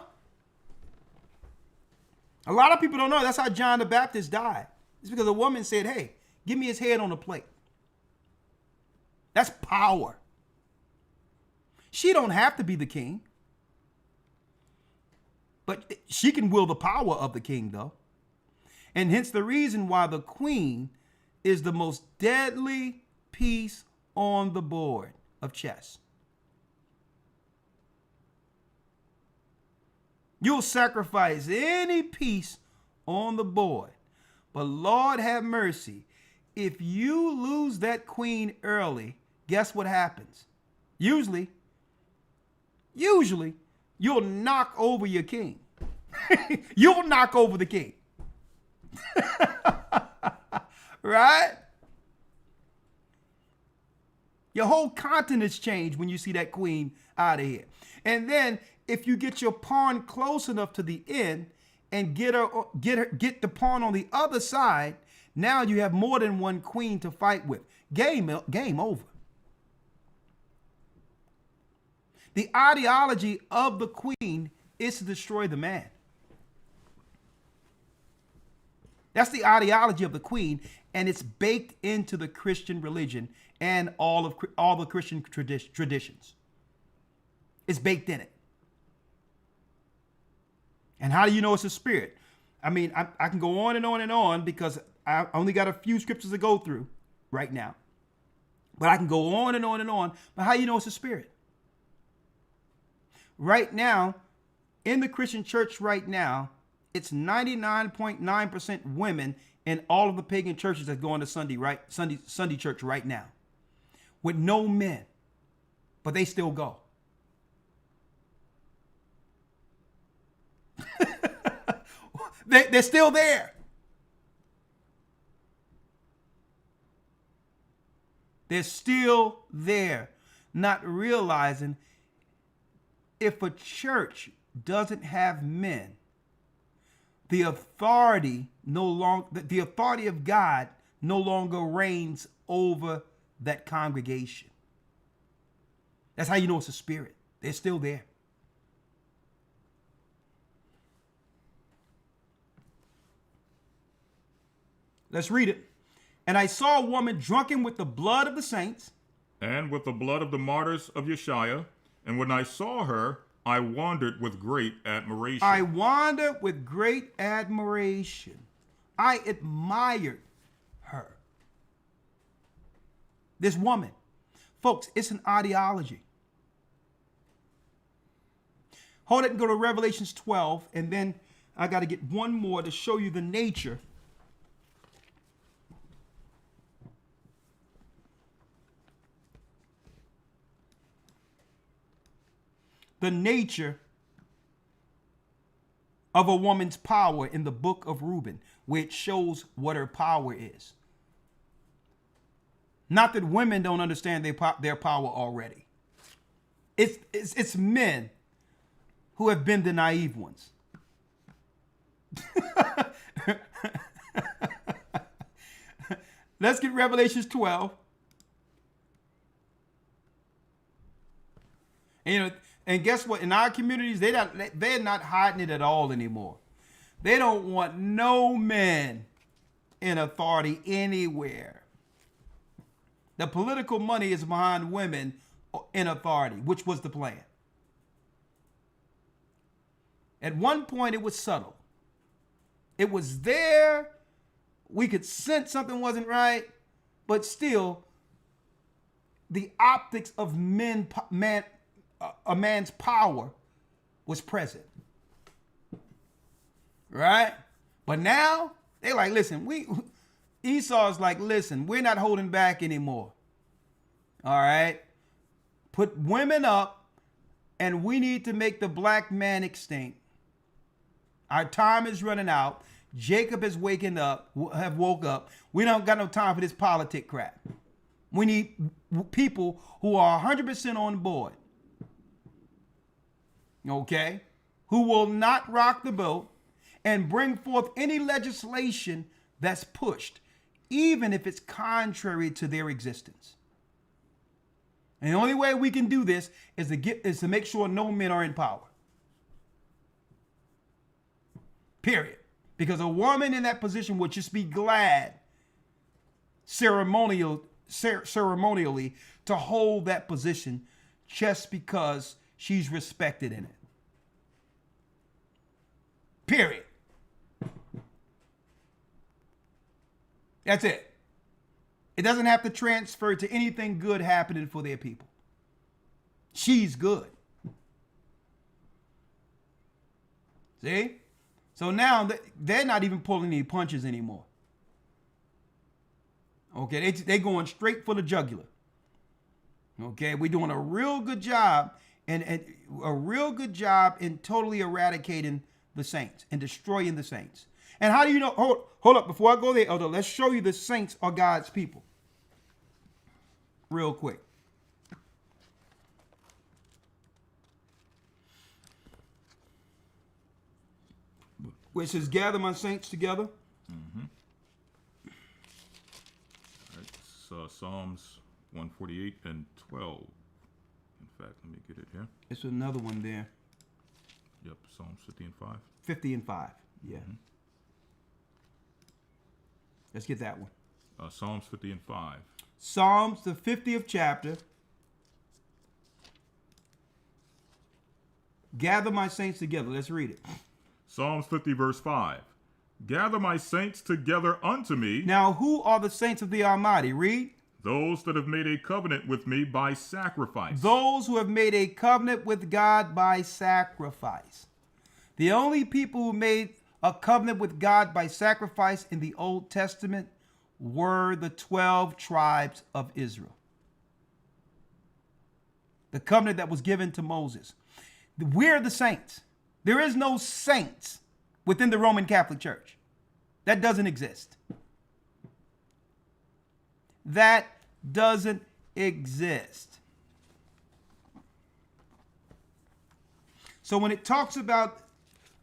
A lot of people don't know that's how John the Baptist died. It's because a woman said, hey, give me his head on a plate. That's power. She don't have to be the king. But she can will the power of the king, though. And hence the reason why the queen is the most deadly piece on the board of chess. You'll sacrifice any piece on the board. But Lord have mercy. If you lose that queen early, guess what happens? Usually, you'll knock over your king. You'll knock over the king. Right? Your whole continent's changed when you see that queen out of here. And then if you get your pawn close enough to the end and get the pawn on the other side, now you have more than one queen to fight with. Game over. The ideology of the queen is to destroy the man. That's the ideology of the queen, and it's baked into the Christian religion and all the Christian traditions. It's baked in it. And how do you know it's a spirit? I mean, I can go on and on and on because I only got a few scriptures to go through right now. But I can go on and on and on. But how do you know it's a spirit? Right now, in the Christian church right now, It's 99.9% women in all of the pagan churches that go into Sunday church right now, with no men, but they still go. They're still there. They're still there, not realizing if a church doesn't have men, the authority of God no longer reigns over that congregation. That's how you know it's a spirit. They're still there. Let's read it. And I saw a woman drunken with the blood of the saints, and with the blood of the martyrs of Yeshua. And when I saw her, I wondered with great admiration. I wondered with great admiration. I admired her. This woman. Folks, it's an ideology. Hold it and go to Revelations 12, and then I got to get one more to show you the nature . The nature of a woman's power in the book of Reuben, which shows what her power is. Not that women don't understand their power already. It's men who have been the naive ones. Let's get Revelations 12. And guess what? In our communities, they're not hiding it at all anymore. They don't want no men in authority anywhere. The political money is behind women in authority, which was the plan. At one point, it was subtle. It was there. We could sense something wasn't right, but still, the optics of a man's power was present. Right? But now, they're like, listen, Esau's like, listen, we're not holding back anymore. All right? Put women up, and we need to make the black man extinct. Our time is running out. Jacob is have woke up. We don't got no time for this politic crap. We need people who are 100% on board. Okay, who will not rock the boat and bring forth any legislation that's pushed, even if it's contrary to their existence. And the only way we can do this is to make sure no men are in power. Period. Because a woman in that position would just be glad ceremonially to hold that position just because she's respected in it. Period. That's it. It doesn't have to transfer to anything good happening for their people. She's good. See? So now they're not even pulling any punches anymore. Okay, they're going straight for the jugular. Okay, we're doing a real good job and in totally eradicating the saints and destroying the saints. And how do you know? Hold up, before I go there, Elder, let's show you the saints are God's people. Real quick. Where it says, gather my saints together. Mm-hmm. All right, so Psalms 148 and 12. In fact, let me get it here. It's another one there. Yep, Psalms 50 and 5. 50 and 5, yeah. Mm-hmm. Let's get that one. Psalms 50 and 5. Psalms, the 50th chapter. Gather my saints together. Let's read it. Psalms 50 verse 5. Gather my saints together unto me. Now, who are the saints of the Almighty? Read. Those that have made a covenant with me by sacrifice. Those who have made a covenant with God by sacrifice. The only people who made a covenant with God by sacrifice in the Old Testament were the 12 tribes of Israel. The covenant that was given to Moses. We're the saints. There is no saints within the Roman Catholic Church. That doesn't exist. That doesn't exist. So when it talks about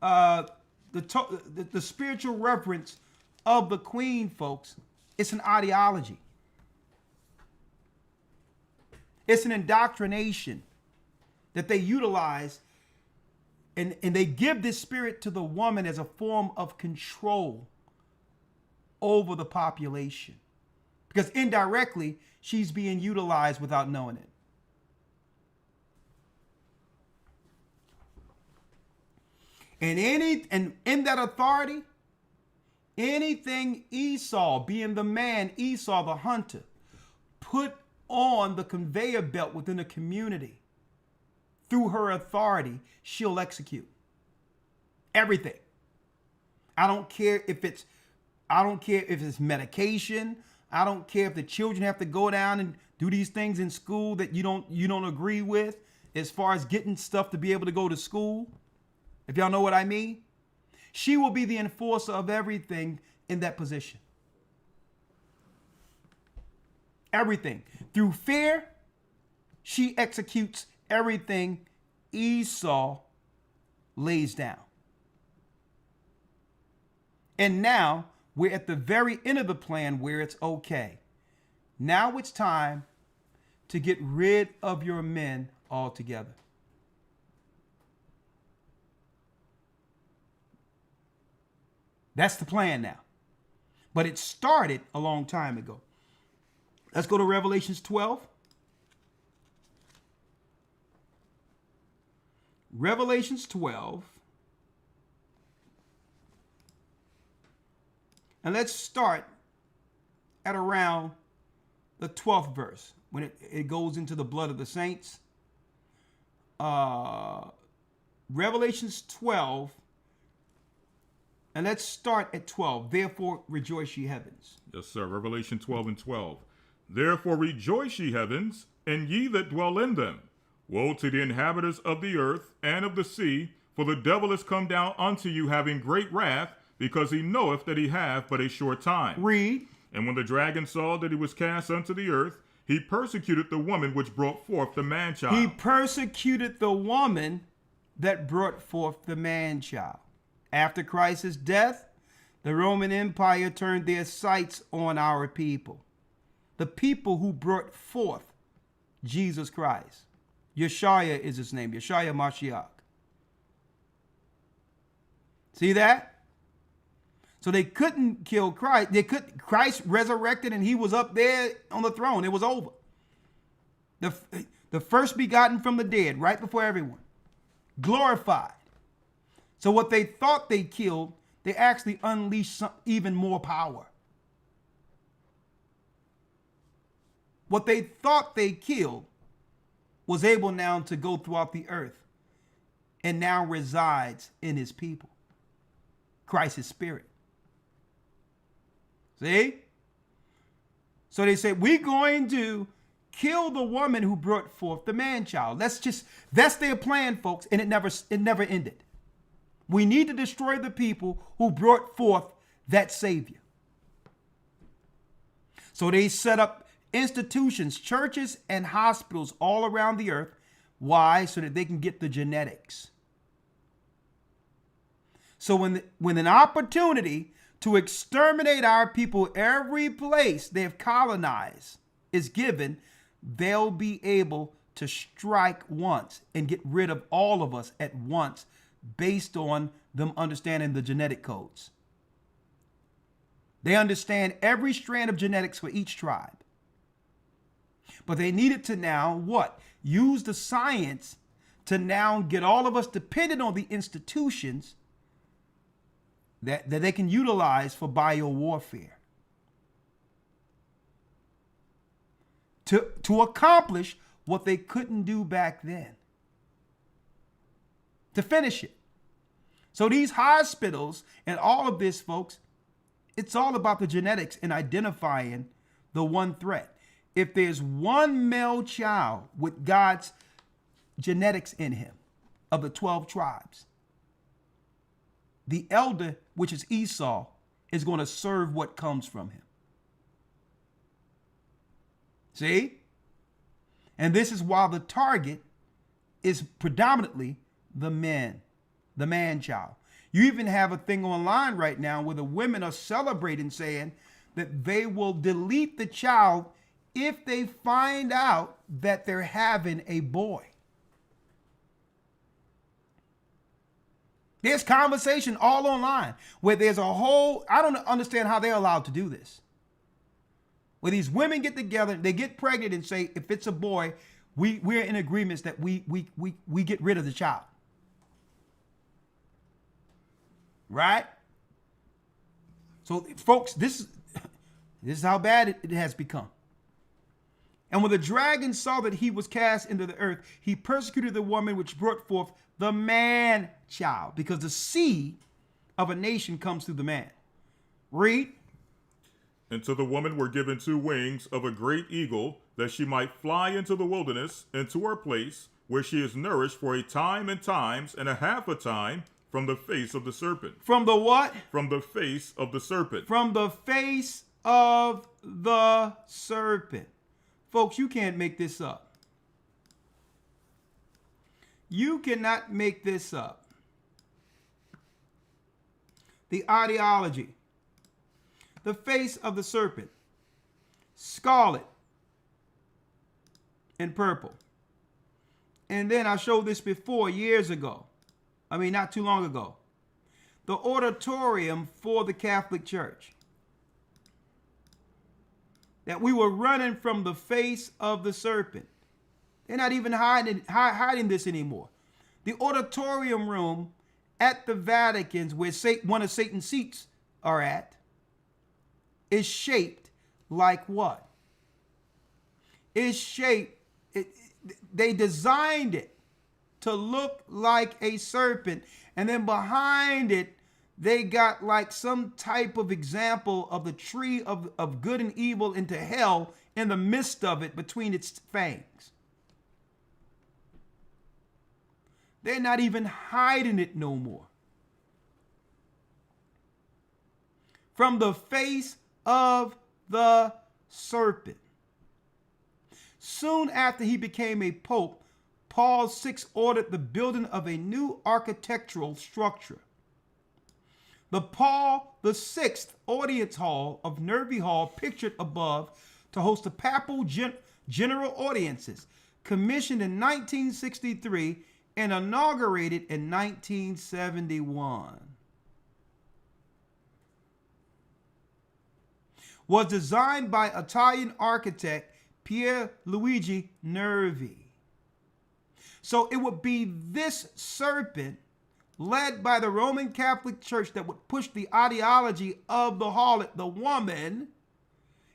the spiritual reverence of the queen, folks, it's an ideology. It's an indoctrination that they utilize, and they give this spirit to the woman as a form of control over the population. Because indirectly, she's being utilized without knowing it. And in that authority, anything Esau, being the man, Esau the hunter, put on the conveyor belt within the community, through her authority, she'll execute. Everything. I don't care if it's medication. I don't care if the children have to go down and do these things in school that you don't agree with, as far as getting stuff to be able to go to school. If y'all know what I mean, she will be the enforcer of everything in that position. Everything. Through fear, she executes everything Esau lays down. And now we're at the very end of the plan where it's okay. Now it's time to get rid of your men altogether. That's the plan now. But it started a long time ago. Let's go to Revelations 12. Revelations 12. And let's start at around the 12th verse, when it goes into the blood of the saints. Revelations 12. And let's start at 12. Therefore, rejoice, ye heavens. Yes, sir. Revelation 12 and 12. Therefore, rejoice, ye heavens, and ye that dwell in them. Woe to the inhabitants of the earth and of the sea, for the devil is come down unto you, having great wrath, because he knoweth that he hath but a short time. Read. And when the dragon saw that he was cast unto the earth, he persecuted the woman which brought forth the man-child. He persecuted the woman that brought forth the man-child. After Christ's death, the Roman Empire turned their sights on our people. The people who brought forth Jesus Christ. Yeshua is his name. Yeshua Mashiach. See that? So they couldn't kill Christ. Christ resurrected and he was up there on the throne. It was over. The first begotten from the dead, right before everyone. Glorified. So what they thought they killed, they actually unleashed even more power. What they thought they killed was able now to go throughout the earth and now resides in his people. Christ's spirit. See? So they said, we're going to kill the woman who brought forth the man-child. That's their plan, folks. And it never ended. We need to destroy the people who brought forth that Savior. So they set up institutions, churches, and hospitals all around the earth. Why? So that they can get the genetics. So when an opportunity to exterminate our people, every place they've colonized is given, they'll be able to strike once and get rid of all of us at once, based on them understanding the genetic codes. They understand every strand of genetics for each tribe. But they needed to now what? Use the science to now get all of us dependent on the institutions that they can utilize for biowarfare. To accomplish what they couldn't do back then. To finish it. So these hospitals and all of this, folks, it's all about the genetics and identifying the one threat. If there's one male child with God's genetics in him of the 12 tribes, the elder, which is Esau, is going to serve what comes from him. See? And this is why the target is predominantly the man child. You even have a thing online right now where the women are celebrating, saying that they will delete the child if they find out that they're having a boy. There's conversation all online where there's a whole, I don't understand how they're allowed to do this. Where these women get together, they get pregnant and say, if it's a boy, we're in agreements that we get rid of the child. Right? So, folks, this is how bad it has become. And when the dragon saw that he was cast into the earth, he persecuted the woman which brought forth the man child, because the seed of a nation comes through the man. Read. And to the woman were given 2 wings of a great eagle, that she might fly into the wilderness, into her place, where she is nourished for a time and times and a half a time from the face of the serpent. From the what? From the face of the serpent. From the face of the serpent. Folks, you can't make this up. You cannot make this up. The ideology. The face of the serpent. Scarlet and purple. And then I showed this before years ago. I mean, not too long ago. The auditorium for the Catholic Church. That we were running from the face of the serpent. They're not even hiding this anymore. The auditorium room at the Vatican, where one of Satan's seats are at, is shaped like what? It's shaped, they designed it to look like a serpent. And then behind it, they got like some type of example of the tree of good and evil into hell in the midst of it between its fangs. They're not even hiding it no more. From the face of the serpent. Soon after he became a pope, Paul VI ordered the building of a new architectural structure. The Paul VI Audience Hall of Nervi Hall, pictured above, to host the papal general audiences, commissioned in 1963 and inaugurated in 1971. Was designed by Italian architect Pierluigi Nervi. So it would be this serpent led by the Roman Catholic Church that would push the ideology of the harlot, the woman,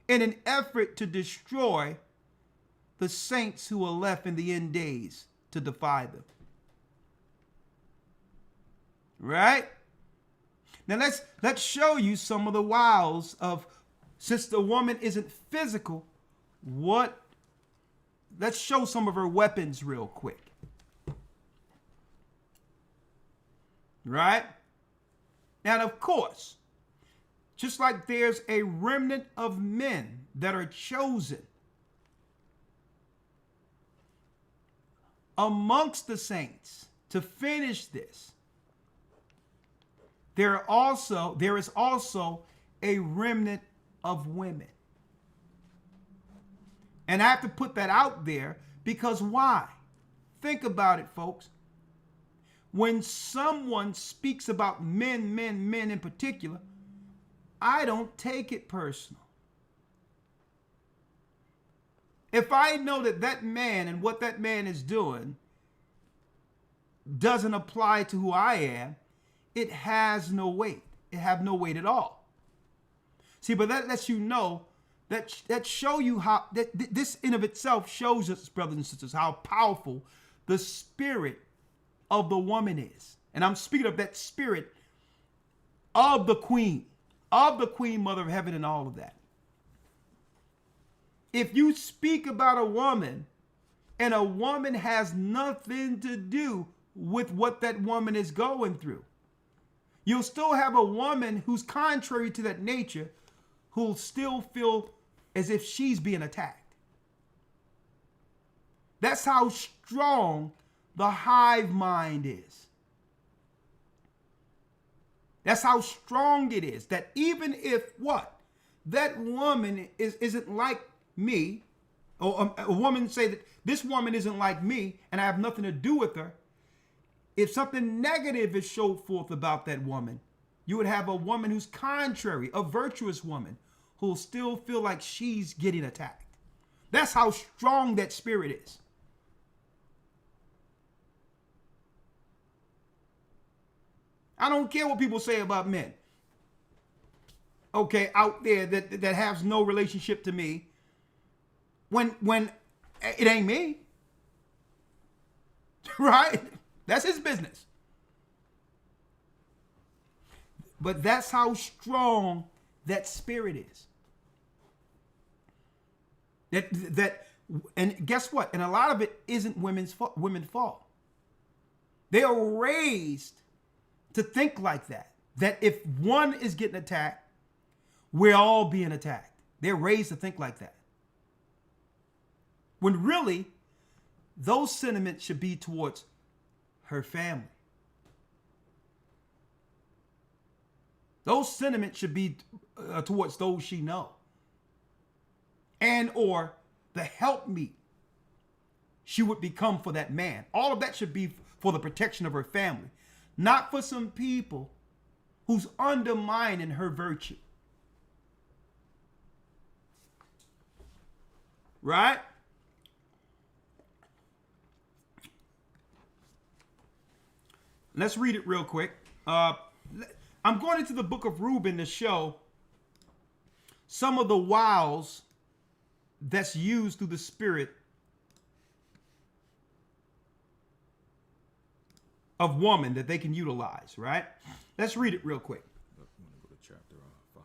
in an effort to destroy the saints who are left in the end days to defy them. Right? Now let's show you some of the wiles of, since the woman isn't physical, let's show some of her weapons real quick. Right? And of course, just like there's a remnant of men that are chosen amongst the saints to finish this, there is also a remnant of women. And I have to put that out there because why? Think about it, folks. When someone speaks about men in particular, I don't take it personal. If I know that that man and what that man is doing doesn't apply to who I am, it has no weight. It have no weight at all. See, but that lets you know, that show you how, that this in of itself shows us, brothers and sisters, how powerful the spirit of the woman is And I'm speaking of that spirit of the queen mother of heaven and all of that. If you speak about a woman and a woman has nothing to do with what that woman is going through, you'll still have a woman who's contrary to that nature who'll still feel as if she's being attacked. That's how strong the hive mind is. That's how strong it is, that even if that woman isn't like me, or a woman say that this woman isn't like me and I have nothing to do with her, if something negative is showed forth about that woman, you would have a woman who's contrary, a virtuous woman, who'll still feel like she's getting attacked. That's how strong that spirit is. I don't care what people say about men, okay, out there that has no relationship to me, when it ain't me, right? That's his business. But that's how strong that spirit is. And guess what? And a lot of it isn't women's fault. They are raised to think like that. That if one is getting attacked, we're all being attacked. They're raised to think like that. When really, those sentiments should be towards her family. Those sentiments should be towards those she know. And or the helpmeet she would become for that man. All of that should be for the protection of her family. Not for some people who's undermining her virtue. Right? Let's read it real quick. I'm going into the book of Reuben to show some of the wiles that's used through the spirit of woman that they can utilize, right? Let's read it real quick. I want to go to chapter 5.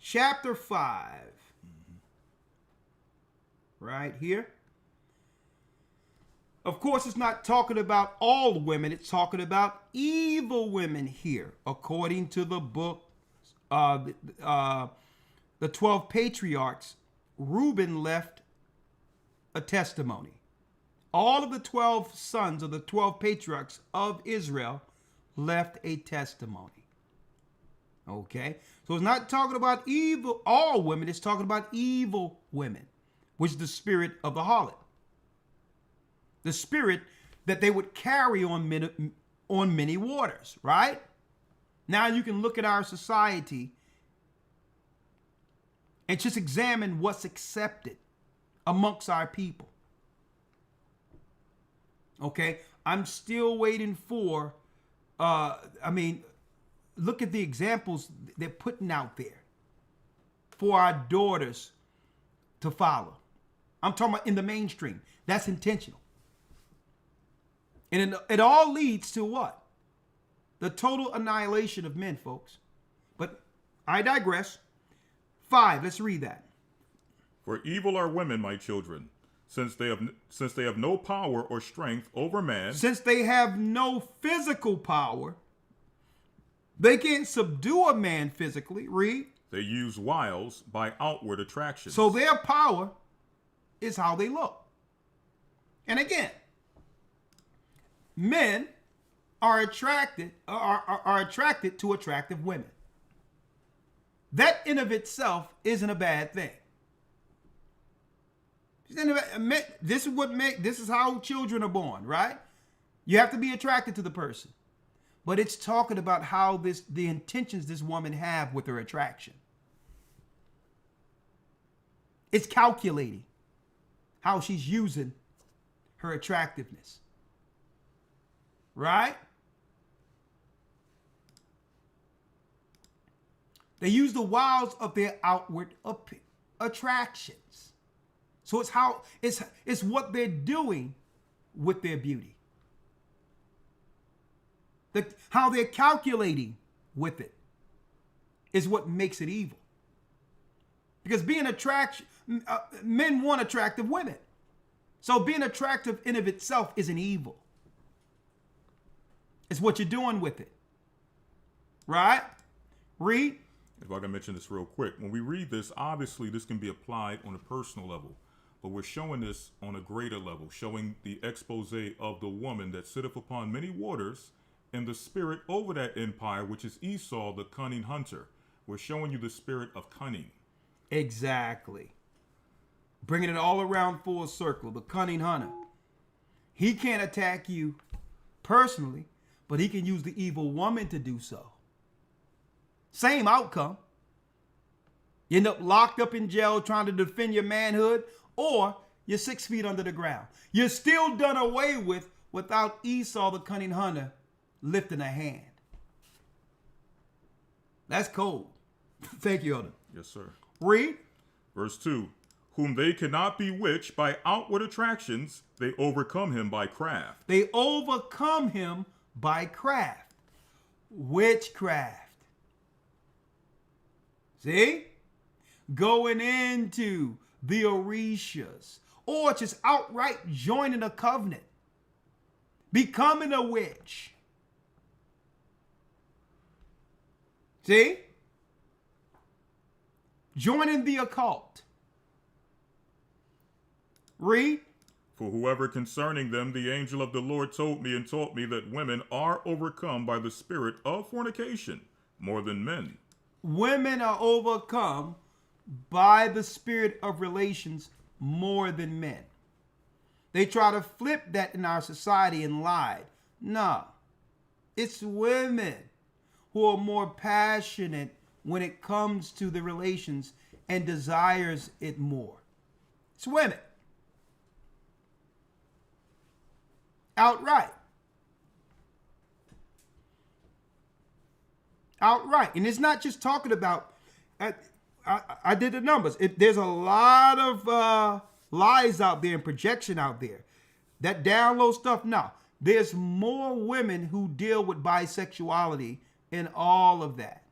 Chapter 5. Right here. Of course, it's not talking about all women. It's talking about evil women here. According to the book, the 12 patriarchs, Reuben left a testimony. All of the 12 sons of the 12 patriarchs of Israel left a testimony. Okay? So it's not talking about evil, all women. It's talking about evil women, which is the spirit of the harlot. The spirit that they would carry on many waters, right? Now you can look at our society and just examine what's accepted amongst our people. Okay, I'm still waiting for, look at the examples they're putting out there for our daughters to follow. I'm talking about in the mainstream. That's intentional. And it all leads to what? The total annihilation of men, folks. But I digress. 5, let's read that. For evil are women, my children, since they have no power or strength over man. Since they have no physical power, they can't subdue a man physically. Read. They use wiles by outward attraction. So their power is how they look. And again, men are attracted to attractive women. That in of itself isn't a bad thing. This is how children are born, right? You have to be attracted to the person. But it's talking about how the intentions this woman have with her attraction. It's calculating how she's using her attractiveness. Right? They use the wiles of their outward attractions. So it's what they're doing with their beauty. How they're calculating with it is what makes it evil. Because men want attractive women. So being attractive in of itself isn't evil. It's what you're doing with it. Right? Read. If I can mention this real quick. When we read this, obviously this can be applied on a personal level. But we're showing this on a greater level, showing the expose of the woman that sitteth upon many waters and the spirit over that empire, which is Esau, the cunning hunter. We're showing you the spirit of cunning. Exactly. Bringing it all around full circle. The cunning hunter. He can't attack you personally, but he can use the evil woman to do so. Same outcome. You end up locked up in jail trying to defend your manhood, or you're 6 feet under the ground. You're still done away with without Esau, the cunning hunter, lifting a hand. That's cold. Thank you, Elder. Yes, sir. Read. Verse 2. Whom they cannot bewitch by outward attractions, they overcome him by craft. They overcome him by craft. Witchcraft. See? Going into the Orishas, or just outright joining a covenant, becoming a witch. See? Joining the occult. Read. For whoever concerning them the angel of the Lord told me and taught me that women are overcome by the spirit of fornication more than men. Women are overcome by the spirit of relations more than men. They try to flip that in our society and lie. No, it's women who are more passionate when it comes to the relations and desires it more. It's women. Outright. Outright. And it's not just talking about, I did the numbers. There's a lot of lies out there and projection out there. That download stuff, no. There's more women who deal with bisexuality and all of that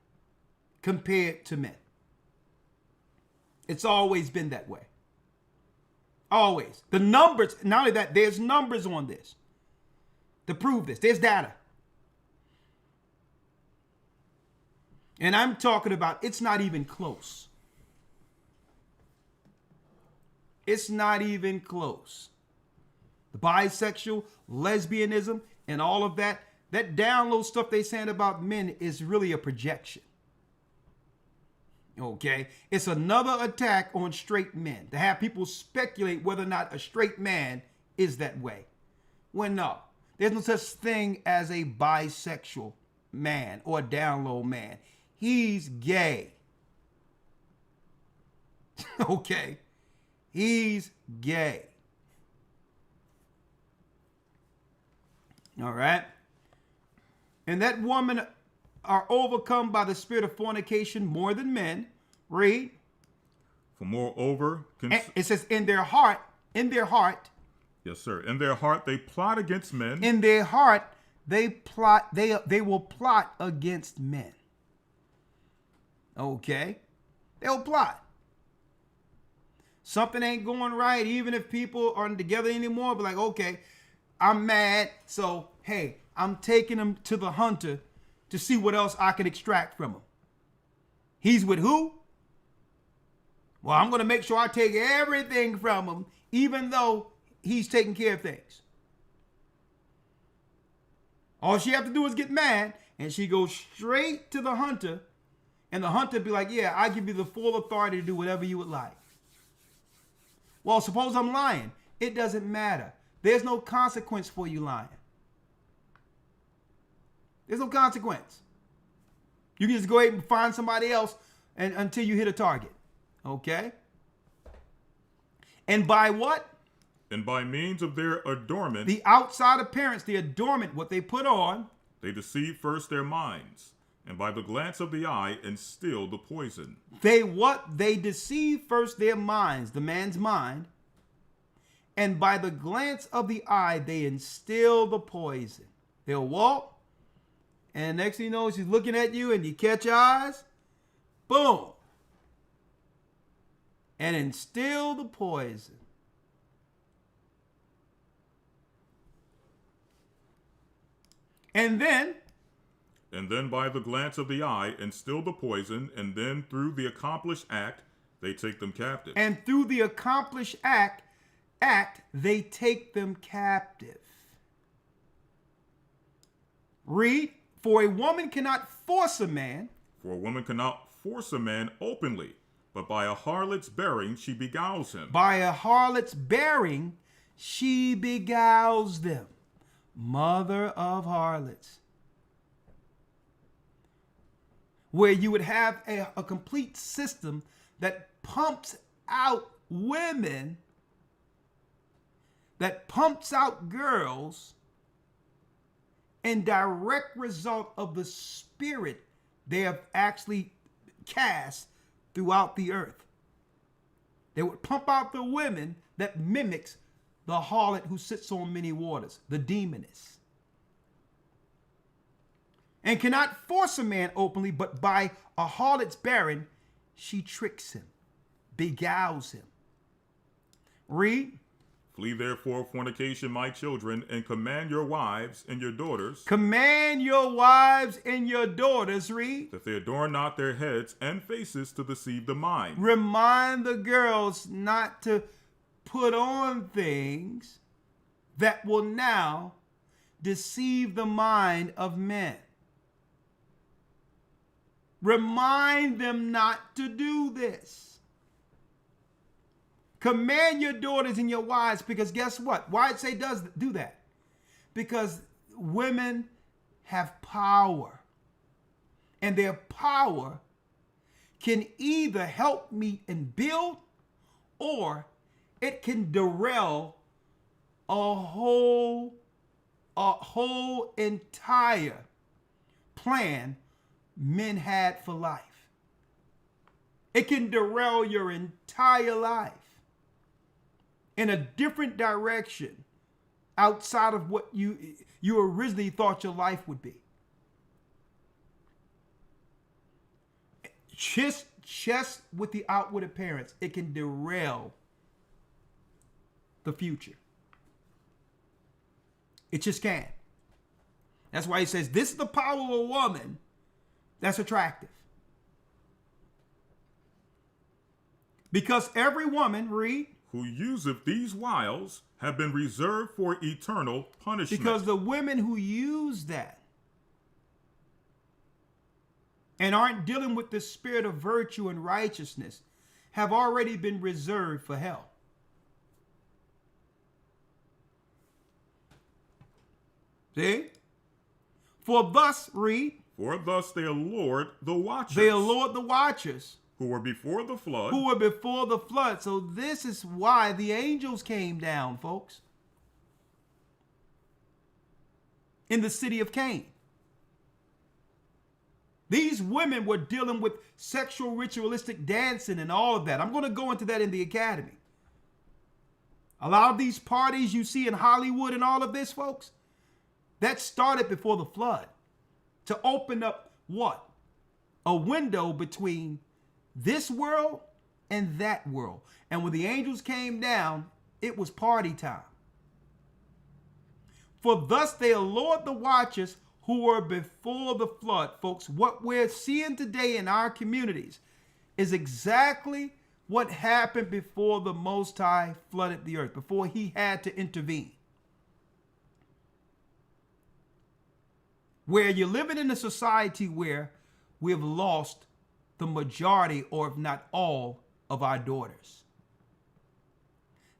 compared to men. It's always been that way. Always. The numbers, not only that, there's numbers on this to prove this. There's data. And I'm talking about it's not even close. It's not even close. The bisexual, lesbianism, and all of that, that download stuff they saying about men is really a projection. Okay? It's another attack on straight men to have people speculate whether or not a straight man is that way. When no, there's no such thing as a bisexual man or a download man. He's gay. Okay? He's gay. All right? And that woman are overcome by the spirit of fornication more than men. Read. For moreover, It says in their heart. Yes, sir. In their heart they plot against men. In their heart they plot. They will plot against men. Okay, they'll plot. Something ain't going right, even if people aren't together anymore. But like, okay, I'm mad, so hey, I'm taking him to the hunter to see what else I can extract from him. He's with who? Well, I'm going to make sure I take everything from him, even though he's taking care of things. All she have to do is get mad, and she goes straight to the hunter, and the hunter be like, yeah, I give you the full authority to do whatever you would like. Well, suppose I'm lying. It doesn't matter. There's no consequence for you lying. There's no consequence. You can just go ahead and find somebody else until you hit a target. Okay? And by what? And by means of their adornment. The outside appearance, the adornment, what they put on. They deceive first their minds, and by the glance of the eye instill the poison. They deceive first their minds, the man's mind, and by the glance of the eye they instill the poison. They'll walk, And next thing you know, she's looking at you and you catch your eyes. Boom. And instill the poison. And then by the glance of the eye, instill the poison, and then through the accomplished act, they take them captive. And through the accomplished act, they take them captive. Read, for a woman cannot force a man. For a woman cannot force a man openly, but by a harlot's bearing she beguiles him. By a harlot's bearing she beguiles them. Mother of harlots. Where you would have a complete system that pumps out women, that pumps out girls, in direct result of the spirit they have actually cast throughout the earth. They would pump out the women that mimics the harlot who sits on many waters, the demoness. And cannot force a man openly, but by a harlot's bearing, she tricks him, beguiles him. Read. Flee therefore fornication, my children, and command your wives and your daughters. Command your wives and your daughters, read. That they adorn not their heads and faces to deceive the mind. Remind the girls not to put on things that will now deceive the mind of men. Remind them not to do this. Command your daughters and your wives, because guess what? Why it say does do that? Because women have power. And their power can either help me and build, or it can derail a whole entire plan men had for life. It can derail your entire life in a different direction outside of what you originally thought your life would be. Just with the outward appearance, it can derail the future. It just can. That's why he says this is the power of a woman that's attractive. Because every woman, read, who useth these wiles have been reserved for eternal punishment. Because the women who use that and aren't dealing with the spirit of virtue and righteousness have already been reserved for hell. See? For thus, read. For thus they allured the watchers. They allured the watchers. Who were before the flood. Who were before the flood. So this is why the angels came down, folks. In the city of Cain. These women were dealing with sexual ritualistic dancing and all of that. I'm going to go into that in the academy. A lot of these parties you see in Hollywood and all of this, folks, that started before the flood. To open up what? A window between this world and that world. And when the angels came down, it was party time. For thus they allured the watchers who were before the flood. Folks, what we're seeing today in our communities is exactly what happened before the Most High flooded the earth, before he had to intervene. Where you're living in a society where we've lost the majority, or if not all, of our daughters.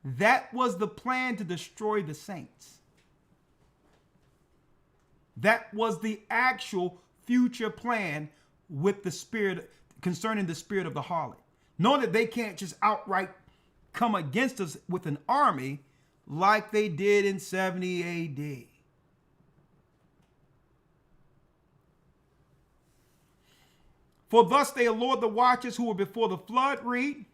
That was the plan to destroy the saints. That was the actual future plan with the spirit, concerning the spirit of the harlot. Knowing that they can't just outright come against us with an army like they did in 70 AD. For thus they allured the watchers who were before the flood, read.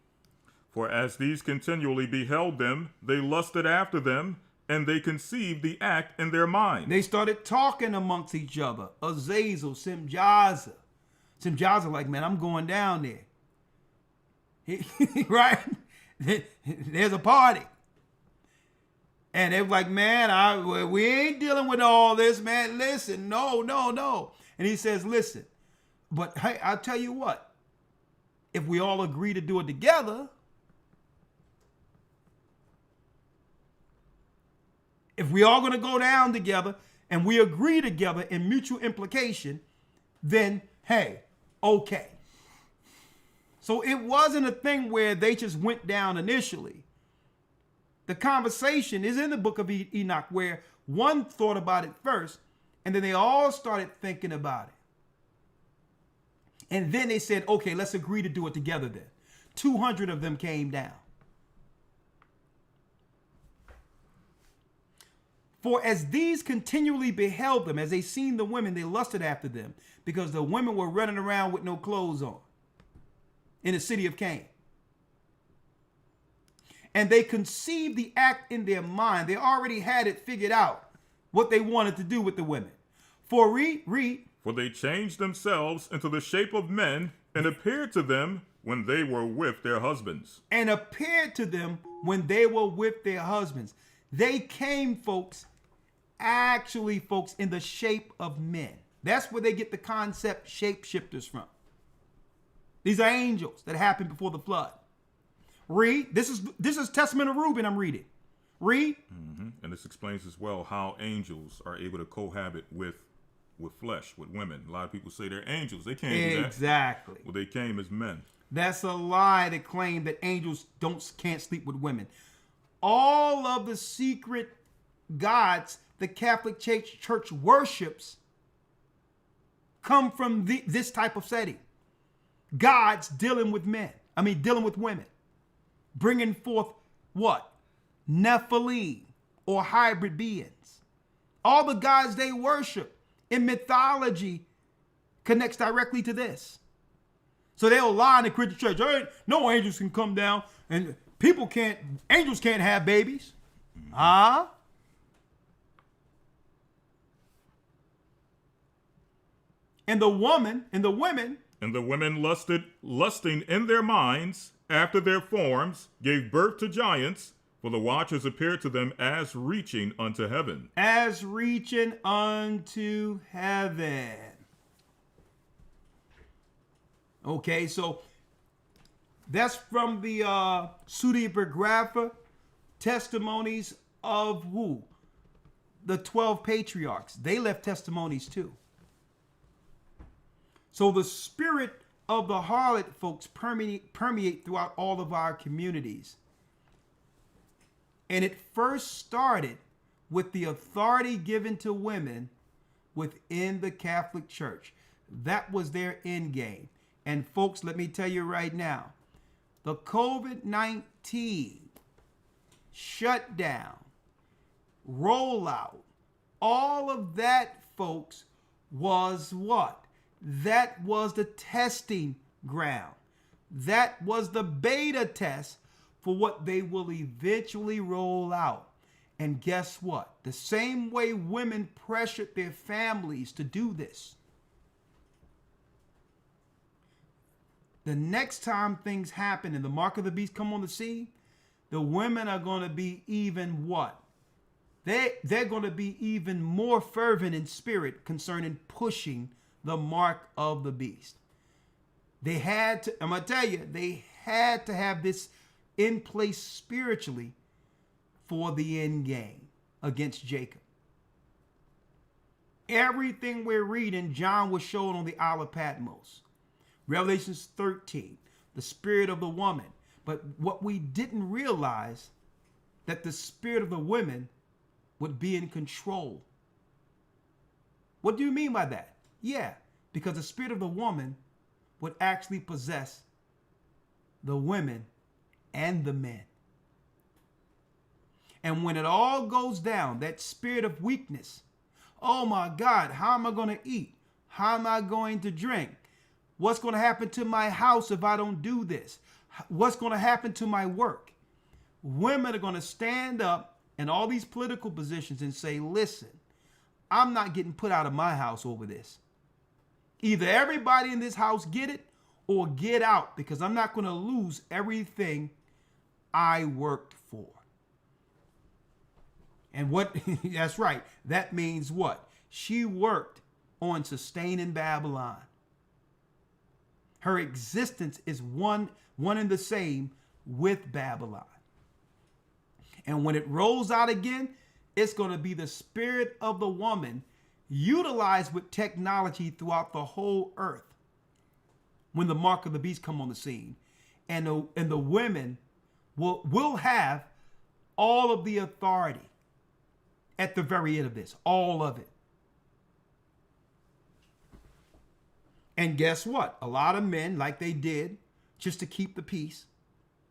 For as these continually beheld them, they lusted after them, and they conceived the act in their mind. They started talking amongst each other. Azazel, Simjaza. Simjaza like, man, I'm going down there. Right? There's a party. And they were like, man, we ain't dealing with all this, man. Listen, no. And he says, listen, but hey, I'll tell you what. If we all agree to do it together, if we all going to go down together and we agree together in mutual implication, then, hey, okay. So it wasn't a thing where they just went down initially. The conversation is in the book of Enoch where one thought about it first, and then they all started thinking about it. And then they said, okay, let's agree to do it together then. 200 of them came down. For as these continually beheld them, as they seen the women, they lusted after them, because the women were running around with no clothes on in the city of Cain. And they conceived the act in their mind. They already had it figured out what they wanted to do with the women. For read. For they changed themselves into the shape of men and appeared to them when they were with their husbands. And appeared to them when they were with their husbands. They came, folks, in the shape of men. That's where they get the concept shapeshifters from. These are angels that happened before the flood. Read. This is Testament of Reuben I'm reading. Read. Mm-hmm. And this explains as well how angels are able to cohabit with flesh, with women. A lot of people say they're angels. They can't do that. Exactly. Well, they came as men. That's a lie to claim that angels can't sleep with women. All of the secret gods the Catholic Church worships come from this type of setting. Gods dealing with women. Bringing forth what? Nephilim or hybrid beings. All the gods they worship in mythology connects directly to this. So they'll lie in the Christian church. Hey, no angels can come down and angels can't have babies. And the women lusting in their minds after their forms, gave birth to giants, for the watchers appeared to them as reaching unto heaven. As reaching unto heaven. Okay, so that's from the pseudepigrapha testimonies of who? The 12 patriarchs. They left testimonies too. So the spirit of the harlot, folks, permeate throughout all of our communities. And it first started with the authority given to women within the Catholic Church. That was their end game. And folks, let me tell you right now, the COVID-19 shutdown, rollout, all of that, folks, was what? That was the testing ground. That was the beta test for what they will eventually roll out. And guess what? The same way women pressured their families to do this, the next time things happen and the mark of the beast come on the scene, the women are going to be even what? They're going to be even more fervent in spirit concerning pushing the mark of the beast. They had to, I'm going to tell you, they had to have this in place spiritually for the end game against Jacob. Everything we're reading, John was shown on the Isle of Patmos. Revelations 13, the spirit of the woman. But what we didn't realize, that the spirit of the women would be in control. What do you mean by that? Yeah, because the spirit of the woman would actually possess the women and the men. And when it all goes down, that spirit of weakness, oh my God, how am I going to eat? How am I going to drink? What's going to happen to my house if I don't do this? What's going to happen to my work? Women are going to stand up and all these political positions and say, listen, I'm not getting put out of my house over this. Either everybody in this house get it or get out, because I'm not going to lose everything I worked for. And what, that's right. That means what? She worked on sustaining Babylon. Her existence is one and the same with Babylon. And when it rolls out again, it's going to be the spirit of the woman utilized with technology throughout the whole earth when the mark of the beast come on the scene. And the women will have all of the authority at the very end of this, all of it. And guess what? A lot of men, like they did, just to keep the peace,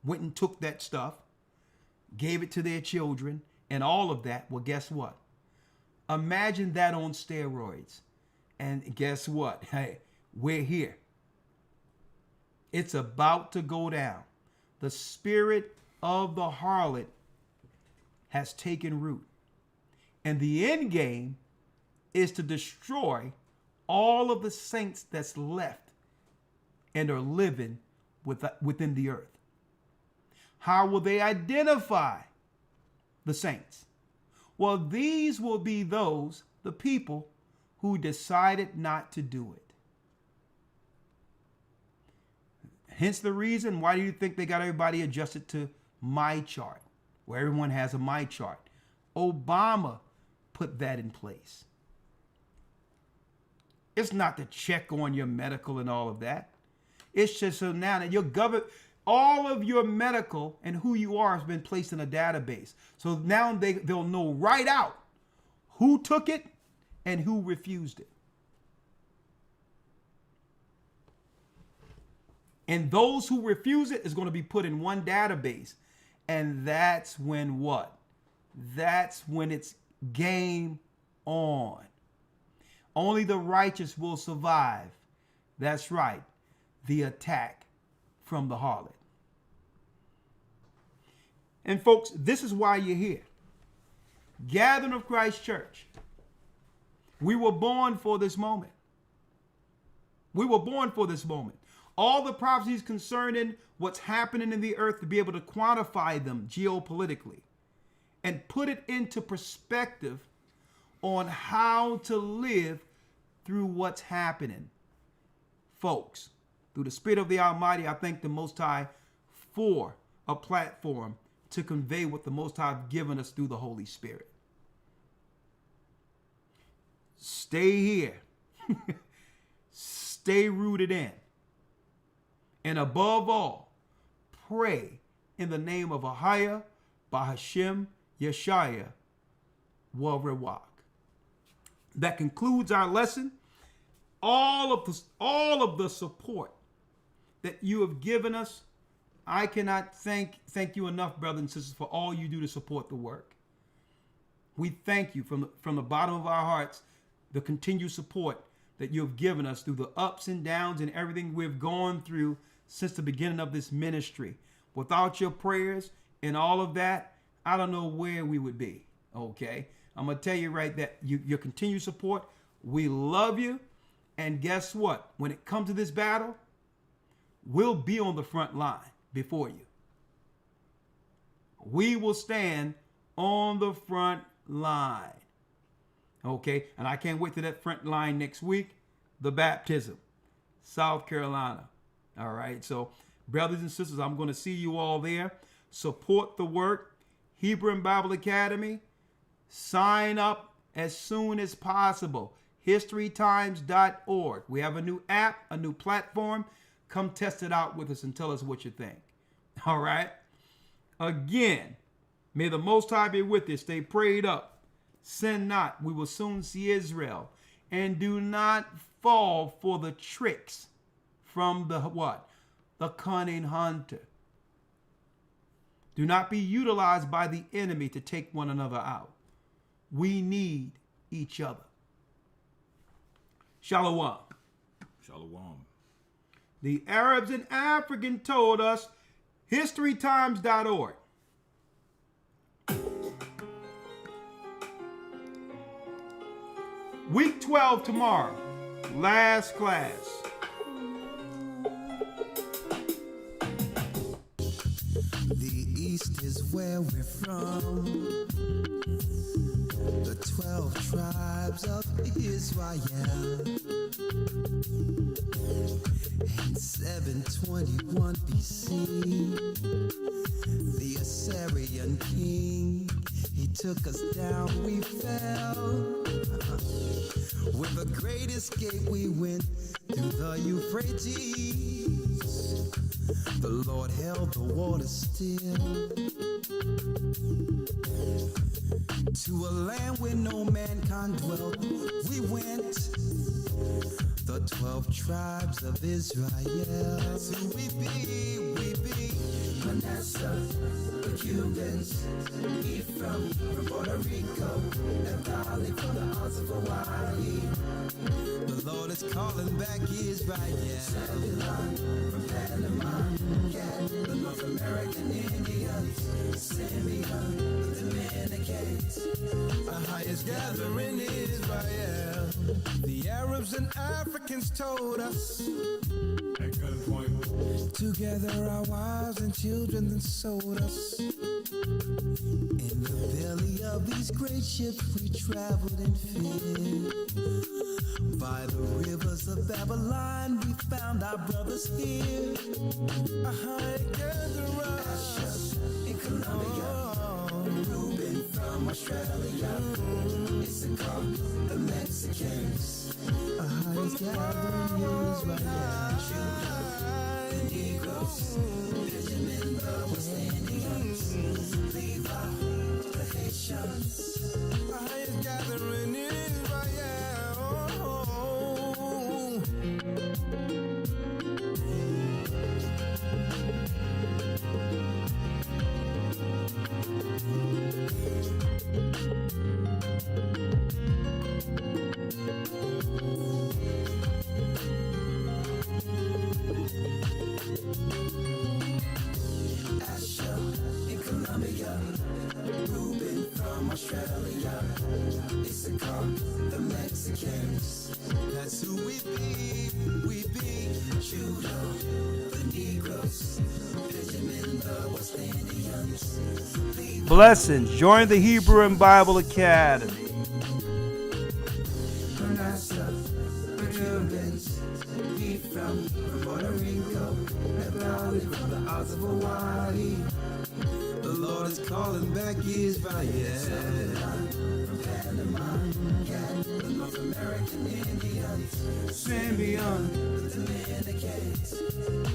went and took that stuff, gave it to their children, and all of that. Well, guess what? Imagine that on steroids. And guess what? Hey, we're here. It's about to go down. The spirit of the harlot has taken root. And the end game is to destroy all of the saints that's left and are living within the earth. How will they identify the saints? Well, these will be the people who decided not to do it. Hence the reason, why do you think they got everybody adjusted to my chart, where everyone has a my chart? Obama put that in place. It's not to check on your medical and all of that. It's just so now that your government, all of your medical and who you are has been placed in a database. So now they'll know right out who took it and who refused it. And those who refuse it is going to be put in one database. And that's when what? That's when it's game on. Only the righteous will survive. That's right. The attack from the harlot. And folks, this is why you're here. Gathering of Christ Church. We were born for this moment. We were born for this moment. All the prophecies concerning what's happening in the earth, to be able to quantify them geopolitically and put it into perspective on how to live through what's happening. Folks, through the Spirit of the Almighty, I thank the Most High for a platform to convey what the Most High has given us through the Holy Spirit. Stay here. Stay rooted in. And above all, pray in the name of Ahia, Bahashem, Yeshaya, Rawchaa. That concludes our lesson. All of the support that you have given us, I cannot thank you enough, brothers and sisters, for all you do to support the work. We thank you from the bottom of our hearts, the continued support that you have given us through the ups and downs and everything we've gone through since the beginning of this ministry. Without your prayers and all of that, I don't know where we would be. Okay? I'm going to tell you right that your continued support, we love you. And guess what? When it comes to this battle, we'll be on the front line before you. We will stand on the front line. Okay? And I can't wait to that front line next week. The baptism. South Carolina. All right? So, brothers and sisters, I'm going to see you all there. Support the work. Hebrew and Bible Academy. Sign up as soon as possible. historytimes.org. We have a new app, a new platform. Come test it out with us and tell us what you think. All right? Again, may the Most High be with you. Stay prayed up. Sin not. We will soon see Israel. And do not fall for the tricks from the what? The cunning hunter. Do not be utilized by the enemy to take one another out. We need each other. Shalom. Shalom. The Arabs and African told us historytimes.org. Week 12 tomorrow. Last class. The East is where we're from. The 12 tribes of Israel. In 721 BC, the Assyrian king, he took us down, we fell. With a great escape we went through the Euphrates. The Lord held the water still. To a land where no mankind dwelt, we went. The 12 tribes of Israel. That's who we be, Manasseh, the Cubans, Ephraim, from Puerto Rico, and Valley from the Isles of Hawaii. The Lord is calling back Israel. Zebulon, from Panama, Gad, the North American Indians, Simeon, the Dominicans, the highest gathering Israel. The Arabs and Africans told us, at gunpoint, together our wives and children then sold us. In the belly of these great ships we traveled in fear. By the rivers of Babylon we found our brothers here. Together us in Colombia, Reuben from Australia, Issachar, the Mexicans, a highest gathering Israel, Judah, the Negroes, Benjamin, the West Indians, Levi, the Haitians, a highest gathering Israel. Asher in Colombia, Reuben from Australia, Issachar, the Mexicans. That's who we be, Judah, the Negroes, Benjamin, the West Indians. Blessings. Join the Hebrew and Bible Academy. Manasseh, the Cubans, Ephraim, from Puerto Rico, and Valley from the Isles of Hawaii. The Lord is calling back Israel. From Panama, Gad, the North American Indians, Simeon, the Dominicans,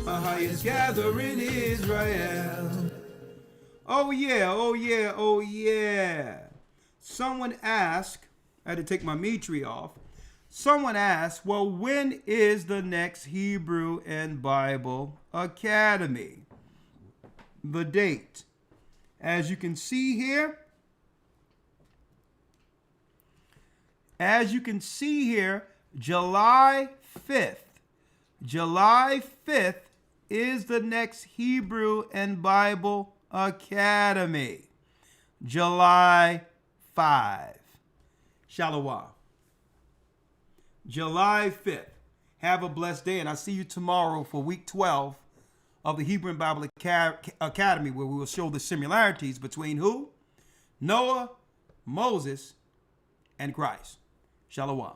a highest gathering Israel. Oh yeah, oh yeah, oh yeah. Someone asked, I had to take my Mitri off. Someone asked, well, when is the next Hebrew and Bible Academy? The date. As you can see here, July 5th. July 5th is the next Hebrew and Bible Academy. July 5. Shalom. July 5th. Have a blessed day, and I'll see you tomorrow for week 12 of the Hebrew and Bible Academy, where we will show the similarities between who? Noah, Moses, and Christ. Shalom.